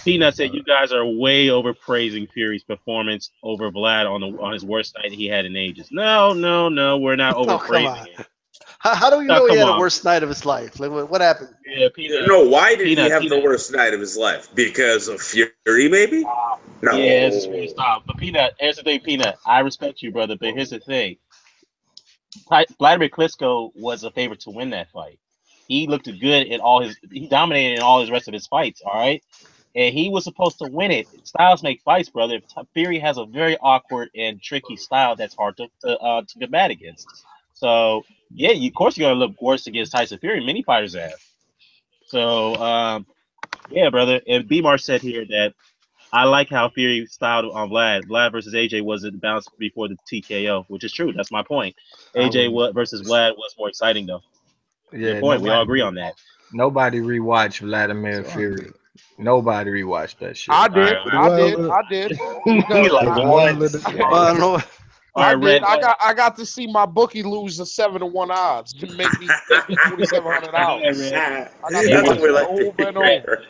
Peanut said you guys are way overpraising Fury's performance over Vlad on his worst night he had in ages. No, we're not Oh, come overpraising on. it. How do we Oh, know he come had a on. worst night of his life? Like, what happened? Yeah, Peanut. No, why did he Peanut, have the worst night of his life? Because of Fury, maybe? No. Yeah, it's just stop. But Peanut, here's the thing, Peanut. I respect you, brother, but here's the thing. Vladimir Klitschko was a favorite to win that fight. He looked good in he dominated in all his rest of his fights, all right? And he was supposed to win it. Styles make fights, brother. Fury has a very awkward and tricky style that's hard to combat against. So, yeah, of course you're going to look worse against Tyson Fury. Many fighters have. So, yeah, brother. And B-Mar said here that I like how Fury styled on Vlad. Vlad versus AJ wasn't bounced before the TKO, which is true. That's my point. AJ versus Vlad was more exciting, though. Yeah, Good point. We all agree on that. Nobody rewatched Vladimir Fury. Nobody rewatched that shit. I did. Wilder- I did. Wilder- Well, All right, Red. I got to see my bookie lose a 7-1 odds to make me $2,700. I got That's what we to like over to and over.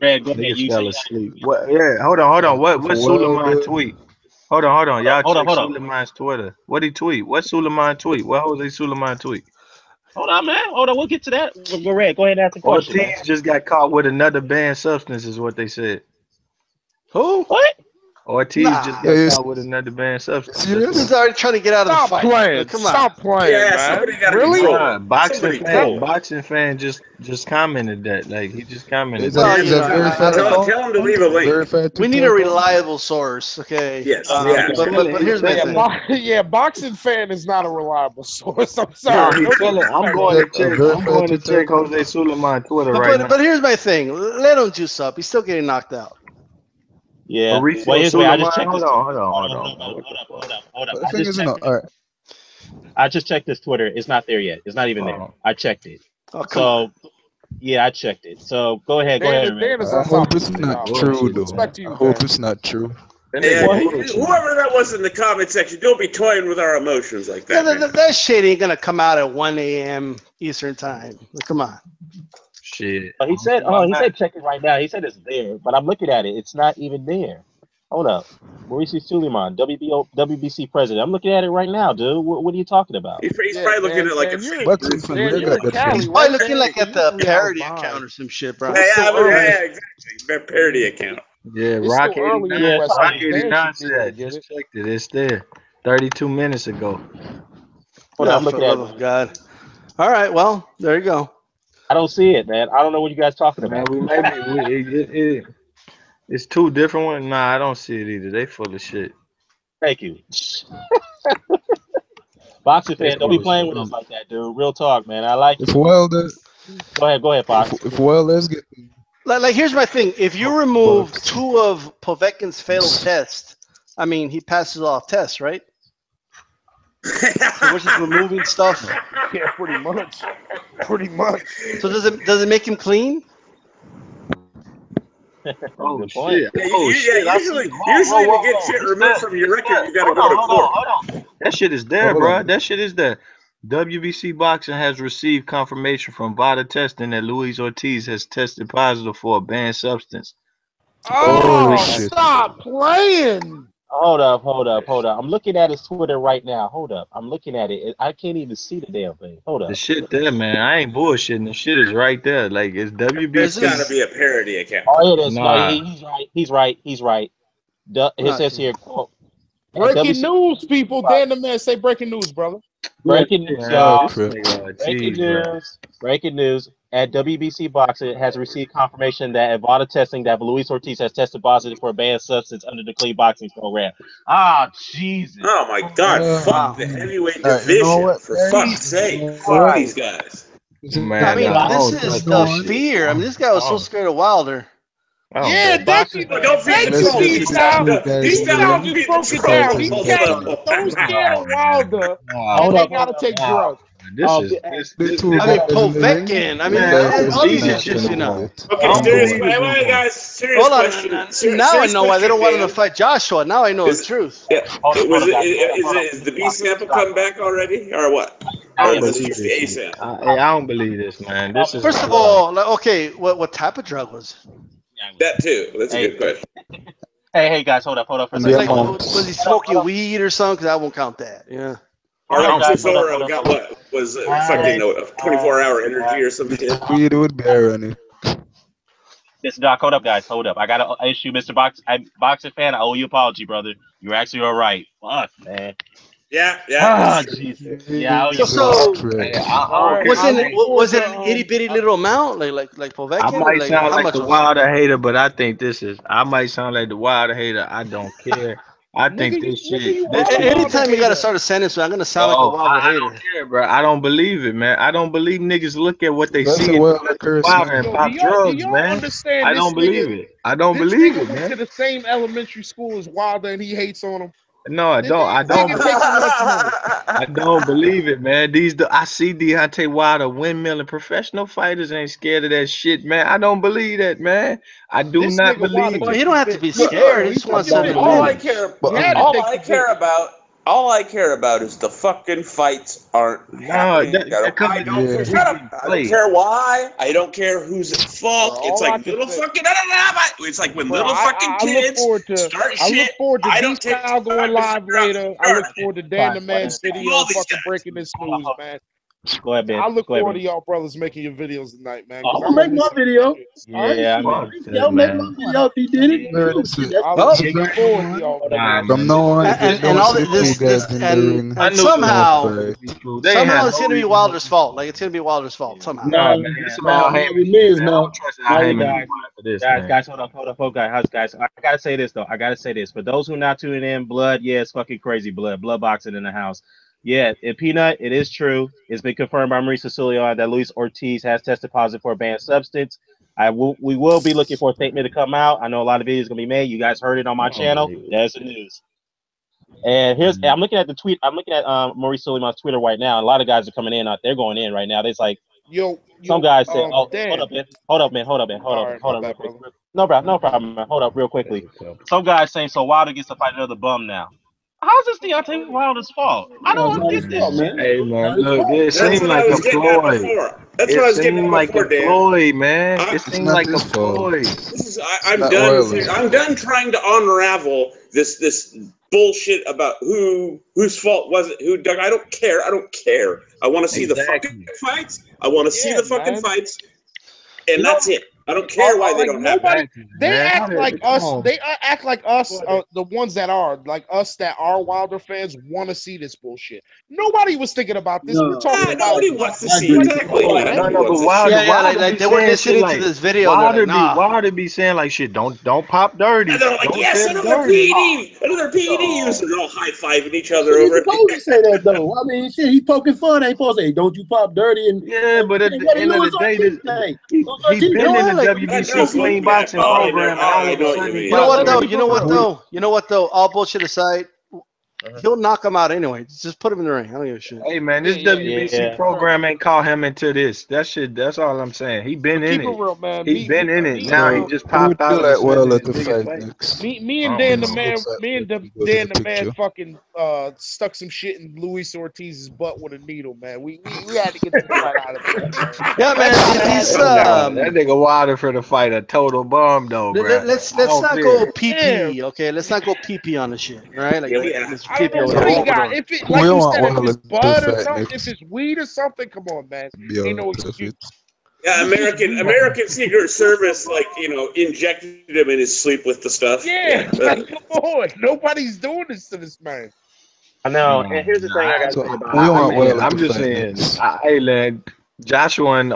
Red, go ahead. Niggas You fell say asleep. What? Yeah, hold on. What Suleiman Wilder- tweet? Hold on. Y'all Hold on, check hold on. Suleiman's Twitter. What he tweet? What Suleiman tweet? What Jose Suleiman tweet? Hold on, man. Hold on. We'll get to that. Go Red. Go ahead and ask the question, Ortiz man. just got caught with another banned substance, is what they said. who? What? Ortiz Nah. just Yeah, got you caught with another banned substance. serious? He's already trying to get out of the Stop fight. playing. Like, come on. Stop playing, Yeah, man. somebody got to Really? control Nah, it. Somebody boxing fan just commented that. Like he just commented. Is that. Well, that, you is know, that verified account? Tell him to leave a link. Verified We need Twitter a account? reliable source, okay? Yes, But here's my thing. Yeah, boxing fan is not a reliable source. I'm No, sorry. he telling. I'm going to check Jose Suleiman Twitter right now. But here's my thing. Let him juice up. He's still getting knocked out. Yeah. Mauricio Well, here's the way. I just Suleiman. checked this. Hold on. Hold up. The thing is, I just checked this Twitter. It's not there yet. It's not even there. I checked it. Oh, come on. Yeah, I checked it. So go ahead, Red. I hope it's not true, though. Respect to you, I hope man. it's not true. Yeah, whoever that was in the comment section, don't be toying with our emotions like Yeah, that. that shit ain't gonna come out at 1 a.m. Eastern time. Like, come on. Shit. He said check it right now. He said it's there, but I'm looking at it. It's not even there. Hold up. Mauricio Suleiman, WBC president. I'm looking at it right now, dude. What are you talking about? He's probably looking at it like a fake. He's probably looking like at the parody account or some shit, bro. Yeah, exactly. Parody account. Yeah, It's Rock still early in 89. the West Rock Coast. 89 Should be able said, to get just it. checked it. It's there. 32 minutes ago. Hold on, I'm for looking the at love of God. All right, well, there you go. I don't see it, man. I don't know what you guys talking Man, about. it's two different ones. Nah, I don't see it either. They full of shit. Thank you. Boxing fan, don't be playing with us like that, dude. Real talk, man. I like If it. Wilder, Go ahead, Fox. if Wilder's getting Like here's my thing. If you remove 2 of Povetkin's failed tests, I mean, he passes off tests, right? So we're just removing stuff. Yeah, pretty much. Pretty much. So does it make him clean? Oh shit! Yeah, Oh shit! usually to get shit removed from your record, you gotta go to court. Hold on. That shit is there, bro. That shit is there. WBC Boxing has received confirmation from VADA testing that Luis Ortiz has tested positive for a banned substance. Oh, stop playing. Hold up. I'm looking at his Twitter right now. Hold up. I'm looking at it. I can't even see the damn thing. Hold up. The shit there, man. I ain't bullshitting. The shit is right there. Like, it's WBC. It's gotta be a parody account. Oh, it is. Nah. No, he's right. It says here, quote, breaking news, people. Dan the man say breaking news, brother. Breaking news, y'all. Breaking news. At WBC Boxing has received confirmation that at VADA testing that Luis Ortiz has tested positive for a banned substance under the clean boxing program. Ah, Jesus. Oh my God! Fuck the heavyweight division, for fuck's sake! Fuck these guys. Man, I mean, this is the fear. I mean, this guy was so scared of Wilder. Yeah, don't feed the troll. He's down to He broke it down. He so scared of Wilder. And they gotta take drugs. This Povetkin. I mean, all these issues, you know. Okay, serious question, guys. Serious question. Now I know why they don't want him to fight Joshua. Now I know the truth. Yeah. Is the B sample come back already, or what? Or is this just the A sample? I don't believe this, man. This is first of all, like, okay, what type of drug was it? That too. That's a good question. Hey, guys, hold up for a second. Like, was he smoking weed or something? Because I won't count that. Yeah. Or got what was fucking a 24-hour energy or something. Weed would bear on it. Mr. Doc, hold up, guys. Hold up. I got to issue, Mr. Boxing fan. I owe you an apology, brother. You're actually all right. Fuck, man. Yeah. Ah, Jesus. Yeah. Was it an itty bitty little amount, like Povetkin? I might sound like the Wilder hater, but I think this is. I might sound like the Wilder hater. I don't care. I think this shit. Anytime you gotta start a sentence, I'm gonna sound like a Wilder hater. I don't care, bro. I don't believe it, man. I don't believe niggas look at what they see and pop drugs, man. I don't believe it. I don't believe it, man. To the same elementary school as Wilder, and he hates on him. No, I don't. I don't believe it, man. I see Deontay Wilder windmilling. Professional fighters ain't scared of that shit, man. I don't believe that, man. I do not believe it. Well, you don't have to be scared. He just wants something. All I care about is the fucking fights aren't happening. I don't care why. I don't care who's at fault. It's like little fucking. It's like when little fucking kids start shit. I look forward to I don't take D-Style going live later. I look forward to Dan the Man's video fucking breaking this news, man. Go ahead, man. I look forward to y'all brothers making your videos tonight, man. I'll make my video. Yeah, I'll make my video if he did it. I look forward to y'all. From now on, and all this and somehow it's gonna be Wilder's fault. Like it's gonna be Wilder's fault somehow. No, man. It's about Guys, hold up, guys. I gotta say this though. For those who are not tuning in, blood, yeah, it's fucking crazy. Blood boxing in the house. Yeah, Peanut, it is true. It's been confirmed by Maurice Cecilio that Luis Ortiz has tested positive for a banned substance. We will be looking for a statement to come out. I know a lot of videos gonna be made. You guys heard it on my channel. That's the news. And I'm looking at the tweet. I'm looking at Maurice Cecilio's Twitter right now. And a lot of guys are coming in. They're going in right now. There's like some guys say, "Oh, hold up, man. No problem, man. Hold up, real quickly." Some guys saying, "So Wilder gets to fight another bum now." How's this Deontay Wilder's fault? I don't get this. Man. Hey, man, look, it seemed like a ploy. That's what I was getting at before, Dan. Ploy, man. It seemed like a ploy. I'm done trying to unravel this bullshit about whose fault was it? Who dug? I don't care. I want to see the fucking fights. I want to see the fucking fights, and that's it. I don't care why they don't have that. They act like us. They act like us, the ones that are like us that are Wilder fans want to see this bullshit. Nobody was thinking about this. We're talking about nobody wants to see exactly. They weren't listening to this video. Wilder be saying like shit. Don't pop dirty. And they're like, yes, another PED user. They're all high fiving each other over it. He's supposed to say that though. I mean, shit, he's poking fun. Ain't supposed to say, "Don't you pop dirty?" And yeah, but at the end of the day, he's been in the like, WBC clean boxing program, and all of a sudden he you know what though? boxing. You know what though? You know what though? All bullshit aside, he'll knock him out anyway. Just put him in the ring. I don't give a shit. Hey man, this WBC program ain't call him into this. That shit. That's all I'm saying. He been in Keep it. it real, man. He been in it. Now he just Who popped would out you of the like Wilder sudden to his biggest fight fight. next? Me and I Dan don't the know. man, Looks like me and we go to Dan the the man picture. fucking stuck some shit in Luis Ortiz's butt with a needle, man. We had to get this fight out of there, man. Yeah, man. He's that nigga Wilder for the fight a total bomb though, bro. Let's not go PP, okay? Let's not go PP on the shit, right? Like let's I don't PP or know what he whatever. got. If it, Who like you you want said, if Wilder it's to bud or fight something, if next? it's weed or something, come on, man. Ain't no excuse. Yeah, American Secret Service, like, injected him in his sleep with the stuff. Yeah, like, come on. Nobody's doing this to this man. I know. And here's the thing I got to So say about who you want I mean, Wilder I'm to just fight saying, next? hey, man, Joshua and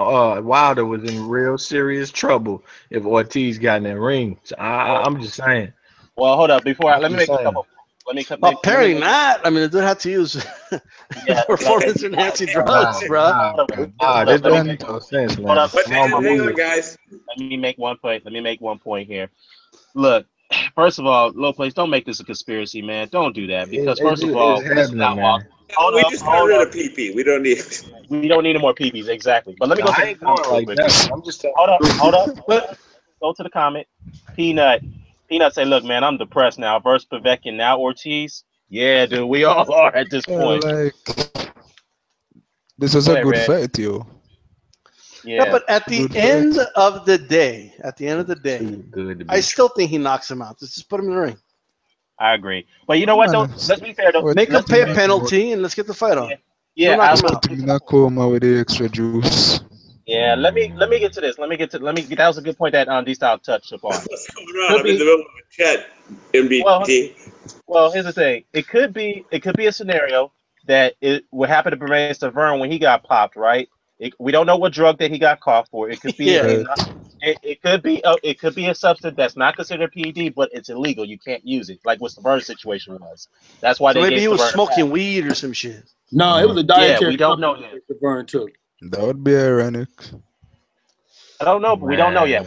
Wilder was in real serious trouble if Ortiz got in that ring. So I'm just saying. Well, hold up. Before let me Just make a saying. couple. Let me Well, apparently not. I mean, the dude had to use performance-enhancing drugs, bro. This don't Let make no sense, Hold man. up. But hang on, guys. Let me make one point. Let me make one point here. Look, first of all, low place, don't make this a conspiracy, man. Don't do that because first of all, It's happening, man. We just got rid of PP. We don't need. We don't need any more PPs, exactly. But let me go to I the ain't going comment real like quick. that. I'm just telling Hold up. Go to the comment. Peanut say, look, man, I'm depressed now. Versus Povetkin, now Ortiz. Yeah, dude, we all are at this point. Like, this was Go a ahead, good Red. fight, yo. Yeah, but at the end of the day, good I still think he knocks him out. Let's just put him in the ring. I agree. But you know what, though? Let's be fair, though. Make him pay a penalty and let's get the fight on. Yeah, knock him I out. Put him in a coma with the extra juice. Yeah, let me get to this. That was a good point that D-Style touched upon. What's going on? I'm in the middle of a chat. MBT. Well, here's the thing. It could be a scenario that it would happen to Bernays Severn when he got popped, right? We don't know what drug that he got caught for. It could be it could be a substance that's not considered PED, but it's illegal. You can't use it, like what Severn's situation was. That's why So they maybe gave he was Severn a smoking pass. weed or some shit. No, it was a dietary. we don't know yet. To burn too. That would be ironic. I don't know, but we don't know yet.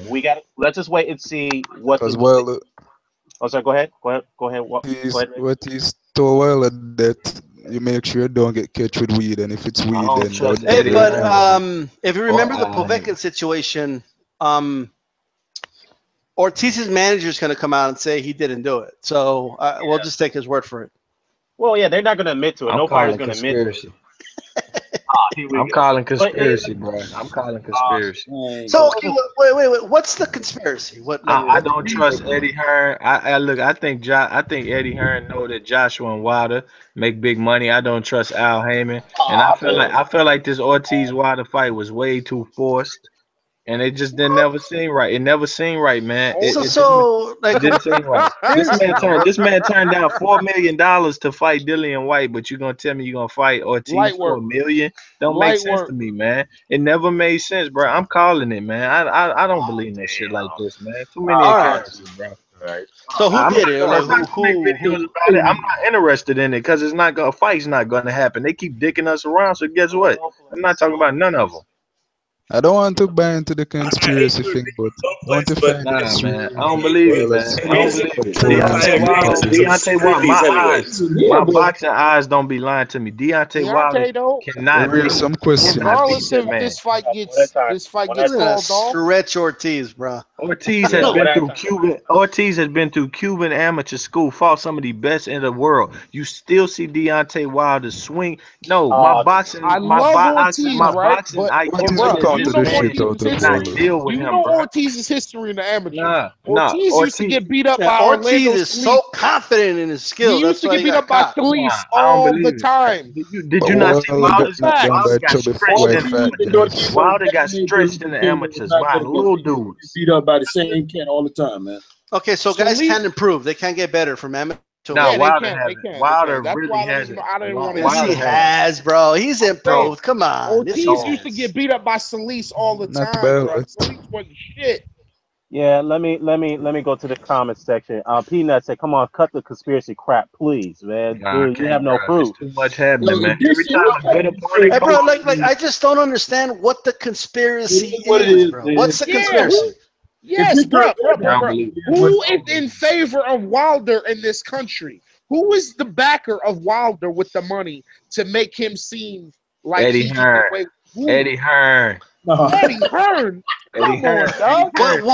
Let's just wait and see what. Because Wilder, Oh, sorry. Go ahead. Go ahead. what he's told Wilder that you make sure you don't get catch with weed, and if it's weed, then that would Hey, be but ironic. if you remember the Povetkin situation, Ortiz's manager is going to come out and say he didn't do it. So we'll just take his word for it. Well, yeah, they're not going to admit to it. No fighter's going to admit to it. I'm calling conspiracy, bro. I'm calling conspiracy. So okay, wait. What's the conspiracy? I don't trust Eddie Hearn. I think Eddie Hearn know that Joshua and Wilder make big money. I don't trust Al Heyman, and I feel like this Ortiz Wilder fight was way too forced, and it just never seemed right. It never seemed right, man. It didn't seem right. This man turned down $4 million to fight Dillian White, but you're gonna tell me you're gonna fight Ortiz for $1 million? Don't make sense to me, man. It never made sense, bro. I'm calling it, man. I don't believe in that shit like this, man. Too many occurrences, bro. Right. So who did it? I'm not interested in it because it's not gonna fight's not gonna happen. They keep dicking us around, so guess what? I'm not talking about none of them. I don't want to buy into the conspiracy thing, but I want to find man. I don't believe it, man. I don't believe it. Deontay Wilder, my boxing eyes don't be lying to me. Deontay Wilder cannot raise some questions. Regardless if this fight gets called off. Stretch Ortiz, bro. Ortiz has been through Cuban amateur school, fought some of the best in the world. You still see Deontay Wilder swing. No, my boxing, Ortiz's history in the amateur. Ortiz used to get beat up by Ortiz Orlando is so confident in his skills. He used to get beat up by Felice all the time. Did you not see Wilder got stretched in the amateurs by little dudes. Beat up by the same cat all the time, man. Okay, so guys can improve. They can get better from amateur. No, Wilder really hasn't. Yes, he has, bro. He's improved. Come on. Ortiz used to get beat up by Solis all the time, bro. Solis wasn't shit. Yeah, let me go to the comment section. Peanut said, "Come on, cut the conspiracy crap, please, man. Dude, you have no proof. Too much happening, man. Every time bro, like I just don't understand what the conspiracy is, bro. What's the conspiracy? Yes, bro. believe it. Who is in favor of Wilder in this country? Who is the backer of Wilder with the money to make him seem like Eddie he can Hearn. wait? Eddie Hearn. Eddie Hearn. Come on, dog.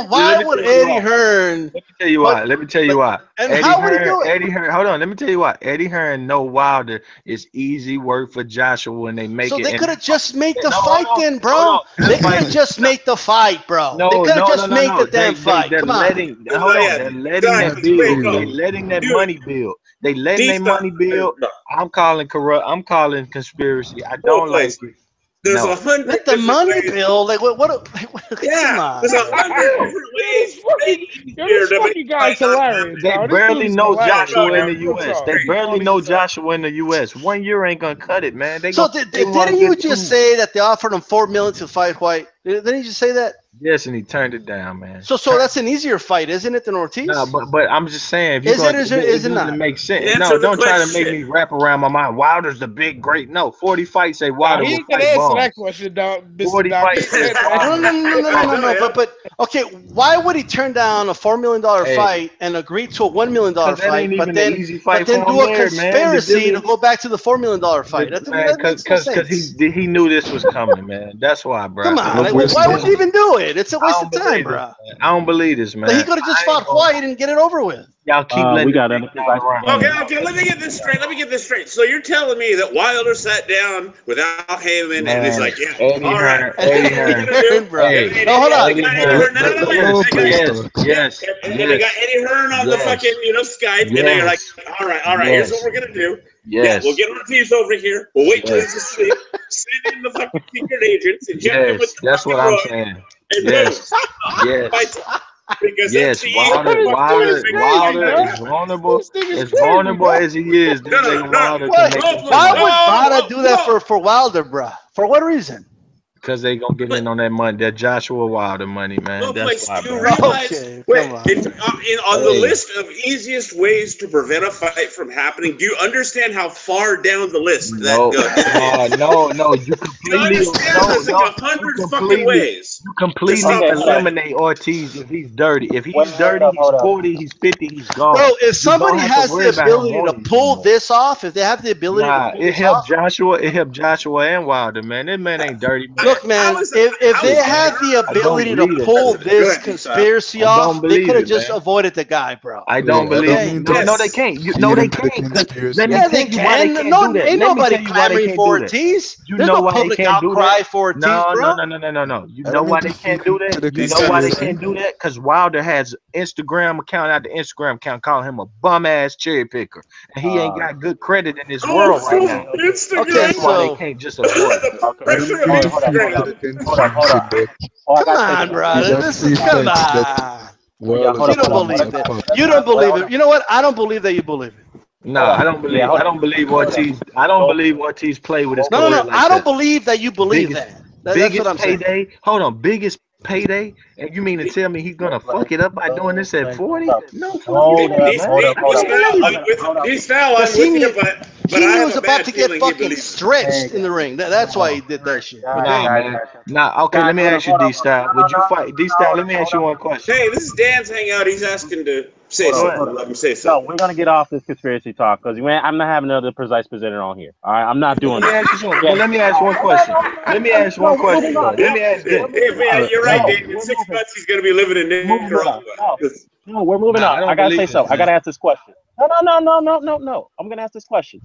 Why would Eddie Hearn? Let me tell you why. Let me tell you why. And Eddie how would he Hearn, do it? Eddie Hearn. Hold on. Let me tell you why. Eddie Hearn know Wilder is easy work for Joshua when they make So it. they and- could have just made the No, fight hold on, then, bro. hold on. They could have just made the fight, bro. No, they could have no, just no, no, made no. the damn fight. They're Come on. letting. Hold on. They're letting that Wait, build. no. They letting that Dude. money build. They letting that money build. I'm calling corrupt. I'm calling conspiracy. I don't like it. There's No. 100 Let the different money ways. build. Like what Yeah, come on. there's 100 different ways to make it Yo, easier this to make fucking guy's fight hilarious, They dog. This barely dude is know hilarious, Joshua in dog. the Real U.S. talk. They barely know Joshua in the U.S. 1 year ain't gonna cut it, man. They So gonna, didn't you just say that they offered him $4 million to fight White? Didn't you just say that? Yes, and he turned it down, man. So that's an easier fight, isn't it, than Ortiz? No, but I'm just saying, if you're Is going, it it is it doesn't not? make sense. Answer No, the don't try to make question. me wrap around my mind. Wilder's the big great. No, 40 fights say Nah, Wilder he will ain't gonna fight answer bombs. that question, dog. Mr. 40 Doc. He fights ain't say gonna answer that. Wilder. No. But okay, why would he turn down a $4 million Hey. fight and agree to a $1 million Because that fight, ain't but even then an easy fight for him do a there, man. The conspiracy deal to go back to the $4 million fight? is, That makes no sense. he knew this was coming, man. That's why, bro. Come on, Look, like, we're why would still- you even do it? It's a I waste don't of time, believe this, bro. man. I don't believe this, man. Like, he could have just fought White and get it over with. Y'all keep letting we this got thing other bounce around. Okay, let me get this straight. So you're telling me that Wilder sat down with Al Heyman and he's like, yeah, Eddie all right, Hearn, Eddie Hearn. Bro. Hey, No, hold on. They got Eddie Let, Hearn. let, No. let the players talk. Yes, And they got Eddie Hearn on the fucking Skype, and they're like, all right, here's what we're gonna do. Yeah, we'll get Ortiz over here. We'll wait till he's asleep. Send in the fucking secret agents, inject him with the that's what fucking I'm drug, saying. and Yes, boom, yes. fights. Because Yes, that's the Wilder is vulnerable. As vulnerable as he is, this nigga Wilder can make him Why come would out. Vada do that for Wilder, bro? For what reason? Because they gonna get in on that money, that Joshua Wilder money, man. That's why, do you bro. realize? Okay, Wait, come on. on the list of easiest ways to prevent a fight from happening, do you understand how far down the list that No, goes? no. You You completely understand there's like 100 fucking ways. You completely stop the fight. eliminate Ortiz if he's dirty. If he's Wait, dirty, hold he's up. 40, he's 50, he's gone. Bro, if You somebody don't have to has worry the about him ability to wanting pull anymore. this off, if they have the ability to Nah, pull it this helped off, Joshua. It helped Joshua and Wilder, man. That man ain't dirty, man. look, man, if they had the ability to believe it. pull Go this ahead, conspiracy I don't off, they believe could have it, just man. avoided the guy, bro. I don't I believe don't it. mean No, to no, they can't. feed No, they into the can't. conspiracy. Let me Yeah, tell they you why they can. can't No, do that. ain't Let me nobody tell you why they clamoring can't for do that. Ortiz. You There's know no why they public can't do outcry that? for Ortiz, No. bro. You I know don't why mean to they can't feed do into that? the You know why they conspiracy. can't do that? Because Wilder has Instagram account after Instagram account calling him a bum ass cherry picker, and he ain't got good credit in this world right now. Okay, That's why they so can't just avoid it. The I don't pressure of mean to feed Instagram. into the conspiracy, but I come gotta say on, something. bro. these are This is free come fights that on. Wilder's You don't opponents believe have that. cut. You don't believe it. You know what? I don't believe that you believe it. Nah, I don't Yeah, believe. hold I on. don't believe Ortiz. I don't believe Ortiz play with his career like I don't that. believe that you believe Biggest, that. That's what I'm saying. payday. Hold on, biggest payday. And you mean to tell me he's gonna fuck it up by doing this at 40? No fucking way, man. I don't believe it. D-Style, Because I'm with you, but he I knew he have was a about bad to get feeling he fucking believes it. stretched in the ring. That's why he did that shit. Okay. Nah, man. Nah, okay, let me ask you, D-Style. Would you fight D-Style? Let me ask you one question. Hey, this is Dan's hangout. He's asking to say Go ahead. something. Let him say No, something. we're gonna get off this conspiracy talk because I'm not having another precise presenter on here. All right, I'm not Let doing me that. ask you something. But let me ask one question. Let me ask one question, though. Let me ask this. Hey, you're right, No, Dave. In 6 months, he's going to be living in Nicaragua. No, we're moving Nah, on. I I don't gotta say believe it, so. I man. gotta ask this question. No. I'm gonna ask this question.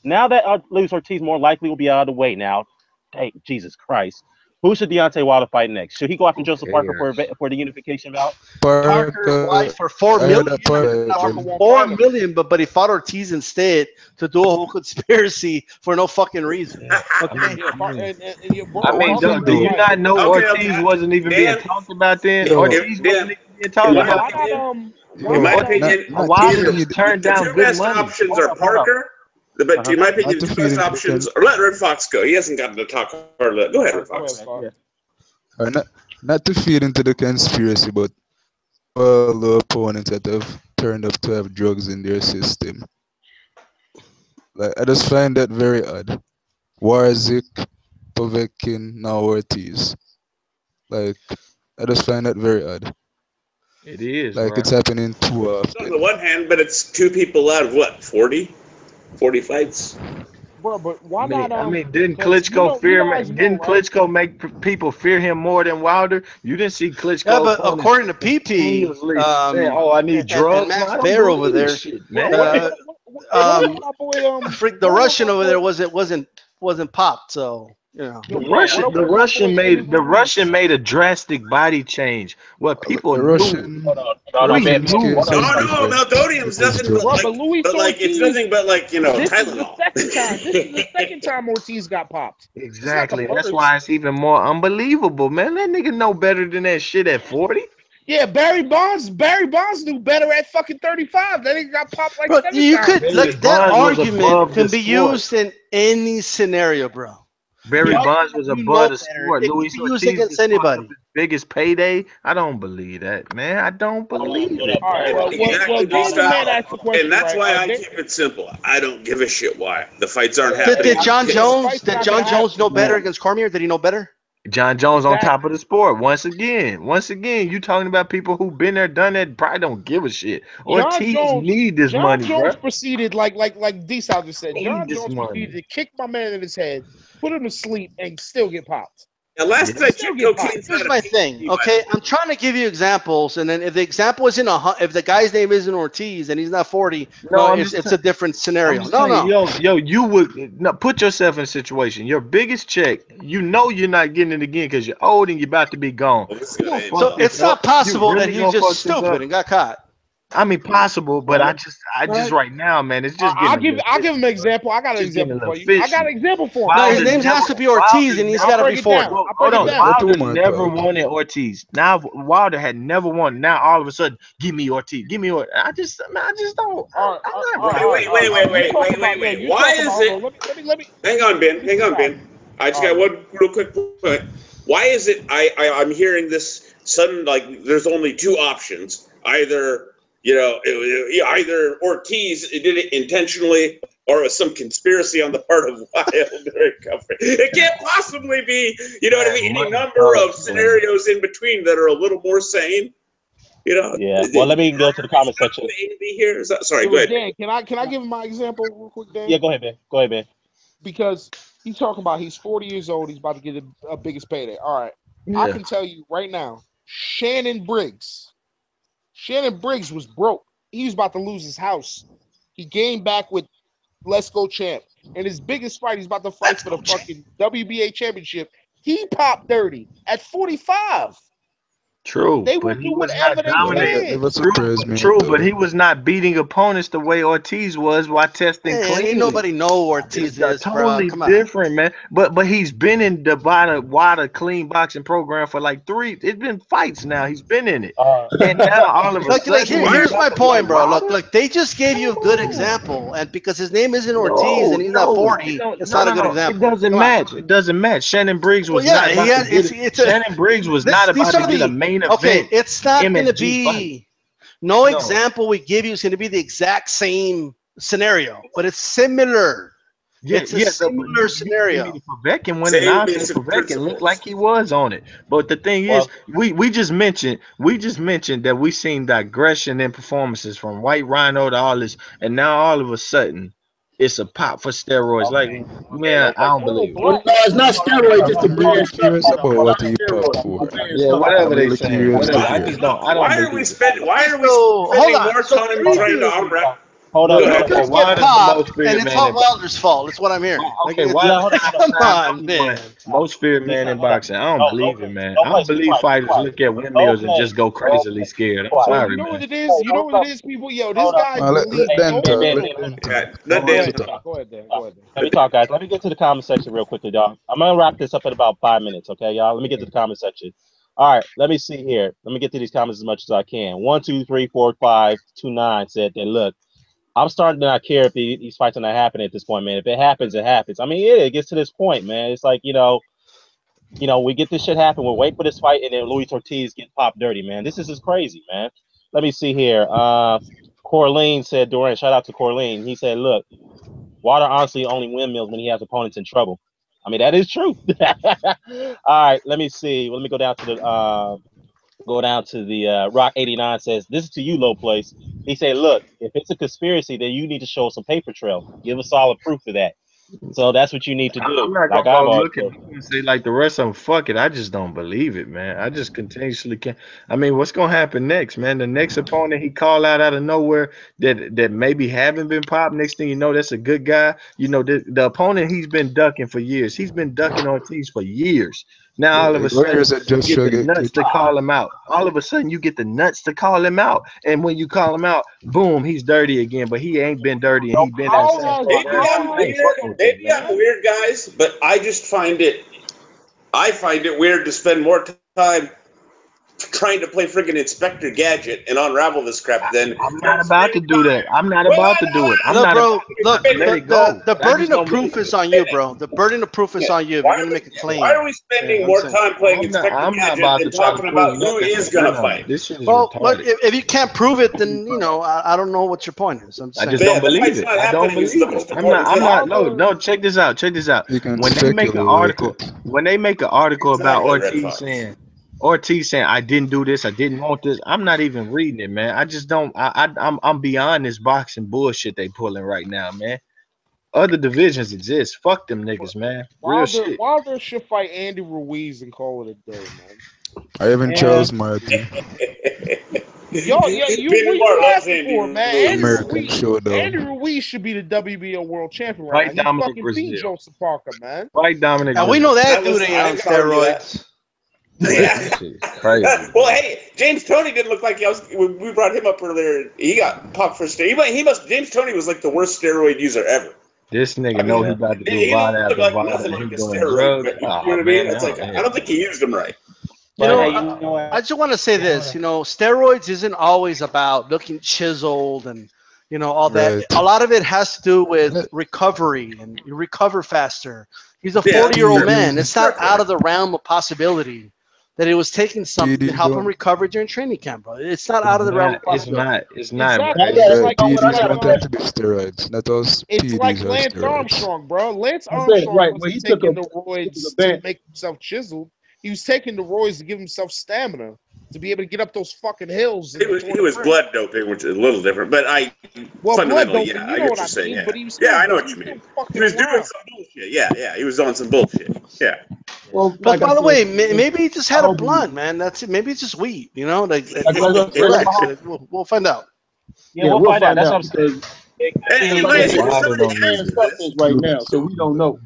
Now that Luis Ortiz more likely will be out of the way now, hey, Jesus Christ. Who should Deontay Wilder fight next? Should he go after Joseph Parker for the unification bout? Parker White for $4 I heard million. that Parker Parker again. won't $4 fight him. million, but he fought Ortiz instead to do a whole conspiracy for no fucking reason. Okay. And your I boy mean, Parker do won't you fight. not know Okay. Ortiz wasn't even being Dan, talked about then? Yo, Ortiz wasn't even being talked in my Why about. not in my yo, opinion, not to Wilder feed, just turned the down two good best money. options are Parker. But in my opinion, not the to two feed best into the options are let Red Fox go. He hasn't gotten to talk hard. Go ahead, Red Go ahead, Fox. Fox. or not to feed into the conspiracy, but all the opponents that have turned up to have drugs in their system. Like I just find that very odd. Warzik, Povetkin, now Ortiz. Like I just find that very odd. It is, Like bro. it's happening too On the often. one hand, but it's 2 people out of what, 40 fights. bro. But why not? I mean, didn't Because Klitschko you fear guys him? know, Didn't right? Klitschko make people fear him more than Wilder? You didn't see Yeah, Klitschko but opponents according to PP, continuously saying, "Oh, I need and drugs." Man, Max I don't Baer over believe this there, shit, What, man. what, what about um, my boy? the What about Russian my over boy? there wasn't popped. So you know, Yo, what The about my boy Russian Andy Ruiz? made a drastic body change. What people The knew, Russian, Hold on, we Ben. Russian's knew. case No, is no, different Meldonium's with his nothing but Bro, drugs. but Luis it's Ortiz, nothing but this is the Tylenol. second time. This is the second time Ortiz got popped. It's not the Exactly. That's first. why it's even more unbelievable, man. That nigga know better than that shit at 40. Yeah, Barry Bonds knew better at fucking 35. That nigga got popped like bro, 7 you times. could Barry like that Bonds was argument above the can be sport. used in any scenario, bro. The Barry Bonds argument was you know above the better, sport. it can Luis be used Ortiz against just fucked up anybody. his biggest payday. I don't believe that, man. I don't believe it. All right, well, Exactly, B Dan the man style. asked the And question, that's right? why I keep it simple. I don't give a shit why the fights aren't Did, happening. did John The Jones? fight's Did not John gonna Jones know happen. better against Cormier? Did he know better? John Jones on top Exactly. of the sport once again. Once again, you talking about people who been there, done that, probably don't give a shit. Ortiz need this John money, bro. Jones proceeded like D South just said. Need John this Jones proceeded money. to kick my man in his head, put him to sleep, and still get popped. Now, last I Still checked, get popped. cocaine's Here's not a my PED, thing, by okay? the way. I'm trying to give you examples, and then if the example isn't if the guy's name isn't Ortiz and he's not 40, No, no, I'm it's just it's a different I'm scenario. just No, telling no. you, yo, you would no, put yourself in a situation. Your biggest check, you know you're not getting it again because you're old and you're about to be gone. Well, this is You gonna gonna end So fuck well. this it's not up? You possible that really he's gonna just fuck this stupid up? and got caught. I mean, possible, but Well, I just right now, man, it's just I'll getting a give little I'll give fishy, him an bro. example. I got an Just getting a example little for you. I got fishy. an example for him. No, his Wilder name never, has to be Ortiz, Wilder and he's never. got I'll to be break it 40. down. Well, I'll break hold it on. Let the down. two Wilder man never talk. wanted Ortiz. Now Wilder had never won. Now all of a sudden, give me Ortiz. Give me Ortiz. I just don't. All right, I'm all not right, Wait, all rocking right, wait, with all right, wait, all wait, right. You Ortiz. wait, talk wait, about wait, wait. you Why talk about. is Hold it? on. Let me. Hang This is on, out. Ben. I just All got right, one real quick point. Why is it I'm hearing this sudden, like, there's only 2 options. Either, either Ortiz did it intentionally or it was some conspiracy on the part of Wilder. It can't possibly be, you know what I Man, mean? Any money number of talks, man. scenarios in between that are a little more sane. Yeah. Well, let me go to the comment section. A to B here. Sorry, go yo, ahead. Dan, can I give him my example real quick, Yeah, Dan? go ahead, Ben. Go ahead, Ben. Because he's talking about he's 40 years old. He's about to get a biggest payday. All right, I Yeah. can tell you right now, Shannon Briggs. Shannon Briggs was broke. He was about to lose his house. He gained back with Let's Go Champ. And his biggest fight, he's about to fight Let's for go, the Jay. fucking WBA championship. He popped 30 at 45. True, They will but he do was not whatever they Yeah, dominating. that can. never surprised me True, but though. he was not beating opponents the way Ortiz was while testing Man, ain't cleanly. nobody know who It's Ortiz is, bro. totally Come on. different, man. But he's been in the wider clean boxing program for like 3. It's been fights now. He's been in it, and now all of a Like sudden, when Why he's are here's about my to fight point, bro. Look, Wilder, look, they just gave you a come good on. example, and because his name isn't Ortiz No, and he's not no, it 40, don't, it's no, not a no, good no. It example. doesn't Come on. match. It doesn't match. Shannon Briggs Well, was yeah, not he about to had. get it. It's a. Shannon Briggs was not These about are to get a the. main Okay, event it's not going to MSG fight. be. No No. example we give you is going to be the exact same scenario, but it's similar. Yeah, It's a yeah. similar You can give me scenario. the Povetkin one, and same I'll say basic Povetkin looked principles? like he was on it. But the thing is, Well, we just mentioned that we seen digression in performances from White Rhino to all this, and now all of a sudden it's a pop for steroids. Like, okay. Okay. man, No I don't question. Oh, believe it. Well, black. no, it's not steroids. It's the I'm really banned curious substance. about It's what not he popped steroids. It's the for. banned Yeah, substance. whatever I'm they really saying, curious to whatever. Why? I hear. just don't. I don't Why are we believe it. spending? Why Okay, are we so hold spending on. more So time Hold on. trying to three Hold Go up. three Hold ahead. up. Okay, dudes Hold up. get Wilder's the most popped, and feared it's man all in. Wilder's fault. It's what I'm hearing. Like Okay, it's Yeah. Wilder's Hold up. the Hold up. come all-time on, man. most feared Be man quiet. in Hold up. boxing. I don't No. No believe it, play. man. No I play. don't Be believe quiet. Be fighters quiet. look at No windmills and play. just go No crazily play. Be scared. I'm quiet. Bro, you sorry, know what man. it is? You know what it is, people? Yo, this Hold up. guy Let believes Hey, them so hey, talk. Ben. much. Let Ben. them Yeah, talk. let I want Dan. to Ben. talk. Go ahead, Dan. Uh, Go ahead, Dan. Let me talk, guys. Let me get to the comment section real quickly, y'all. I'm gonna wrap this up in about 5 minutes, okay, y'all? Let me get to the comment section. All right, let me see here. Let me get to these comments as much as I can. 1, 2, 3, 4, 5, 2, 9 said that. Look, I'm starting to not care if these fights are not happening at this point, man. If it happens, it happens. I mean, yeah, it gets to this point, man. It's like we get this shit happen. We'll wait for this fight, and then Luis Ortiz get popped dirty, man. This is just crazy, man. Let me see here. Corleen said, Dorian, shout out to Corleen. He said, look, Water honestly only windmills when he has opponents in trouble. I mean, that is true. All right, let me see. Let me go down to the go down to the Rock 89 says, "This is to you, low place." He said, "Look, if it's a conspiracy, then you need to show us a paper trail. Give us solid proof of that." So that's what you need to do. I'm not Like gonna I've go always looking. said. I'm gonna say like the rest of them. Fuck it. I just don't believe it, man. I just continuously can't. I mean, what's gonna happen next, man? The next opponent he call out of nowhere that maybe haven't been popped. Next thing you know, that's a good guy. You know, the opponent he's been ducking for years. He's been ducking Ortiz for years. Now all of a sudden Warriors that you just get the get nuts clipped. to call him out. All of a sudden you get the nuts to call him out, and when you call him out, boom, he's dirty again. But he ain't been dirty, and he been that How same has fuck. Maybe I'm I ain't weird. fucking with that, Maybe man. I'm weird, guys, but I just find it. I find it weird to spend more time trying to play friggin' Inspector Gadget and unravel this crap than I'm not about to do that. I'm not Well, about to do it. I'm Look, not about bro. Look, to let it go. the I just burden of don't proof believe is it. on you, bro. The burden of proof is on you if why you're are gonna we, make a why claim. are we Yeah, spending I'm more saying. time playing Inspector I'm not Gadget about than to try to talking prove about who nothing is to gonna none. fight? This shit is Well, look, retarded. if you can't prove it, then I don't know what your point is. I'm just I saying. just Yeah, don't the believe fight's it. not I don't happening is the believe it. most important I'm thing. not. No, Wilder, no. Check this out. Check this out. You can When they make an speculate article, it. when they make an article about Exactly, Red Fox. Ortiz saying I didn't do this, I didn't want this. I'm not even reading it, man. I just don't. I'm beyond this boxing bullshit they pulling right now, man. Other divisions exist. Fuck them niggas, man. Real shit. Wilder should fight Andy Ruiz and call it a day, man. Or even Yeah, Charles Martin. Yo, yeah, what Benny Moore you loves asking Andy for, man? Ruiz. American Showdown. Andy Ruiz should be the WBO world champion right now. Fight He Dominic fucking beat Brazil. Joseph Parker, man. Fight Dominic And we know Brazil. that dude ain't I on ain't gonna argue that. steroids. Yeah. That shit is crazy. Well, hey, James Toney didn't look like we brought him up earlier. He got popped for steroid. James Toney was like the worst steroid user ever. This nigga I know mean, he yeah. about to do he VADA looked after like VADA, nothing and he like a doing steroid. drugs. But you know Oh what I mean? man, It's like I don't think he used them right. But You hey, know, you know what? I just want to say this. You know, steroids isn't always about looking chiseled and all that. Right. A lot of it has to do with Let recovery and you recover faster. He's a Yeah, 40-year-old sure. man. PDs, It's not out of the realm of possibility that he was taking something to PDs help him don't. recover during training camp, bro. It's not out of the realm of It's possibility. not. It's not, bro. Exactly. Yeah, It's Right. like what I it's PDs like got. want them to be steroids. Not all it's like PDs are Lance steroids. Armstrong, bro. Lance I said it Armstrong right. Well, wasn't he took taking the took a roids to ban. make himself chiseled. He was taking the roids to give himself stamina to be able to get up those fucking hills in the Tour He de was France. blood doping, which is a little different. But Well, blood fundamentally, doping, yeah, you I know get what what you're I saying. mean, Yeah, but he was yeah, still I know he what was you still mean. He fucking was doing around. some bullshit. Yeah, he was doing some bullshit. Yeah. Well, But like I by the said, way, maybe he just I had a don't believe blunt, man. That's it. Maybe it's just weed, like like I said, let my relax. heart. We'll find out. Yeah, Yeah, we'll we'll find out. find That's what out I'm saying. because And like I mind said, you, if Wilder somebody don't need and asks this. substance this, right Look, now, so we don't know.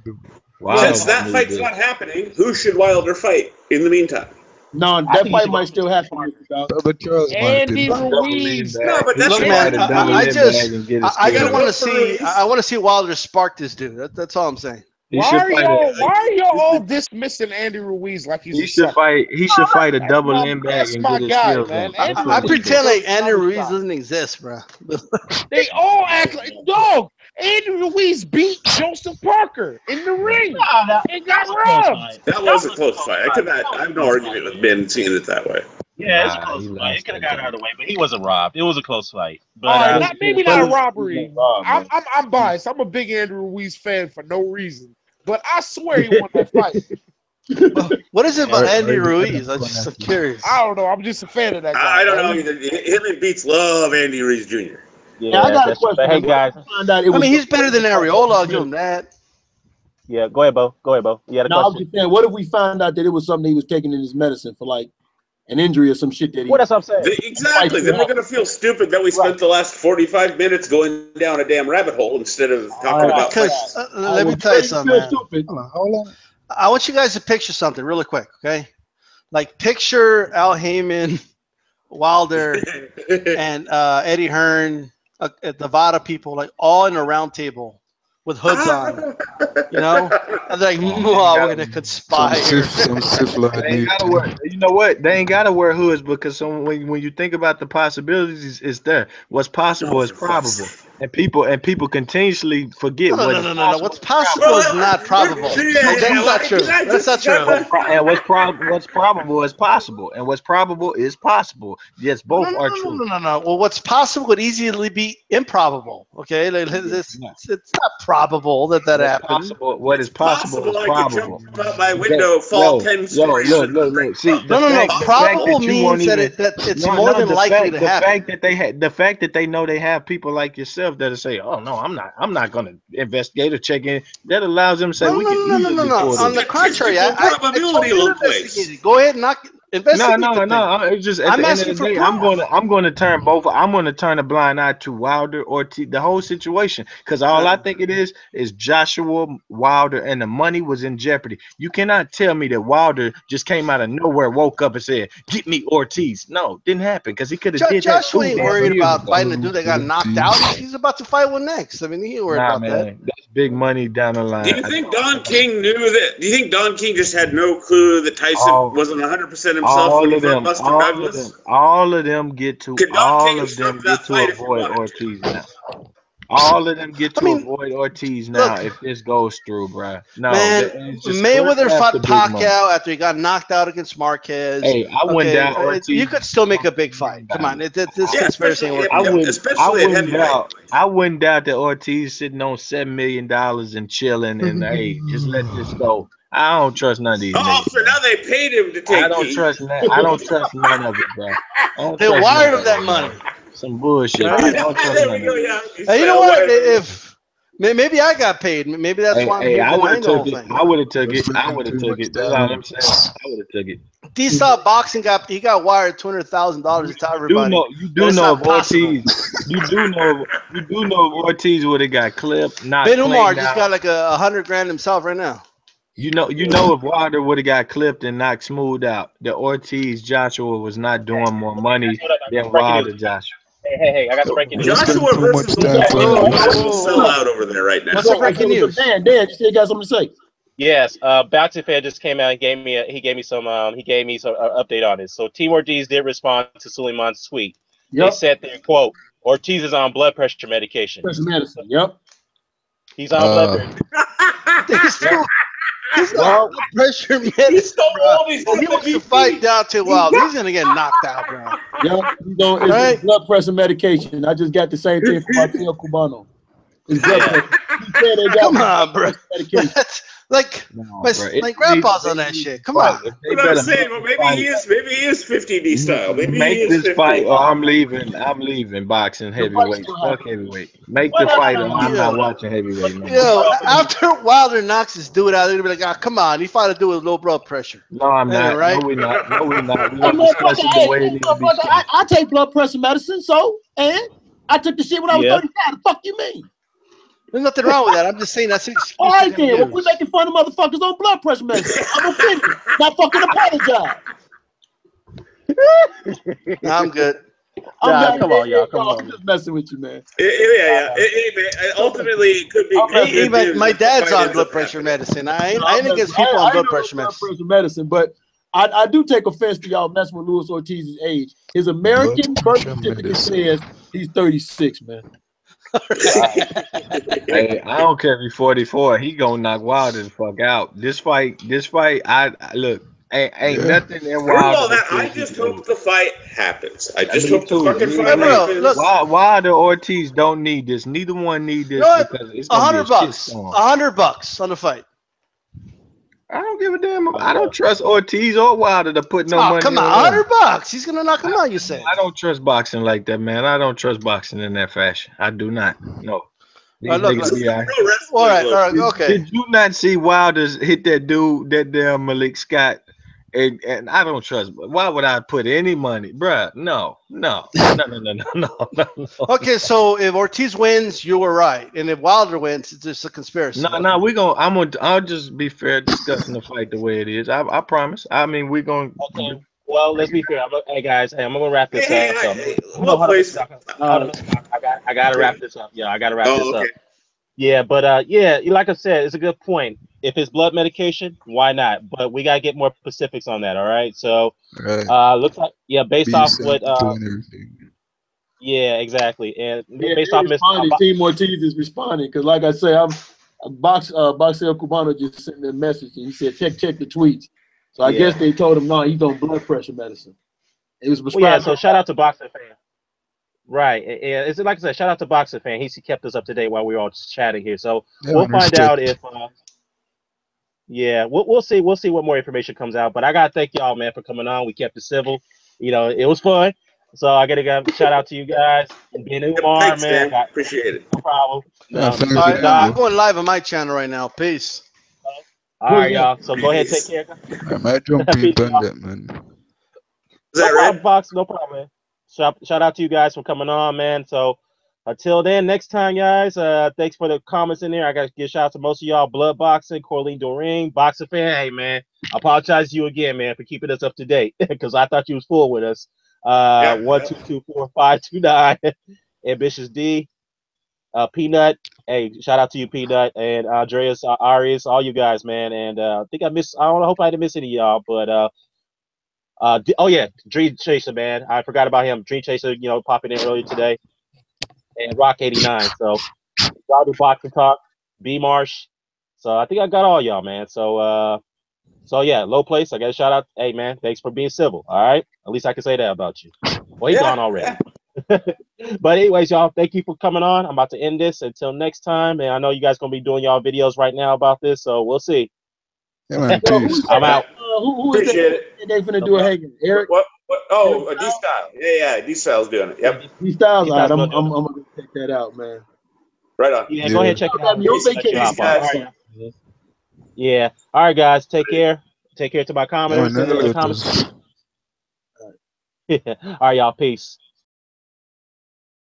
Wilder since Well, that don't need fight's this. not happening, who should Wilder fight in the meantime? no, I that think he fight should go. might still happen, Mr. Dog. but Charles Martin. Andy Double in Ruiz. No, bag. but He that's Look, should what man, fight a double I in just bag and get his I just you're skin gonna want wet. to vote for see Ruiz. I want to see Wilder spark this dude. That's all I'm saying. He should fight a. Why are y'all all dismissing Andy Ruiz like he's He a should sucker? fight. He should fight a double in bag That's and my get his guy, skills man. wet. That's Andy what I he should Ruiz do. pretend like deserves Andy another Ruiz shot. doesn't exist, bro. They all act like dog. Andy Ruiz beat Joseph Parker in the ring Oh, and that got was a close robbed. fight. That That was a was a close close fight. I fight. could not. That I was have a no close argument fight. with Ben seeing it that way. Yeah, it's a Nah, he close fight. It lost could have that got out joint. of the way, but he wasn't robbed. It was a close fight. All But right, But not maybe but not a he got robbery. robbed, man. I'm biased. I'm a big Andrew Ruiz fan for no reason, but I swear he won that fight. What is it about Andy Are you Ruiz? gonna I'm curious. I don't know. I'm just a fan of that guy, I don't know man. either. Him and Beats love Andy Ruiz Jr. Yeah, I yeah, got a that's. But question. hey, Like, what if guys. we find out it I was mean, he's better than Areola. I'll give something? him that. Yeah, go ahead, Bo. Go ahead, Bo. You had a No, I was question. just saying, what if we find out that it was something he was taking in his medicine for like an injury or some shit that Well, he that's what I'm saying. Exactly. Then we're gonna feel stupid that we spent the last 45 minutes going down a damn rabbit hole instead of talking about Because fights. let me tell you something, man. Stupid. hold on. I want you guys to picture something really quick, okay? Like picture Al Heyman, Wilder, and Eddie Hearn, the Vada people, like all in a round table with hoods on, and like, oh, we're gonna conspire. Some Sifla They ain't gotta wear. You know what? They ain't gotta wear hoods because when you think about the possibilities, it's there. What's possible is probable. And people continuously forget No. what is No. possible. What's possible is not probable. That's not true. That's not true. And what's probable is possible, and what's probable is possible. Yes, both are true. No. Well, what's possible could easily be improbable. Okay, it's not probable that happens. What is possible is I could probable. jump out my window, fall 10 stories. Look. See, No. Probable means that it's more than likely to happen. The fact that they know they have people like yourself that'll say, "Oh no, I'm not going to investigate or check in." That allows them to say, "We can easily report it." On the contrary, I probability told you to place. investigate it. Go ahead and investigate. No. It's just at the end of the day, I'm going to turn both. I'm going to turn a blind eye to Wilder or the whole situation, because all I think it is Joshua Wilder, and the money was in jeopardy. You cannot tell me that Wilder just came out of nowhere, woke up and said, "Get me Ortiz." No, didn't happen, because he could have did that. Joshua ain't worried about fighting a dude that got knocked out. He's about to fight one next. I mean, he ain't worried about that. That's big money down the line. Do you think Don King knew that? Do you think Don King just had no clue that Tyson wasn't 100% himself when he fought Buster Douglas? All of them get to avoid Ortiz now. All of them get to avoid Ortiz now if this goes through, bro. No, man, Mayweather fought Pacquiao after he got knocked out against Marquez. Hey, I went down Ortiz. You could still make a big fight. Come on, this conspiracy ain't working. I wouldn't doubt that Ortiz sitting on $7 million and chilling and hey, just let this go. I don't trust none of these niggas. So now they paid him to take. I don't trust none of it, bro. They wired him that money. Some bullshit. I don't trust none of it. Hey, you know what? If maybe I got paid, maybe that's why. Hey, I would have took it. I would have took it. That's all I'm saying. I would have took it. D-Style Boxing got wired $200,000 to tell everybody. You do know if Ortiz. You do know if Ortiz would have got clipped. Ben Umar just got like $100,000 himself right now. You know if Wilder would have got clipped and knocked smooth out, the Ortiz Joshua was not doing more money than Wilder Joshua. Hey, I got the breaking news. Joshua versus the sell out over there right now. What's the breaking news? Dan, you still got something to say? Yes, Bounty Fan just came out and gave me some update on it. So Team Ortiz did respond to Suleiman's tweet. They said there, quote, Ortiz is on blood pressure medication. Medicine. Yep. He's on blood pressure. He's on pressure medicine, bro. He wants to fight down to he's gonna get knocked out, bro. Yep, it's blood pressure medication. I just got the same thing from Marcelo Cubano. It's blood pressure. Come on, bro. That's my grandpa's on that shit. Come on. I'm saying, well, maybe he is 50 D style. Maybe make he is this 50. fight, or I'm leaving boxing heavyweight. Fuck heavyweight. Make the fight, or I'm not watching heavyweight. Man. Yo, after Wilder knocks this dude out, they're gonna be like, come on, he fought a dude with low blood pressure. No, I'm not. Right? No, we're not. We're discuss it the way it needs to be. I take blood pressure medicine, and I took the shit when I was 35. The fuck you mean? There's nothing wrong with that. I'm just saying that's an excuse. All right, then. Well, we're making fun of motherfuckers on blood pressure medicine. I'm offended. Not fucking apologize. I'm good. Come on, y'all. Come on. I'm just messing with you, man. Ultimately, it could be. My dad's on blood pressure medicine. I ain't against people on blood pressure medicine. But I do take offense to y'all messing with Luis Ortiz's age. His American birth certificate says he's 36, man. Hey, I don't care if he's 44. He gonna knock Wilder the fuck out. This fight. I look. Ain't nothing in Wilder. I just hope the fight happens. I just hope the fucking fight happens. Wilder Ortiz don't need this. Neither one need this because it's gonna be $100. $100 on the fight. I don't give a damn. I don't trust Ortiz or Wilder to put no money. Come on, $100. He's gonna knock him out. You say? I don't trust boxing like that, man. I don't trust boxing in that fashion. I do not. No. All right, okay. Did you not see Wilder hit that dude, that damn Malik Scott? And I don't trust. Why would I put any money, bruh? No. Okay, so if Ortiz wins, you were right, and if Wilder wins, it's just a conspiracy. No, I'll just be fair discussing the fight the way it is. I promise. I mean, we're going. Okay. Well, let's be fair. Hey guys, I'm gonna wrap this up. I gotta wrap this up. Yeah, I gotta wrap this up. Yeah, but like I said, it's a good point. If it's blood medication, why not? But we gotta get more specifics on that. All right. So, looks like based off what Yeah, exactly. And Yeah, based they off responded. Team Ortiz is responding because, like I say, Boxer Cubano just sent me a message and he said check the tweets. So I guess they told him no, he's on blood pressure medicine. It was well, yeah. prescribed. So shout out to Boxer Fan. Right. Yeah. It's like I said, shout out to Boxer Fan. He kept us up to date while we were all chatting here. So Yeah, we'll man, find out respect. if. Yeah, we'll see. We'll see what more information comes out. But I gotta thank y'all, man, for coming on. We kept it civil. You know, it was fun. So I gotta give a shout out to you guys and being Umar, Thanks, man. man. Appreciate it. No problem. Yeah, No, thanks All Mr. right, again, Doc. I'm bro. going live on my channel right now. Peace. All right, y'all. So go ahead, take Peace. care. I might jump in Peace, on y'all. that, man. Is No that problem, right? Fox. No problem, man. Shout out to you guys for coming on, man. So until then, next time, guys. Thanks for the comments in there. I got to give shout out to most of y'all. Blood Boxing, Corleen Doreen, Boxer Fan. Hey, man. I apologize to you again, man, for keeping us up to date because I thought you was full with us. Yeah. 1224529, Ambitious D, Peanut. Hey, shout out to you, Peanut, and Andreas, Arias, all you guys, man. And I think I missed. I don't know. Hope I didn't miss any of y'all, but oh yeah, Dream Chaser, man. I forgot about him. Dream Chaser, you know, popping in earlier today, and Rock 89. So y'all do boxing talk, B Marsh. So I think I got all y'all, man. So yeah, low place. I got a shout out. Hey man, thanks for being civil. All right, at least I can say that about you. Well, he gone already. But anyways, y'all, thank you for coming on. I'm about to end this. Until next time, and I know you guys gonna be doing y'all videos right now about this, so we'll see. Yeah, man, Yo, who is peace. that? I'm out. Who is that? Appreciate it. They finna No do a problem. Hagen? Eric. What? Oh, Eric D Style. Yeah, D Style's doing it. Yeah, Yep. These styles. All right, T-Styles I'm gonna do it. gonna go check that out, man. Right on. Yeah, go Yeah. ahead, check it Got out. me on Peace, Let you peace, vacation. hop on. All guys. right. Yeah. All right, guys. Take care. Take care to my Yeah, man, commenters in the comments. notice. All right, y'all. Peace.